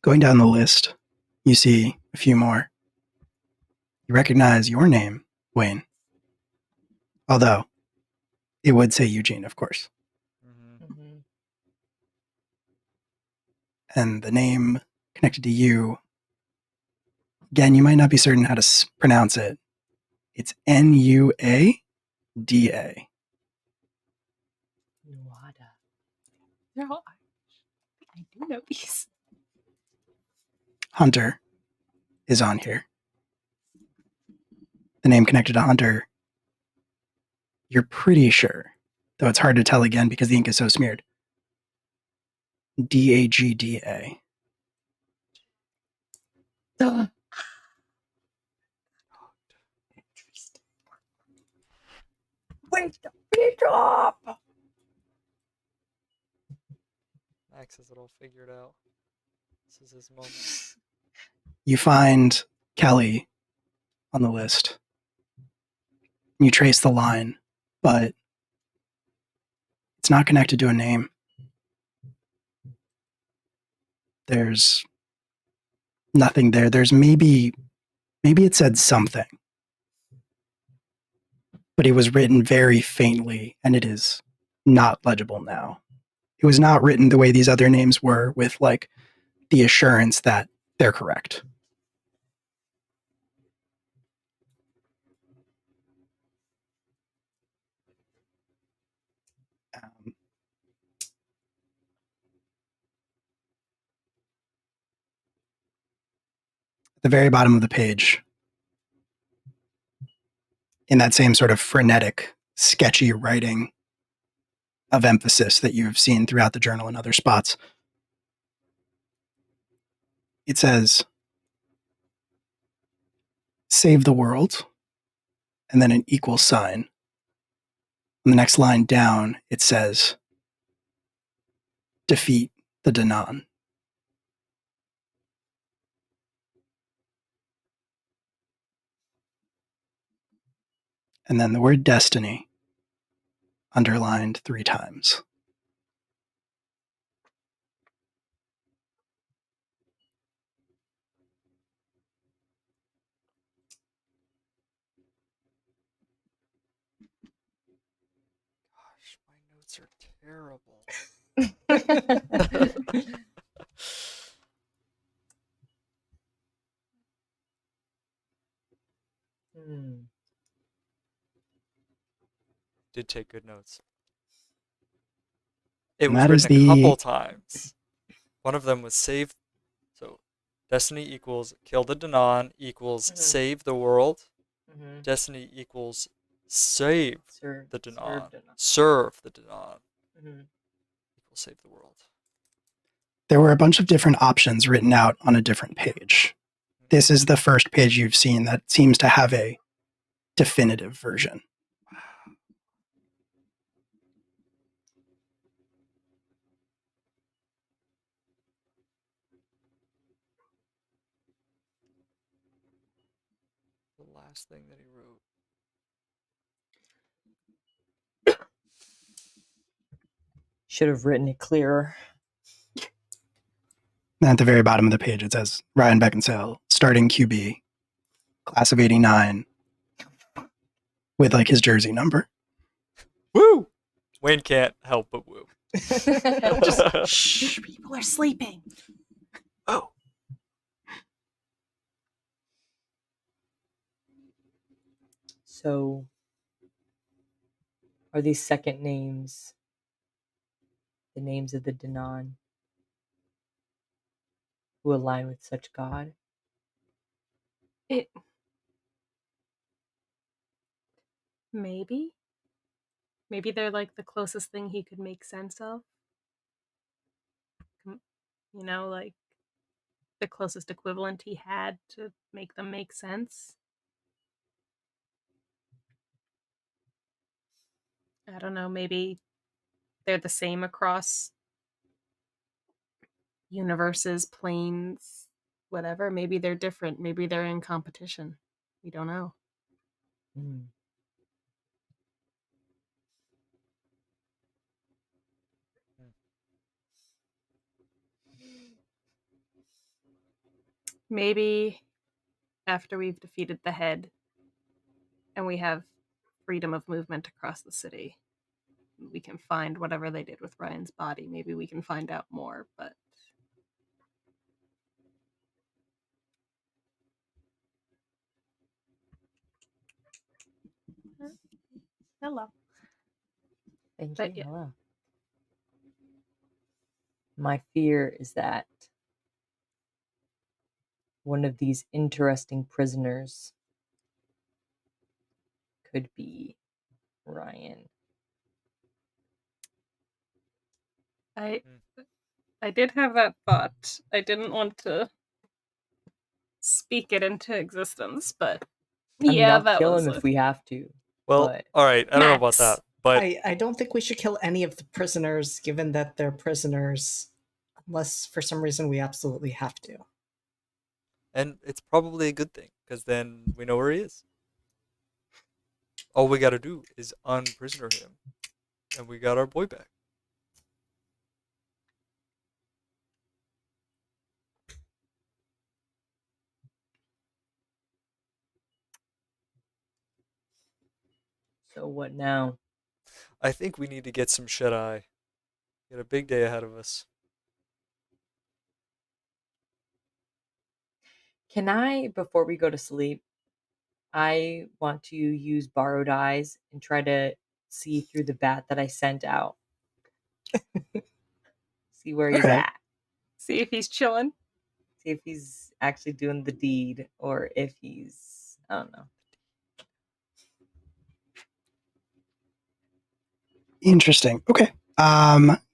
Going down the list, you see a few more. You recognize your name, Wayne. Although, it would say Eugene, of course. Mhm. And the name connected to you, again, you might not be certain how to pronounce it. It's Nuada. Nuada. They're all Irish. I do know these. Hunter is on here. The name connected to Hunter, you're pretty sure, though it's hard to tell again because the ink is so smeared. Dagda. Interesting. Wake the bitch up! Max has it all figured out. This is his moment. You find Kelly on the list. You trace the line, but it's not connected to a name. There's nothing there. There's maybe it said something, but it was written very faintly, and it is not legible now. It was not written the way these other names were, with like the assurance that they're correct. At the very bottom of the page, in that same sort of frenetic, sketchy writing of emphasis that you've seen throughout the journal and other spots, it says, "Save the world," and then an equal sign. On the next line down, it says, "Defeat the Danan." And then the word destiny underlined 3 times. Gosh, my notes are terrible. Did take good notes. It And was that is written a couple the times. One of them was save. So, destiny equals kill the Danan equals Mhm. save the world. Mhm. Destiny equals Save Serve the Danon. Danon. Serve the Danon. Mhm. Equals save the world. There were a bunch of different options written out on a different page. This is the first page you've seen that seems to have a definitive version. The last thing that he wrote. Should have written it clearer. And at the very bottom of the page, it says Ryan Beckinsale, starting QB, class of 89, with like his jersey number. Woo! Wayne can't help but woo. Shh, people are sleeping. Oh. So, are these second names the names of the Danon who align with such God? It maybe they're like the closest thing he could make sense of. You know, like the closest equivalent he had to make them make sense. I don't know, maybe they're the same across universes, planes, whatever. Maybe they're different. Maybe they're in competition. We don't know. Hmm. Maybe after we've defeated the head and we have freedom of movement across the city, we can find whatever they did with Ryan's body. Maybe we can find out more, but hello. Thank But you. yeah. Hello. My fear is that one of these interesting prisoners could be Ryan. I did have that thought. I didn't want to speak it into existence, but I mean, yeah, I'll that kill was him if we have to. Well, But all right. I don't know about Max. that, but I don't think we should kill any of the prisoners, given that they're prisoners, unless for some reason we absolutely have to. and it's probably a good thing because then we know where he is. All we got to do is unprisoner him, and we got our boy back. so what now? I think we need to get some shut eye. Got a big day ahead of us. Can I, before we go to sleep, I want to use borrowed eyes and try to see through the bat that I sent out. See where he's Okay. at. See if he's chilling. See if he's actually doing the deed or if he's, I don't know. Interesting. Okay.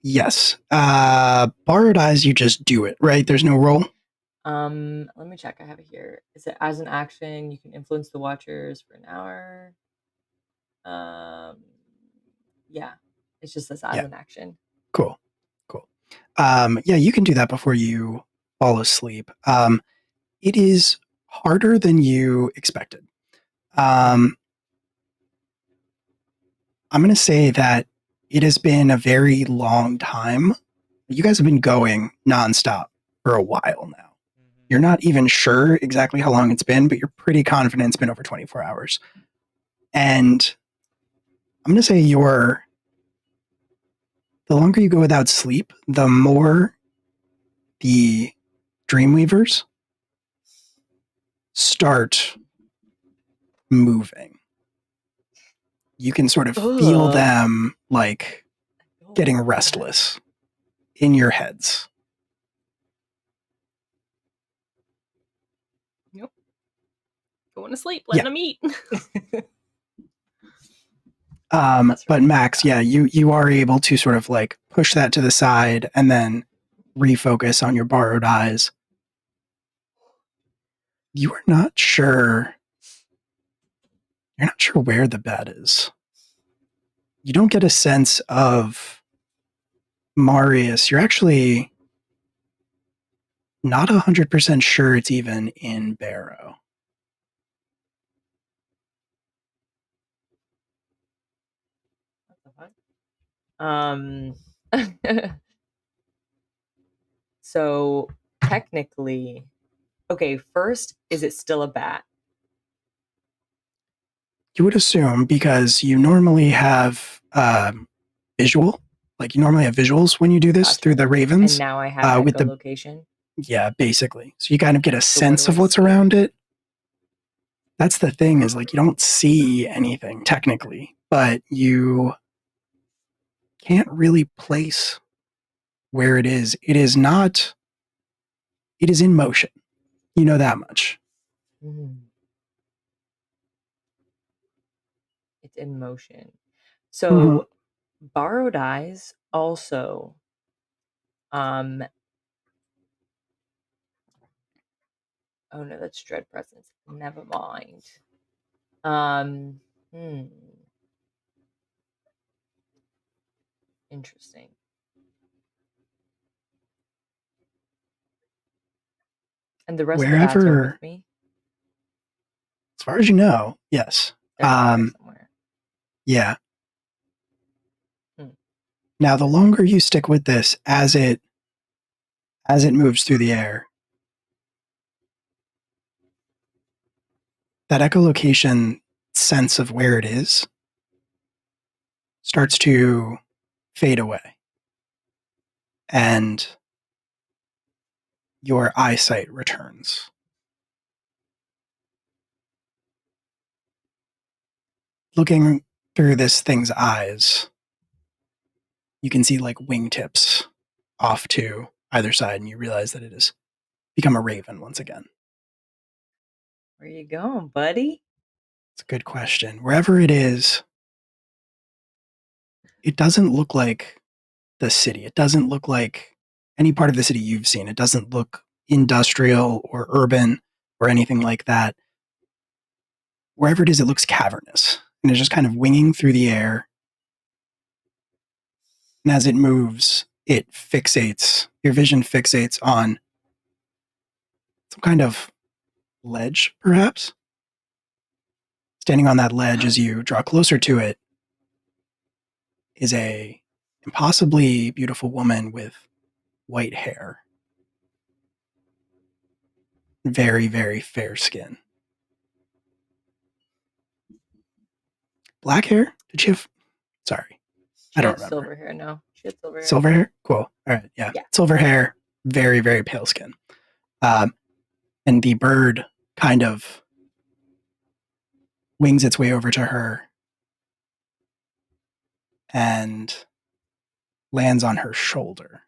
Yes. Borrowed eyes, you just do it, right? There's no roll. Let me check. I have it here. Is it as an action? You can influence the watchers for an hour. Yeah. It's just as Yeah. an action. Cool. Yeah, you can do that before you fall asleep. It is harder than you expected. I'm going to say that it has been a very long time. You guys have been going nonstop for a while now. You're not even sure exactly how long it's been, but you're pretty confident it's been over 24 hours. And I'm going to say the longer you go without sleep, the more the Dreamweavers start moving. You can sort of feel Ugh. them like getting restless in your heads. Going to sleep, letting Yeah. them eat. But Max, yeah, you are able to sort of like push that to the side and then refocus on your borrowed eyes. You are not sure. You're not sure where the bed is. You don't get a sense of Marius. You're actually not 100% sure it's even in Barrow. So technically, okay, first, is it still a bat? You would assume, because you normally have visual, like you normally have visuals when you do this through the ravens. And now I have with the echolocation. Yeah, basically. So you kind of get a So what sense do of I what's see? around it. That's the thing, is like you don't see anything technically, but you can't really place where it is. It is not, it is in motion. You know that much. It's in motion. So borrowed eyes also oh no, that's dread presence. Never mind. Interesting. And the rest of the bats are Wherever, with me. as far as you know, yes. They're out there somewhere. Yeah. Now, the longer you stick with this, as it moves through the air, that echolocation sense of where it is starts to fade away, and your eyesight returns. Looking through this thing's eyes, you can see like wingtips off to either side, and you realize that it has become a raven once again. Where you going, buddy? It's a good question. Wherever it is, it doesn't look like the city. It doesn't look like any part of the city you've seen. It doesn't look industrial or urban or anything like that. Wherever it is, it looks cavernous, and it's just kind of winging through the air. And as it moves, it fixates, your vision fixates on some kind of ledge, perhaps. Standing on that ledge as you draw closer to it is a impossibly beautiful woman with white hair. Very, very fair skin. Black hair? Did she have? Sorry. I don't remember. Silver hair, no. She had silver hair. Silver hair? Cool. All right. Yeah. Silver hair. Very, very pale skin. And the bird kind of wings its way over to her and lands on her shoulder.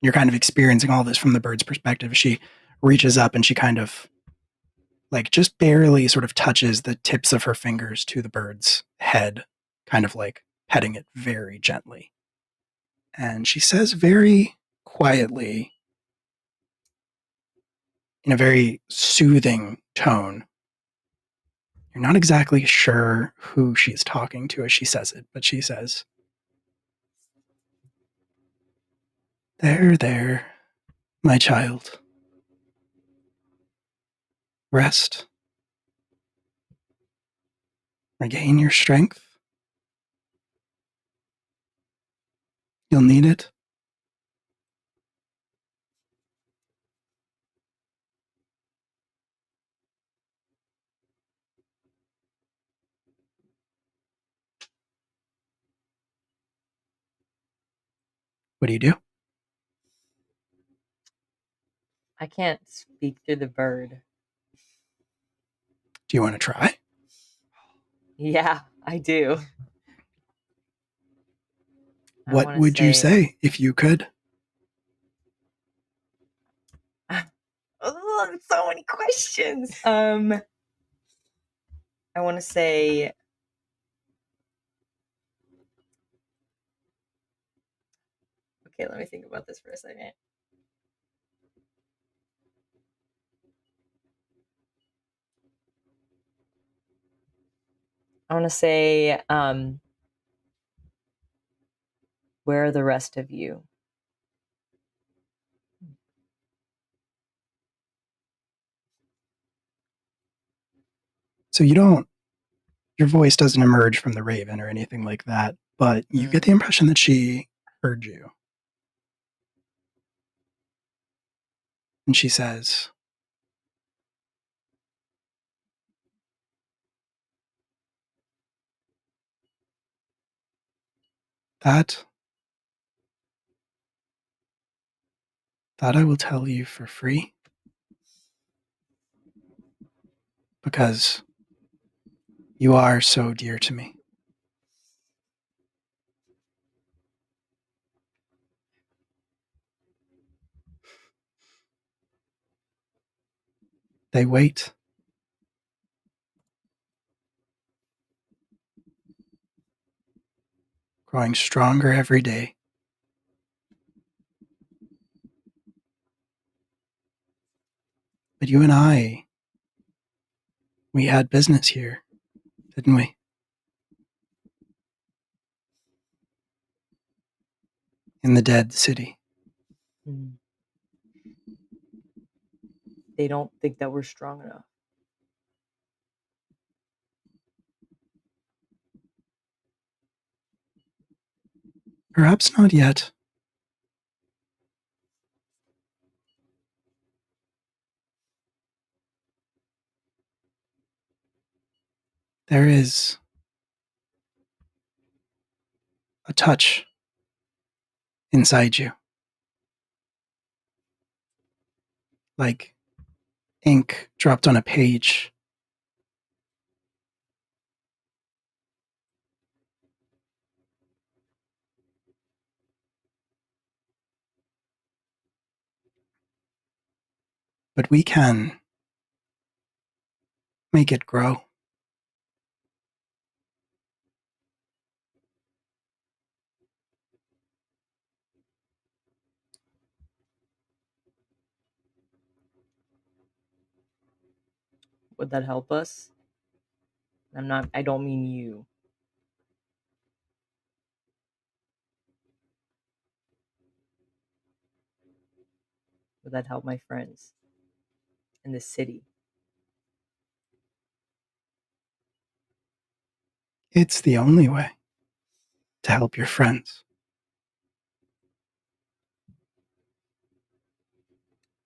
You're kind of experiencing all this from the bird's perspective. She reaches up and she kind of like just barely sort of touches the tips of her fingers to the bird's head, kind of like petting it very gently. And she says very quietly, in a very soothing tone, you're not exactly sure who she's talking to as she says it, but she says, there, my child. Rest. Regain your strength. You'll need it. What do you do? I can't speak through the bird. Do you want to try? Yeah, I do. What would you say if you could? Oh, so many questions. I I want to say okay, let me think about this for a second. I want to say, where are the rest of you? So your voice doesn't emerge from the raven or anything like that, but you get the impression that she heard you. And she says, that I will tell you for free, because you are so dear to me. They wait. Growing stronger every day. But you and I, we had business here, didn't we? In the dead city. They don't think that we're strong enough. Perhaps not yet. There is a touch inside you. Like ink dropped on a page. But we can make it grow. Would that help us? I don't mean you. Would that help my friends in the city? It's the only way to help your friends.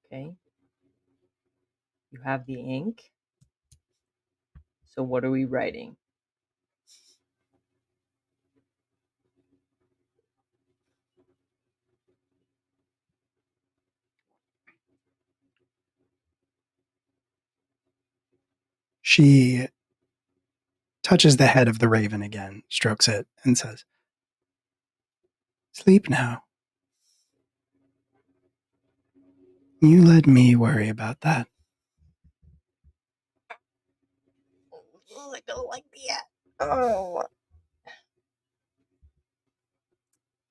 Okay. You have the ink. So what are we writing? She touches the head of the raven again, strokes it, and says, "Sleep now. You let me worry about that." I don't like the oh.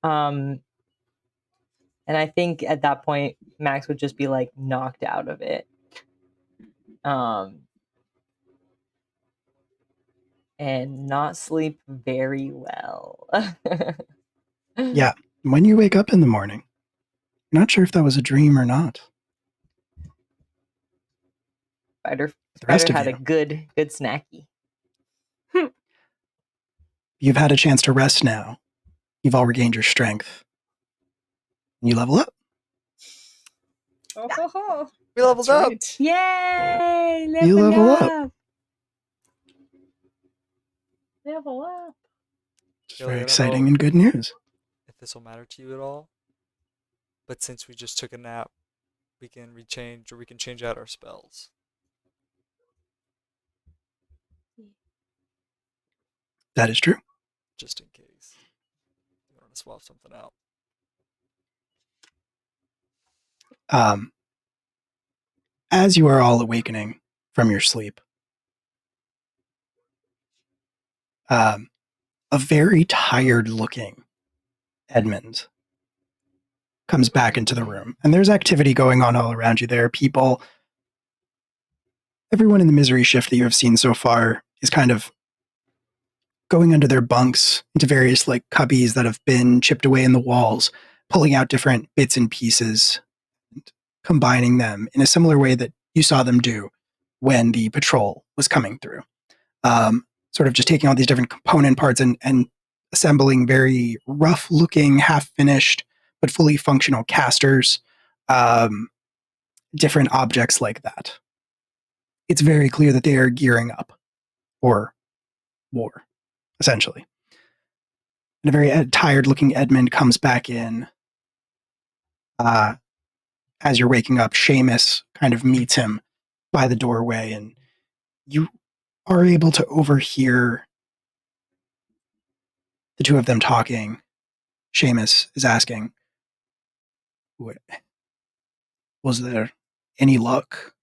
And I think at that point Max would just be like knocked out of it. And not sleep very well. Yeah, when you wake up in the morning, you're not sure if that was a dream or not. Spider The rest of had you, a good snacky. you've had a chance to rest now. You've all regained your strength. And you level up. Oh, ho, ho. We leveled That's up. right. Yay! You level up. Level up. It's Kelly, very I don't know exciting and good news. if this will matter to you at all, but since we just took a nap, we can change out our spells. That is true. Just in case. You want to swap something out. As you are all awakening from your sleep, a very tired-looking Edmund comes back into the room, and there's activity going on all around you. There are people. Everyone in the misery shift that you have seen so far is kind of going under their bunks into various like cubbies that have been chipped away in the walls, pulling out different bits and pieces, and combining them in a similar way that you saw them do when the patrol was coming through. Sort of just taking all these different component parts and assembling very rough-looking, half-finished, but fully functional casters, different objects like that. It's very clear that they are gearing up for war, essentially. And a very tired-looking Edmund comes back in. As you're waking up, Seamus kind of meets him by the doorway, and you are able to overhear the two of them talking. Seamus is asking, was there any luck?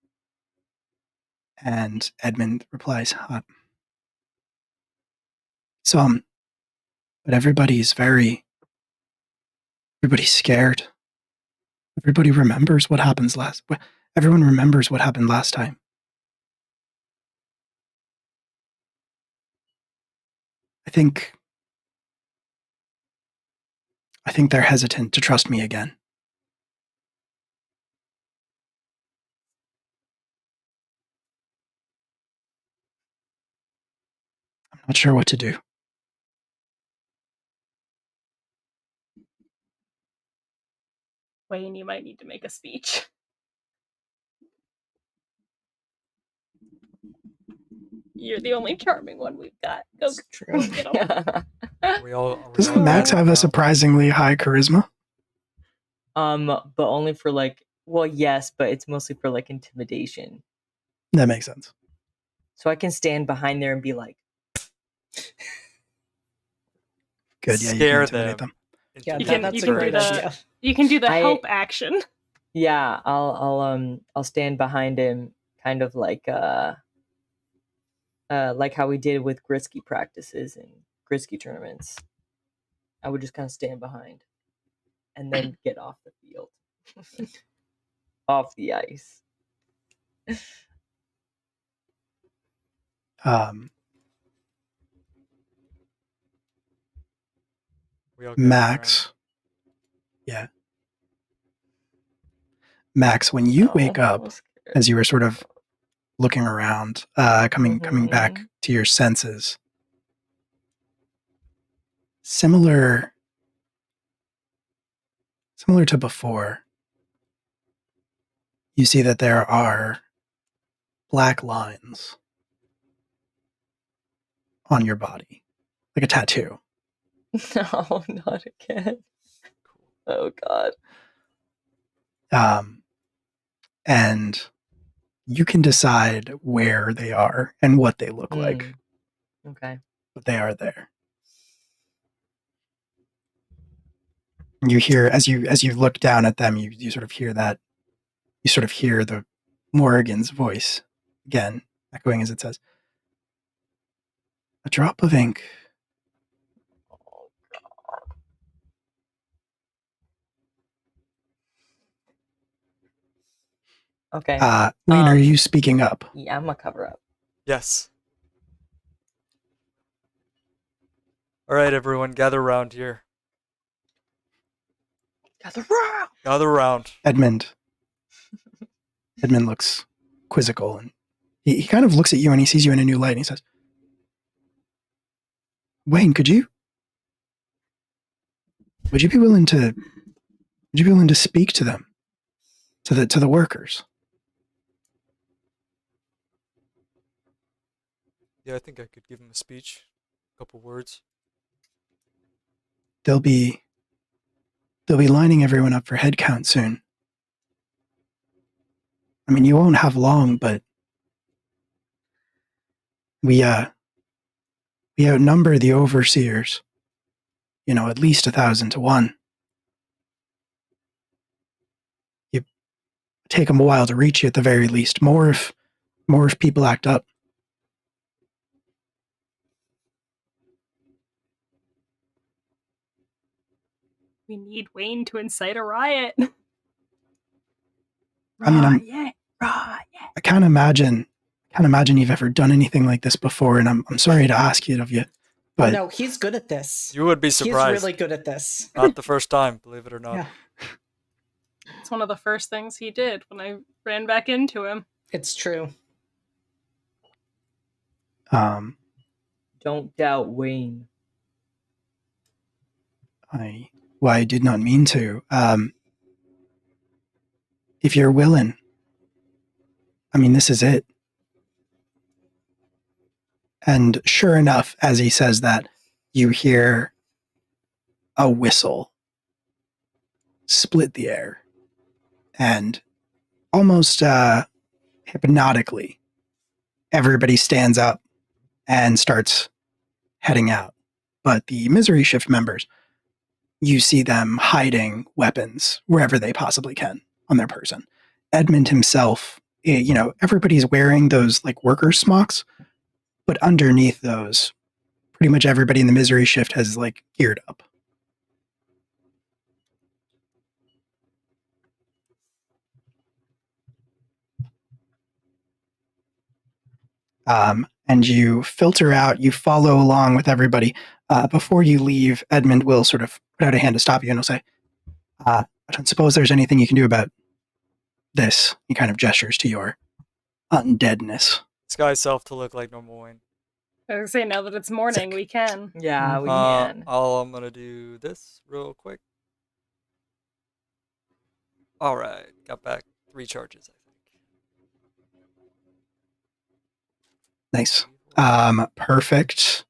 And Edmund replies, some, but everybody's scared. Everybody remembers what happens everyone remembers what happened last time. I think they're hesitant to trust me again. I'm not sure what to do. Wayne, you might need to make a speech. You're the only charming one we've got. Go, It's true. go get 'em. Doesn't Max have a surprisingly high charisma? But only for like, well, yes, but it's mostly for like intimidation. That makes sense. So I can stand behind there and be like, good, yeah, Scare you can intimidate them. Yeah, You can- that's you a can great do that. idea. You can do the I- help action. yeah, I'll stand behind him, kind of like how we did with Grisky practices and Grisky tournaments. I would just kind of stand behind and then get off the field. Off the ice. Max. Yeah. Max, when you wake up, as you were sort of looking around, coming back to your senses, similar to before, you see that there are black lines on your body, like a tattoo. No, not again. Oh God. And you can decide where they are and what they look like. Okay. But they are there. You hear, as you look down at them, you sort of hear that, you sort of hear the Morrigan's voice again, echoing as it says, "A drop of ink." Okay. Wayne, are you speaking up? Yeah, I'm gonna cover up. Yes. All right, everyone, gather around here. Gather around. Edmund looks quizzical, and he kind of looks at you and he sees you in a new light, and he says, "Wayne, would you be willing to speak to them, to the workers?" Yeah, I think I could give him a speech, a couple words. They'll be lining everyone up for head count soon. I mean, you won't have long, but we outnumber the overseers, at least 1,000 to 1. You take them a while to reach you at the very least. More if people act up. We need Wayne to incite a riot. I mean, Riot. I can't imagine you've ever done anything like this before, and I'm sorry to ask it of you, but No, he's good at this. You would be surprised. He's really good at this. Not the first time, believe it or not. Yeah. It's one of the first things he did when I ran back into him. It's true. Don't doubt Wayne. I did not mean to. If you're willing, I mean, this is it. And sure enough, as he says that, you hear a whistle split the air. And almost hypnotically, everybody stands up and starts heading out. But the Misery Shift members, you see them hiding weapons wherever they possibly can on their person. Edmund himself, everybody's wearing those like worker smocks, but underneath those, pretty much everybody in the Misery Shift has like geared up. And you filter out, you follow along with everybody. Before you leave, Edmund will sort of put out a hand to stop you and he'll say, I don't suppose there's anything you can do about this. He kind of gestures to your undeadness. Disguise self to look like normal Wayne. I was gonna say, now that it's morning, Sick. we can. Yeah, we can. I'm gonna do this real quick. Alright, got back 3 charges, I think. Nice. Perfect.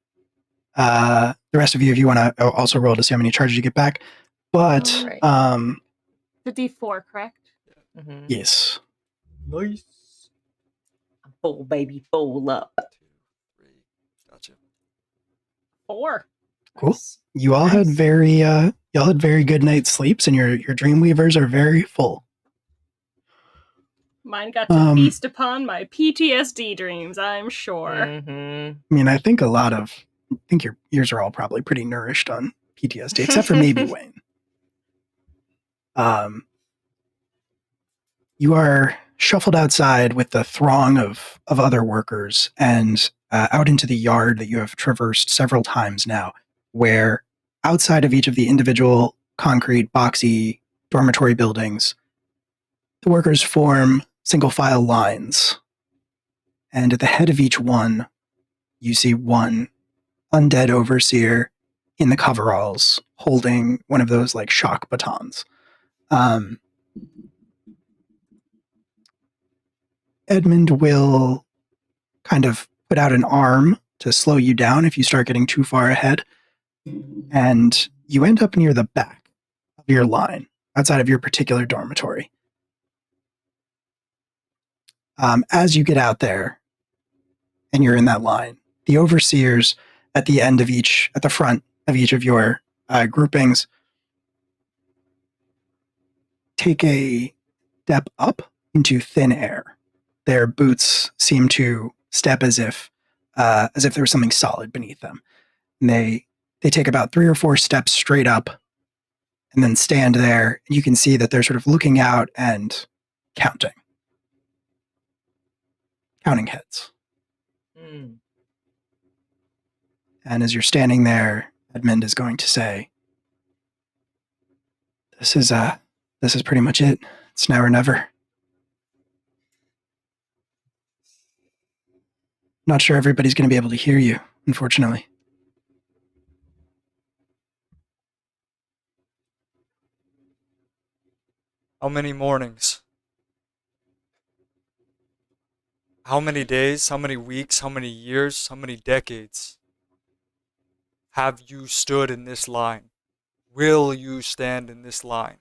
The rest of you, if you want to also roll to see how many charges you get back. But, Alright. The D4, correct? Mhm. yes. Nice. Full, baby, full up. 2, 3, gotcha. 4. Cool. You all had very good night's sleeps, and your Dreamweavers are very full. Mine got to feast upon my PTSD dreams, I'm sure. Mm-hmm. I mean, I think your ears are all probably pretty nourished on PTSD, except for maybe Wayne. You are shuffled outside with the throng of other workers and out into the yard that you have traversed several times now, where outside of each of the individual concrete, boxy dormitory buildings, the workers form single file lines. And at the head of each one, you see one undead overseer in the coveralls holding one of those like shock batons. Edmund will kind of put out an arm to slow you down if you start getting too far ahead. And you end up near the back of your line, outside of your particular dormitory. As you get out there and you're in that line, the overseers at the front of each of your groupings take a step up into thin air. Their boots seem to step as if there was something solid beneath them. And they take about 3 or 4 steps straight up and then stand there. And you can see that they're sort of looking out and counting heads. Mm. And as you're standing there, Edmund is going to say, this is pretty much it. It's now or never. Not sure everybody's going to be able to hear you, unfortunately. How many mornings? How many days? How many weeks? How many years? How many decades have you stood in this line? Will you stand in this line?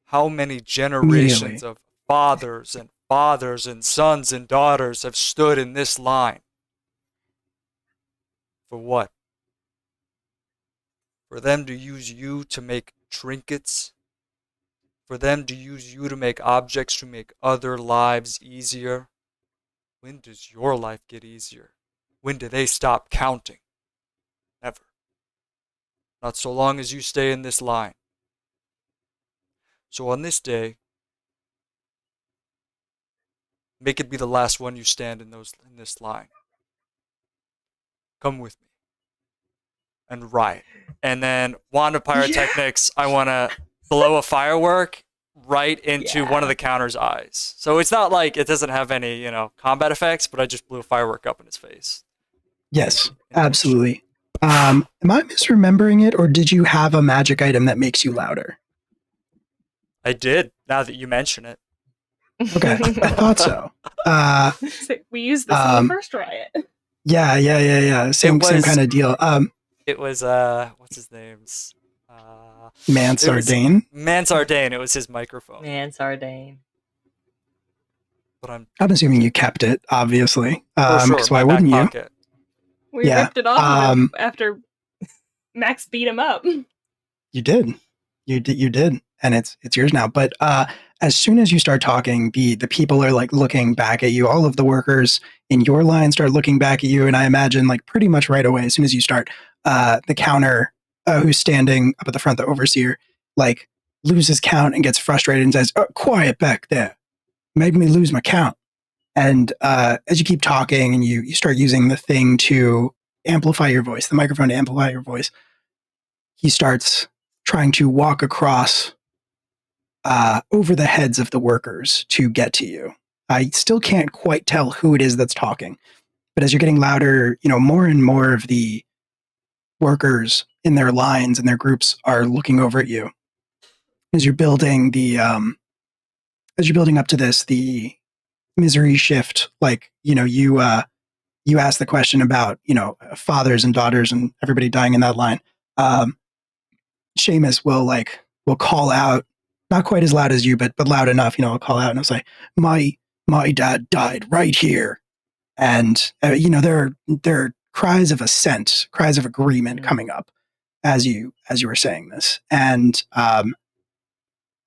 How many generations of fathers and sons and daughters have stood in this line? For what? For them to use you to make trinkets? For them to use you to make objects to make other lives easier? When does your life get easier? When do they stop counting? Never. Not so long as you stay in this line. So on this day, make it be the last one you stand in this line. Come with me. And riot. And then wand of pyrotechnics, I want to blow a firework right into one of the counter's eyes. So it's not like it doesn't have any, combat effects, but I just blew a firework up in his face. Yes, absolutely. Am I misremembering it, or did you have a magic item that makes you louder? I did, now that you mention it. Okay, I thought so. We used this in the first riot. Yeah. Same kind of deal. It was, what's his name's? Mansardane? Mansardane, it was his microphone. Mansardane. But I'm assuming you kept it, obviously. sure, Because why my back wouldn't you? pocket. We ripped it off of him after Max beat him up. You did. And it's yours now. But as soon as you start talking, the people are like looking back at you. All of the workers in your line start looking back at you. And I imagine like pretty much right away, as soon as you start, the counter who's standing up at the front, the overseer, like loses count and gets frustrated and says, quiet back there. Made me lose my count. And as you keep talking and you start using the thing to amplify your voice, the microphone to amplify your voice, he starts trying to walk across over the heads of the workers to get to you. I still can't quite tell who it is that's talking, but as you're getting louder, more and more of the workers in their lines and their groups are looking over at you. As you're building up to this, the misery shift, like, you asked the question about, fathers and daughters and everybody dying in that line. Seamus will call out, not quite as loud as you, but loud enough, I'll call out and I'll say, my dad died right here. And, there are cries of assent, cries of agreement coming up as you were saying this. And I'm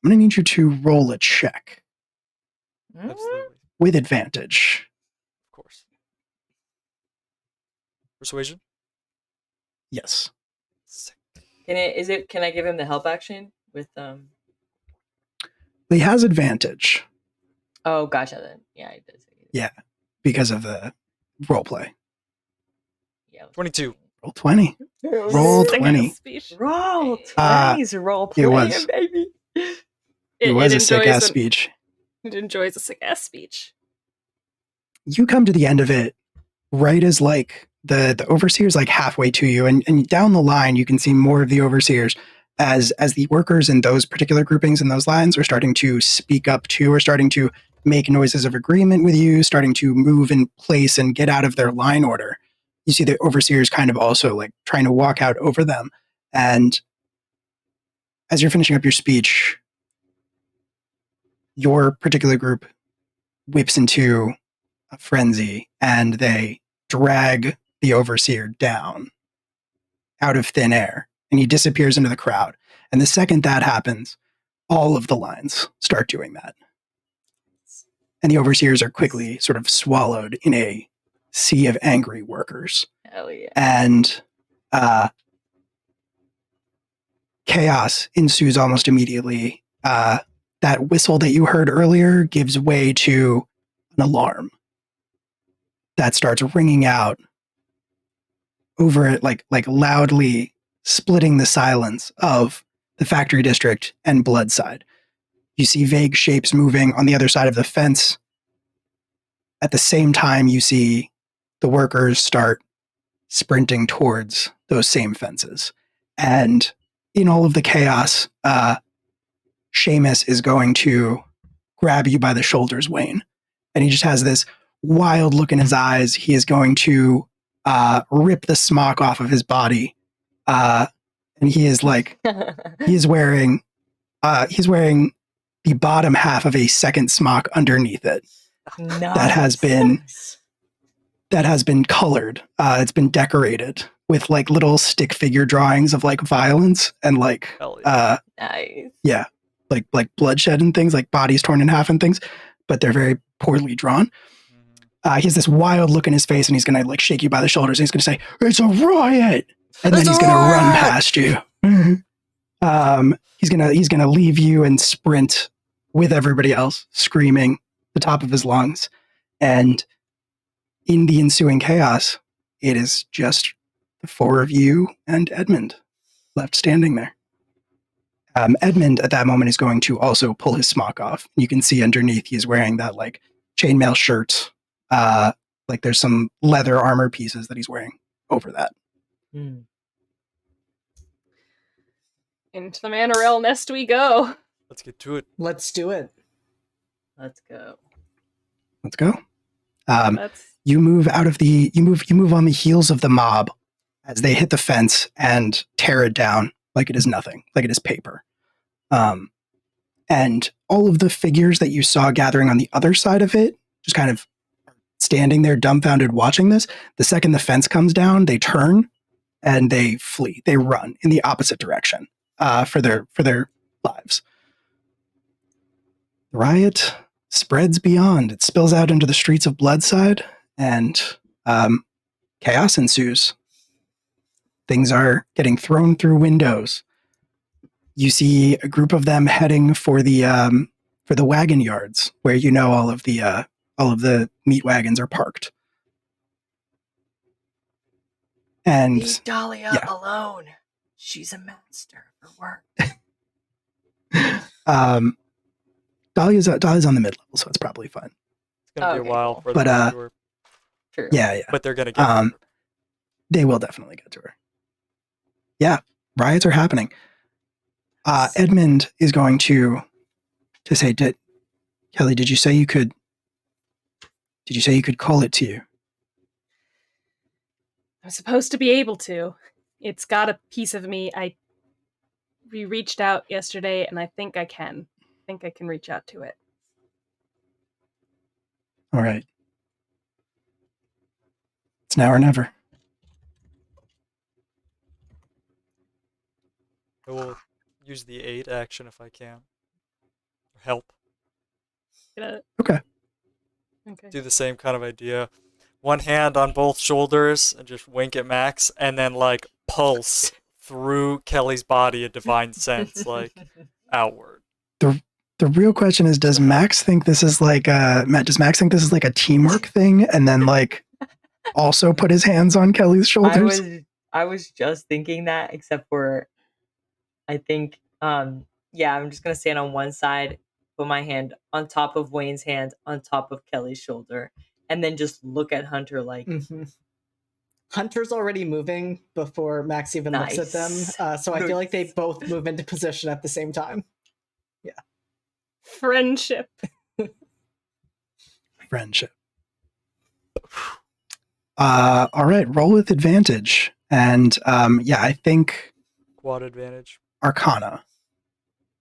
going to need you to roll a check. Absolutely. With advantage. Of course. Persuasion? Yes. Can I give him the help action with He has advantage. Oh, gotcha then. Yeah, he does. Yeah, because of the role play. Yeah. 22. Roll 20. Roll 20. Roll 20's role play, it was. baby. It was a sick-ass speech. It enjoys a sick-ass speech. You come to the end of it right as the overseer's halfway to you, and down the line you can see more of the overseers as the workers in those particular groupings in those lines are starting to speak up too, or starting to make noises of agreement with you, starting to move in place and get out of their line order. You see the overseers kind of also trying to walk out over them. And as you're finishing up your speech, your particular group whips into a frenzy and they drag the overseer down out of thin air, and he disappears into the crowd. And the second that happens, all of the lines start doing that. And the overseers are quickly sort of swallowed in a sea of angry workers. Hell yeah. And chaos ensues almost immediately. That whistle that you heard earlier gives way to an alarm that starts ringing out over it, like loudly splitting the silence of the factory district and Bloodside. You see vague shapes moving on the other side of the fence. At the same time, you see the workers start sprinting towards those same fences. And in all of the chaos, Seamus is going to grab you by the shoulders, Wayne. And he just has this wild look in his eyes. He is going to rip the smock off of his body. And he is he's wearing the bottom half of a second smock underneath it. Nice. that has been colored. It's been decorated with little stick figure drawings of violence and nice. Yeah, like bloodshed and things, like bodies torn in half and things, but they're very poorly drawn. He has this wild look in his face, and he's gonna shake you by the shoulders, and he's gonna say, "It's a riot! and then he's gonna run past you. He's gonna leave you and sprint with everybody else, screaming the top of his lungs. And in the ensuing chaos, it is just the four of you and Edmund left standing there. Edmund at that moment is going to also pull his smock off. You can see underneath he's wearing that like chainmail shirt. Like there's some leather armor pieces that he's wearing over that. Into the Manorel nest we go. Let's get to it. Let's do it. Let's go. Let's go. You move out of the you move on the heels of the mob as they hit the fence and tear it down like it is nothing, like it is paper. And all of the figures that you saw gathering on the other side of it, just kind of standing there dumbfounded watching this. The second the fence comes down, they turn and they flee. They run in the opposite direction for their lives. The riot spreads beyond. It spills out into the streets of Bloodside, and chaos ensues. Things are getting thrown through windows. You see a group of them heading for the wagon yards, where you know all of the meat wagons are parked. And leave Dahlia alone. She's a master for work. Dahlia's on the mid-level, so it's probably fine. It's gonna be a while for but them to her. True. Yeah. But they're gonna get to her. They will definitely get to her. Yeah, riots are happening. Edmund is going to say, Kelly, did you say you could call it to you? I'm supposed to be able to. It's got a piece of me. We reached out yesterday, and I think I can. I think I can reach out to it. All right. It's now or never. I will use the aid action if I can. Or help. Okay. Do the same kind of idea. One hand on both shoulders and just wink at Max, and then like pulse through Kelly's body a divine sense, like outward. The real question is, does Max think this is like a teamwork thing, and then like also put his hands on Kelly's shoulders? I was just thinking that, except for I think I'm just gonna stand on one side, put my hand on top of Wayne's hand on top of Kelly's shoulder, and then just look at Hunter like Hunter's already moving before Max even looks at them. So I feel like they both move into position at the same time. Yeah. Friendship. Friendship. All right, roll with advantage. And I think quad advantage. Arcana.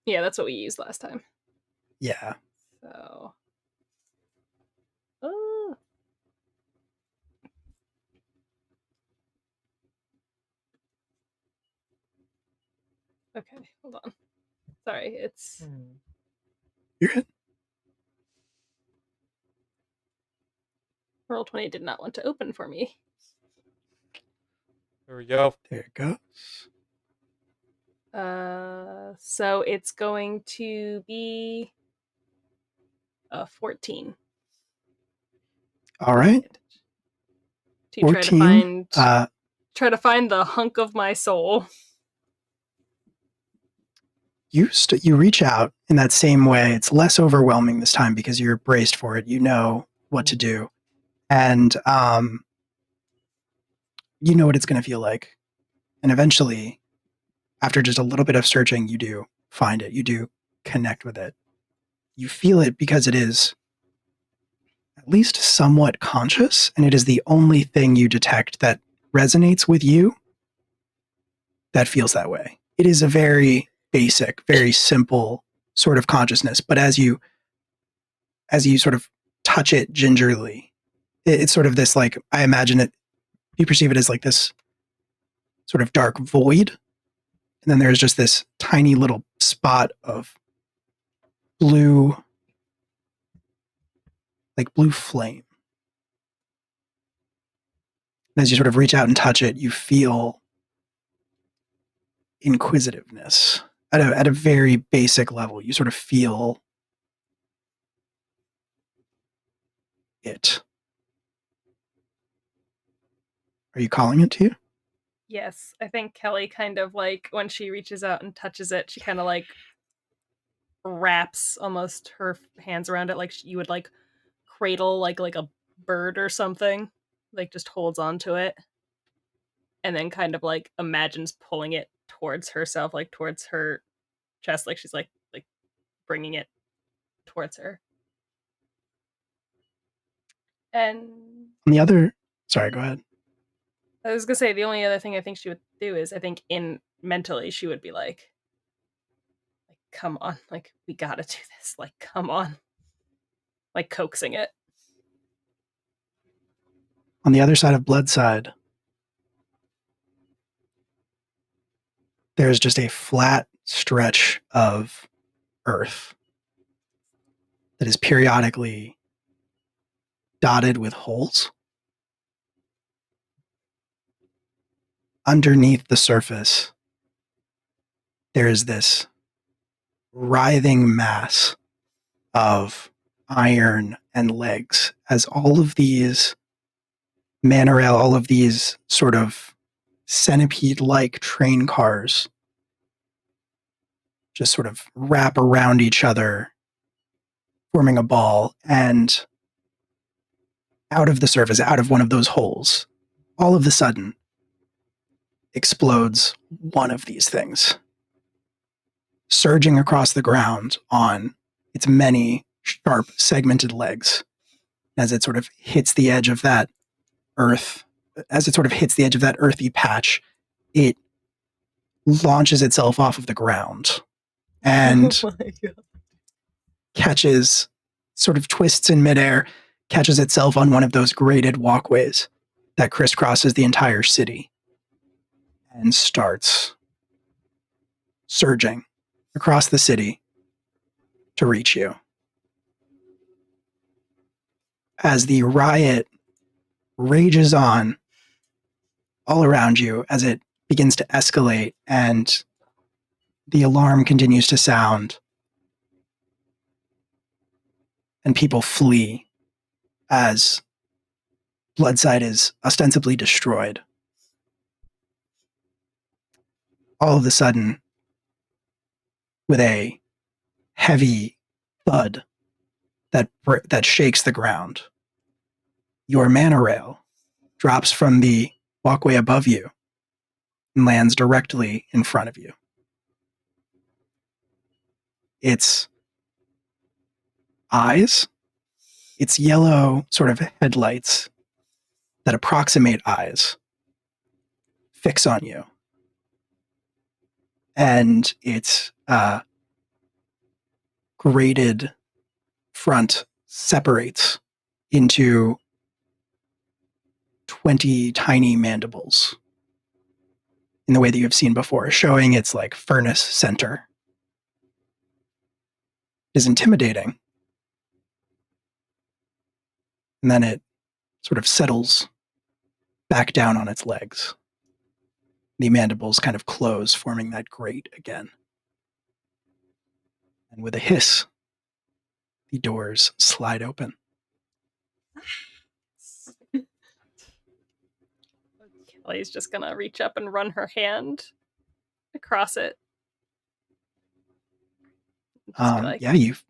Yeah, that's what we used last time. Yeah. So. Okay, hold on. Sorry, it's. You're good. Roll20 did not want to open for me. There we go. There it goes. So it's going to be 14. All right. To 14. Try to find the hunk of my soul. You reach out in that same way. It's less overwhelming this time because you're braced for it. You know what to do. And you know what it's going to feel like. And eventually, after just a little bit of searching, you do find it. You do connect with it. You feel it because it is at least somewhat conscious, and it is the only thing you detect that resonates with you that feels that way. It is a very basic, very simple sort of consciousness, but as you sort of touch it gingerly, it's sort of this, like, I imagine it, you perceive it as like this sort of dark void, and then there's just this tiny little spot of blue, like blue flame. And as you sort of reach out and touch it, you feel inquisitiveness at a very basic level. You sort of feel it. Are you calling it to you? Yes, I think Kelly kind of like when she reaches out and touches it, she kind of like wraps almost her hands around it like you would like cradle like a bird or something, like just holds on to it, and then kind of like imagines pulling it towards herself, like towards her chest, like she's like bringing it towards her. And On the other, sorry, go ahead. I was gonna say the only other thing I think she would do is I think in mentally she would be like come on, like we gotta do this, like come on, like coaxing it. On the other side of Bloodside, there's just a flat stretch of earth that is periodically dotted with holes. Underneath the surface, there is this writhing mass of iron and legs as all of these monorail, all of these sort of centipede-like train cars just sort of wrap around each other, forming a ball, and out of the surface, out of one of those holes, all of a sudden, explodes one of these things, surging across the ground on its many sharp, segmented legs as it sort of hits the edge of that earth. As it sort of hits the edge of that earthy patch, it launches itself off of the ground and Oh my God. catches, sort of twists in midair, catches itself on one of those graded walkways that crisscrosses the entire city and starts surging across the city to reach you. As the riot rages on all around you, as it begins to escalate and the alarm continues to sound, and people flee as Bloodside is ostensibly destroyed. All of a sudden, with a heavy thud that shakes the ground, your mana rail drops from the walkway above you and lands directly in front of you. Its eyes, its yellow sort of headlights that approximate eyes, fix on you. And its graded front separates into 20 tiny mandibles in the way that you have seen before, showing its like furnace center. It is intimidating. And then it sort of settles back down on its legs. The mandibles kind of close, forming that grate again. And with a hiss, the doors slide open. Kelly's just gonna reach up and run her hand across it. Just be like, Yeah, you've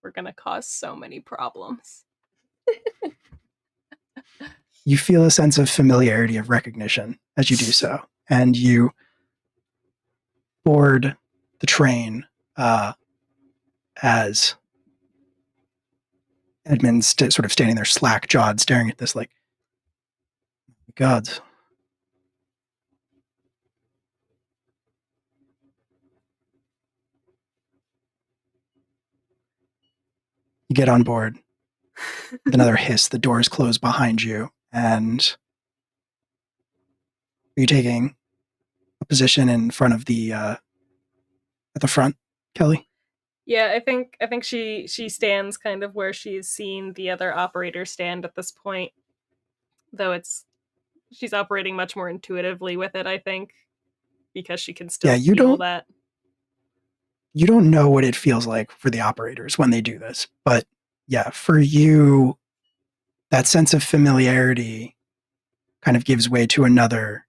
we're gonna cause so many problems. you feel a sense of familiarity, of recognition as you do so, and you board the train as Edmund's sort of standing there slack-jawed, staring at this like, God. You get on board. With another hiss, the doors close behind you, and are you taking a position in front of the at the front, Kelly? Yeah, I think she stands kind of where she's seen the other operators stand at this point. Though she's operating much more intuitively with it, I think. because she can still you feel don't that. you don't know what it feels like for the operators when they do this, but yeah, for you, that sense of familiarity kind of gives way to another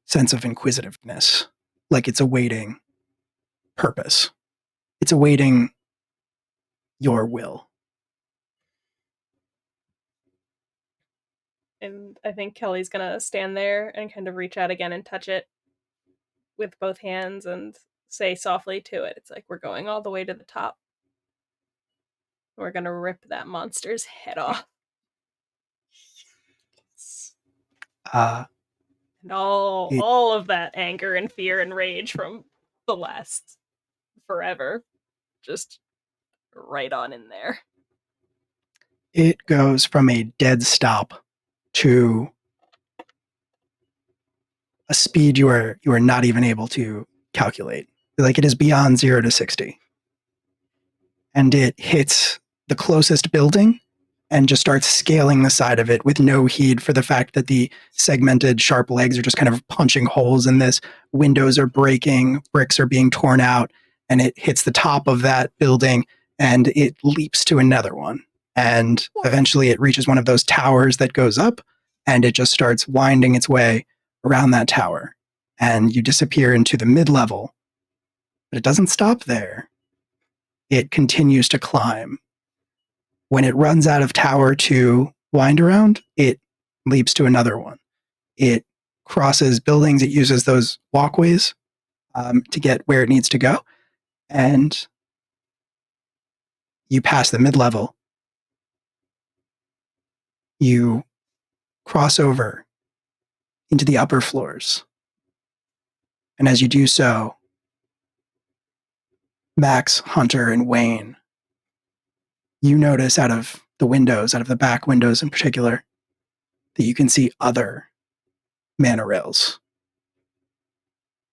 sense of inquisitiveness, like it's awaiting purpose. It's awaiting your will. And I think Kelly's gonna stand there and kind of reach out again and touch it with both hands and say softly to it, it's like, we're going all the way to the top. We're gonna rip that monster's head off. And all of that anger and fear and rage from the last forever, just right on in there. It goes from a dead stop to a speed you are not even able to calculate. Like it is beyond 0 to 60. And it hits the closest building and just starts scaling the side of it with no heed for the fact that the segmented sharp legs are just kind of punching holes in this. Windows are breaking, bricks are being torn out, and it hits the top of that building and it leaps to another one. And eventually it reaches one of those towers that goes up and it just starts winding its way around that tower. And you disappear into the mid-level, but it doesn't stop there. It continues to climb. When it runs out of tower to wind around, it leaps to another one. It crosses buildings. It uses those walkways to get where it needs to go. And you pass the mid-level. You cross over into the upper floors. And as you do so, Max, Hunter, and Wayne, you notice out of the windows, out of the back windows in particular, that you can see other mana rails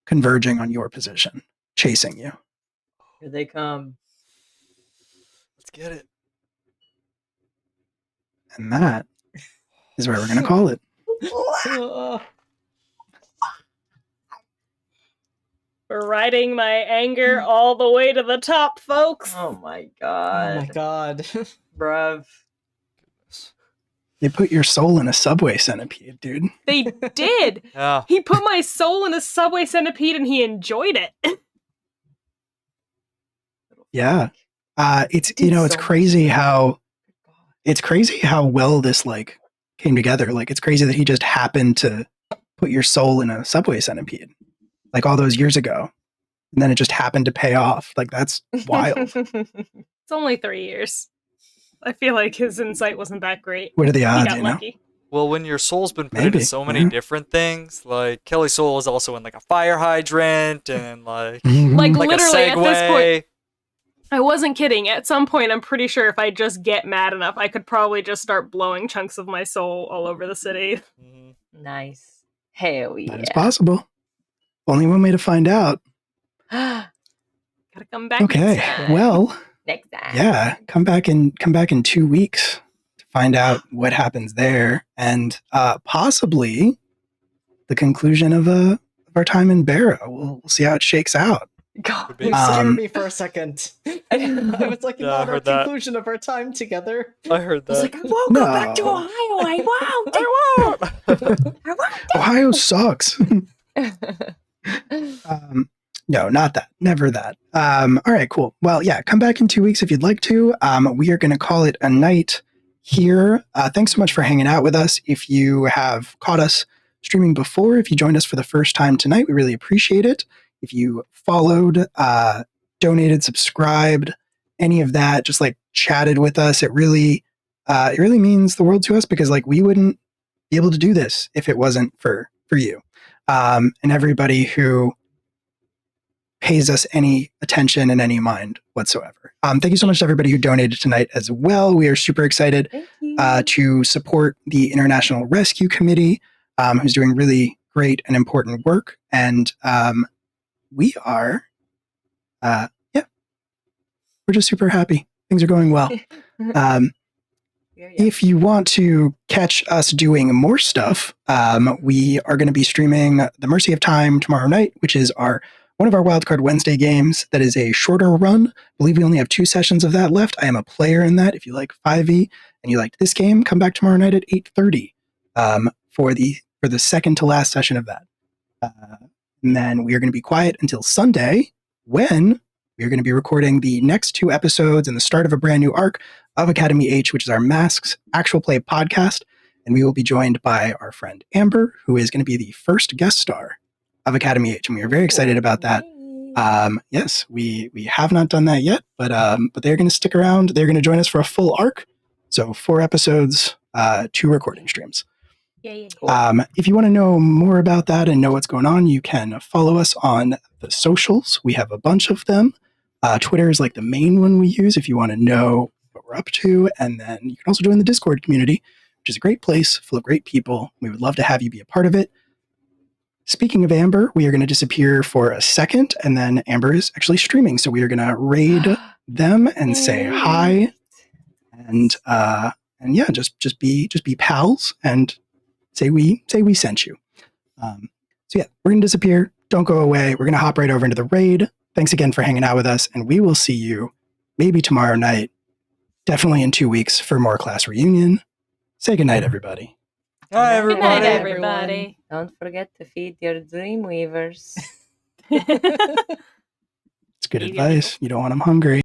converging on your position, chasing you. Here they come. Let's get it. And that is where we're going to call it. We're riding my anger all the way to the top, folks. Oh my god. Oh my god. Bruv. They put your soul in a subway centipede, dude. They did. Yeah. He put my soul in a subway centipede and he enjoyed it. Yeah. It's it's crazy how well this like came together. Like it's crazy that he just happened to put your soul in a subway centipede like all those years ago. And then it just happened to pay off. Like that's wild. It's only 3 years. I feel like his insight wasn't that great. What are the He odds, got lucky. Well, when your soul's been put Maybe, into so many different things, like Kelly's soul is also in like a fire hydrant and like Like a literally at this Segway. point, I wasn't kidding. At some point, I'm pretty sure if I just get mad enough, I could probably just start blowing chunks of my soul all over the city. Nice. Hell yeah. That is possible. Only one way to find out. Gotta come back. Okay. next time. Well, Next time. yeah, come back in 2 weeks to find out what happens there and possibly the conclusion of our time in Barrow. We'll see how it shakes out. God. You scared me for a second. I was like, Yeah, I not our heard that. conclusion of our time together. I heard that. I was like, I won't go back to Ohio. I won't. I won't. Ohio sucks. No, not that. Never that. All right, cool. Well, yeah, come back in 2 weeks if you'd like to. We are going to call it a night here. Thanks so much for hanging out with us. If you have caught us streaming before, if you joined us for the first time tonight, we really appreciate it. If you followed, donated, subscribed, any of that, just like chatted with us, it really means the world to us because like we wouldn't be able to do this if it wasn't for you. And everybody who pays us any attention and any mind whatsoever. Thank you so much to everybody who donated tonight as well. We are super excited to support the International Rescue Committee, who's doing really great and important work. And we are, we're just super happy. Things are going well. If you want to catch us doing more stuff, we are going to be streaming The Mercy of Time tomorrow night, which is one of our Wildcard Wednesday games. That is a shorter run. I believe we only have 2 sessions of that left. I am a player in that. If you like 5e and you liked this game, come back tomorrow night at 8:30 for the second to last session of that. And then we are going to be quiet until Sunday, when we are going to be recording the next 2 episodes and the start of a brand new arc of Academy H, which is our Masks actual play podcast. And we will be joined by our friend Amber, who is going to be the first guest star of Academy H. And we are very excited about that. Yes, we have not done that yet, but they're going to stick around. They're going to join us for a full arc. So 4 episodes, 2 recording streams. If you want to know more about that and know what's going on, you can follow us on the socials. We have a bunch of them. Twitter is like the main one we use if you want to know what we're up to. And then you can also join the Discord community, which is a great place full of great people. We would love to have you be a part of it. Speaking of Amber, we are going to disappear for a second, and then Amber is actually streaming. So we are going to raid them and say hi. And yeah, just be pals and say we sent you. So yeah, we're going to disappear. Don't go away. We're going to hop right over into the raid. Thanks again for hanging out with us, and we will see you maybe tomorrow night, definitely in 2 weeks for more class reunion. Say goodnight, everybody. Hi, everybody. Good night, everybody. Don't forget to feed your dream weavers. It's good advice. You don't want them hungry.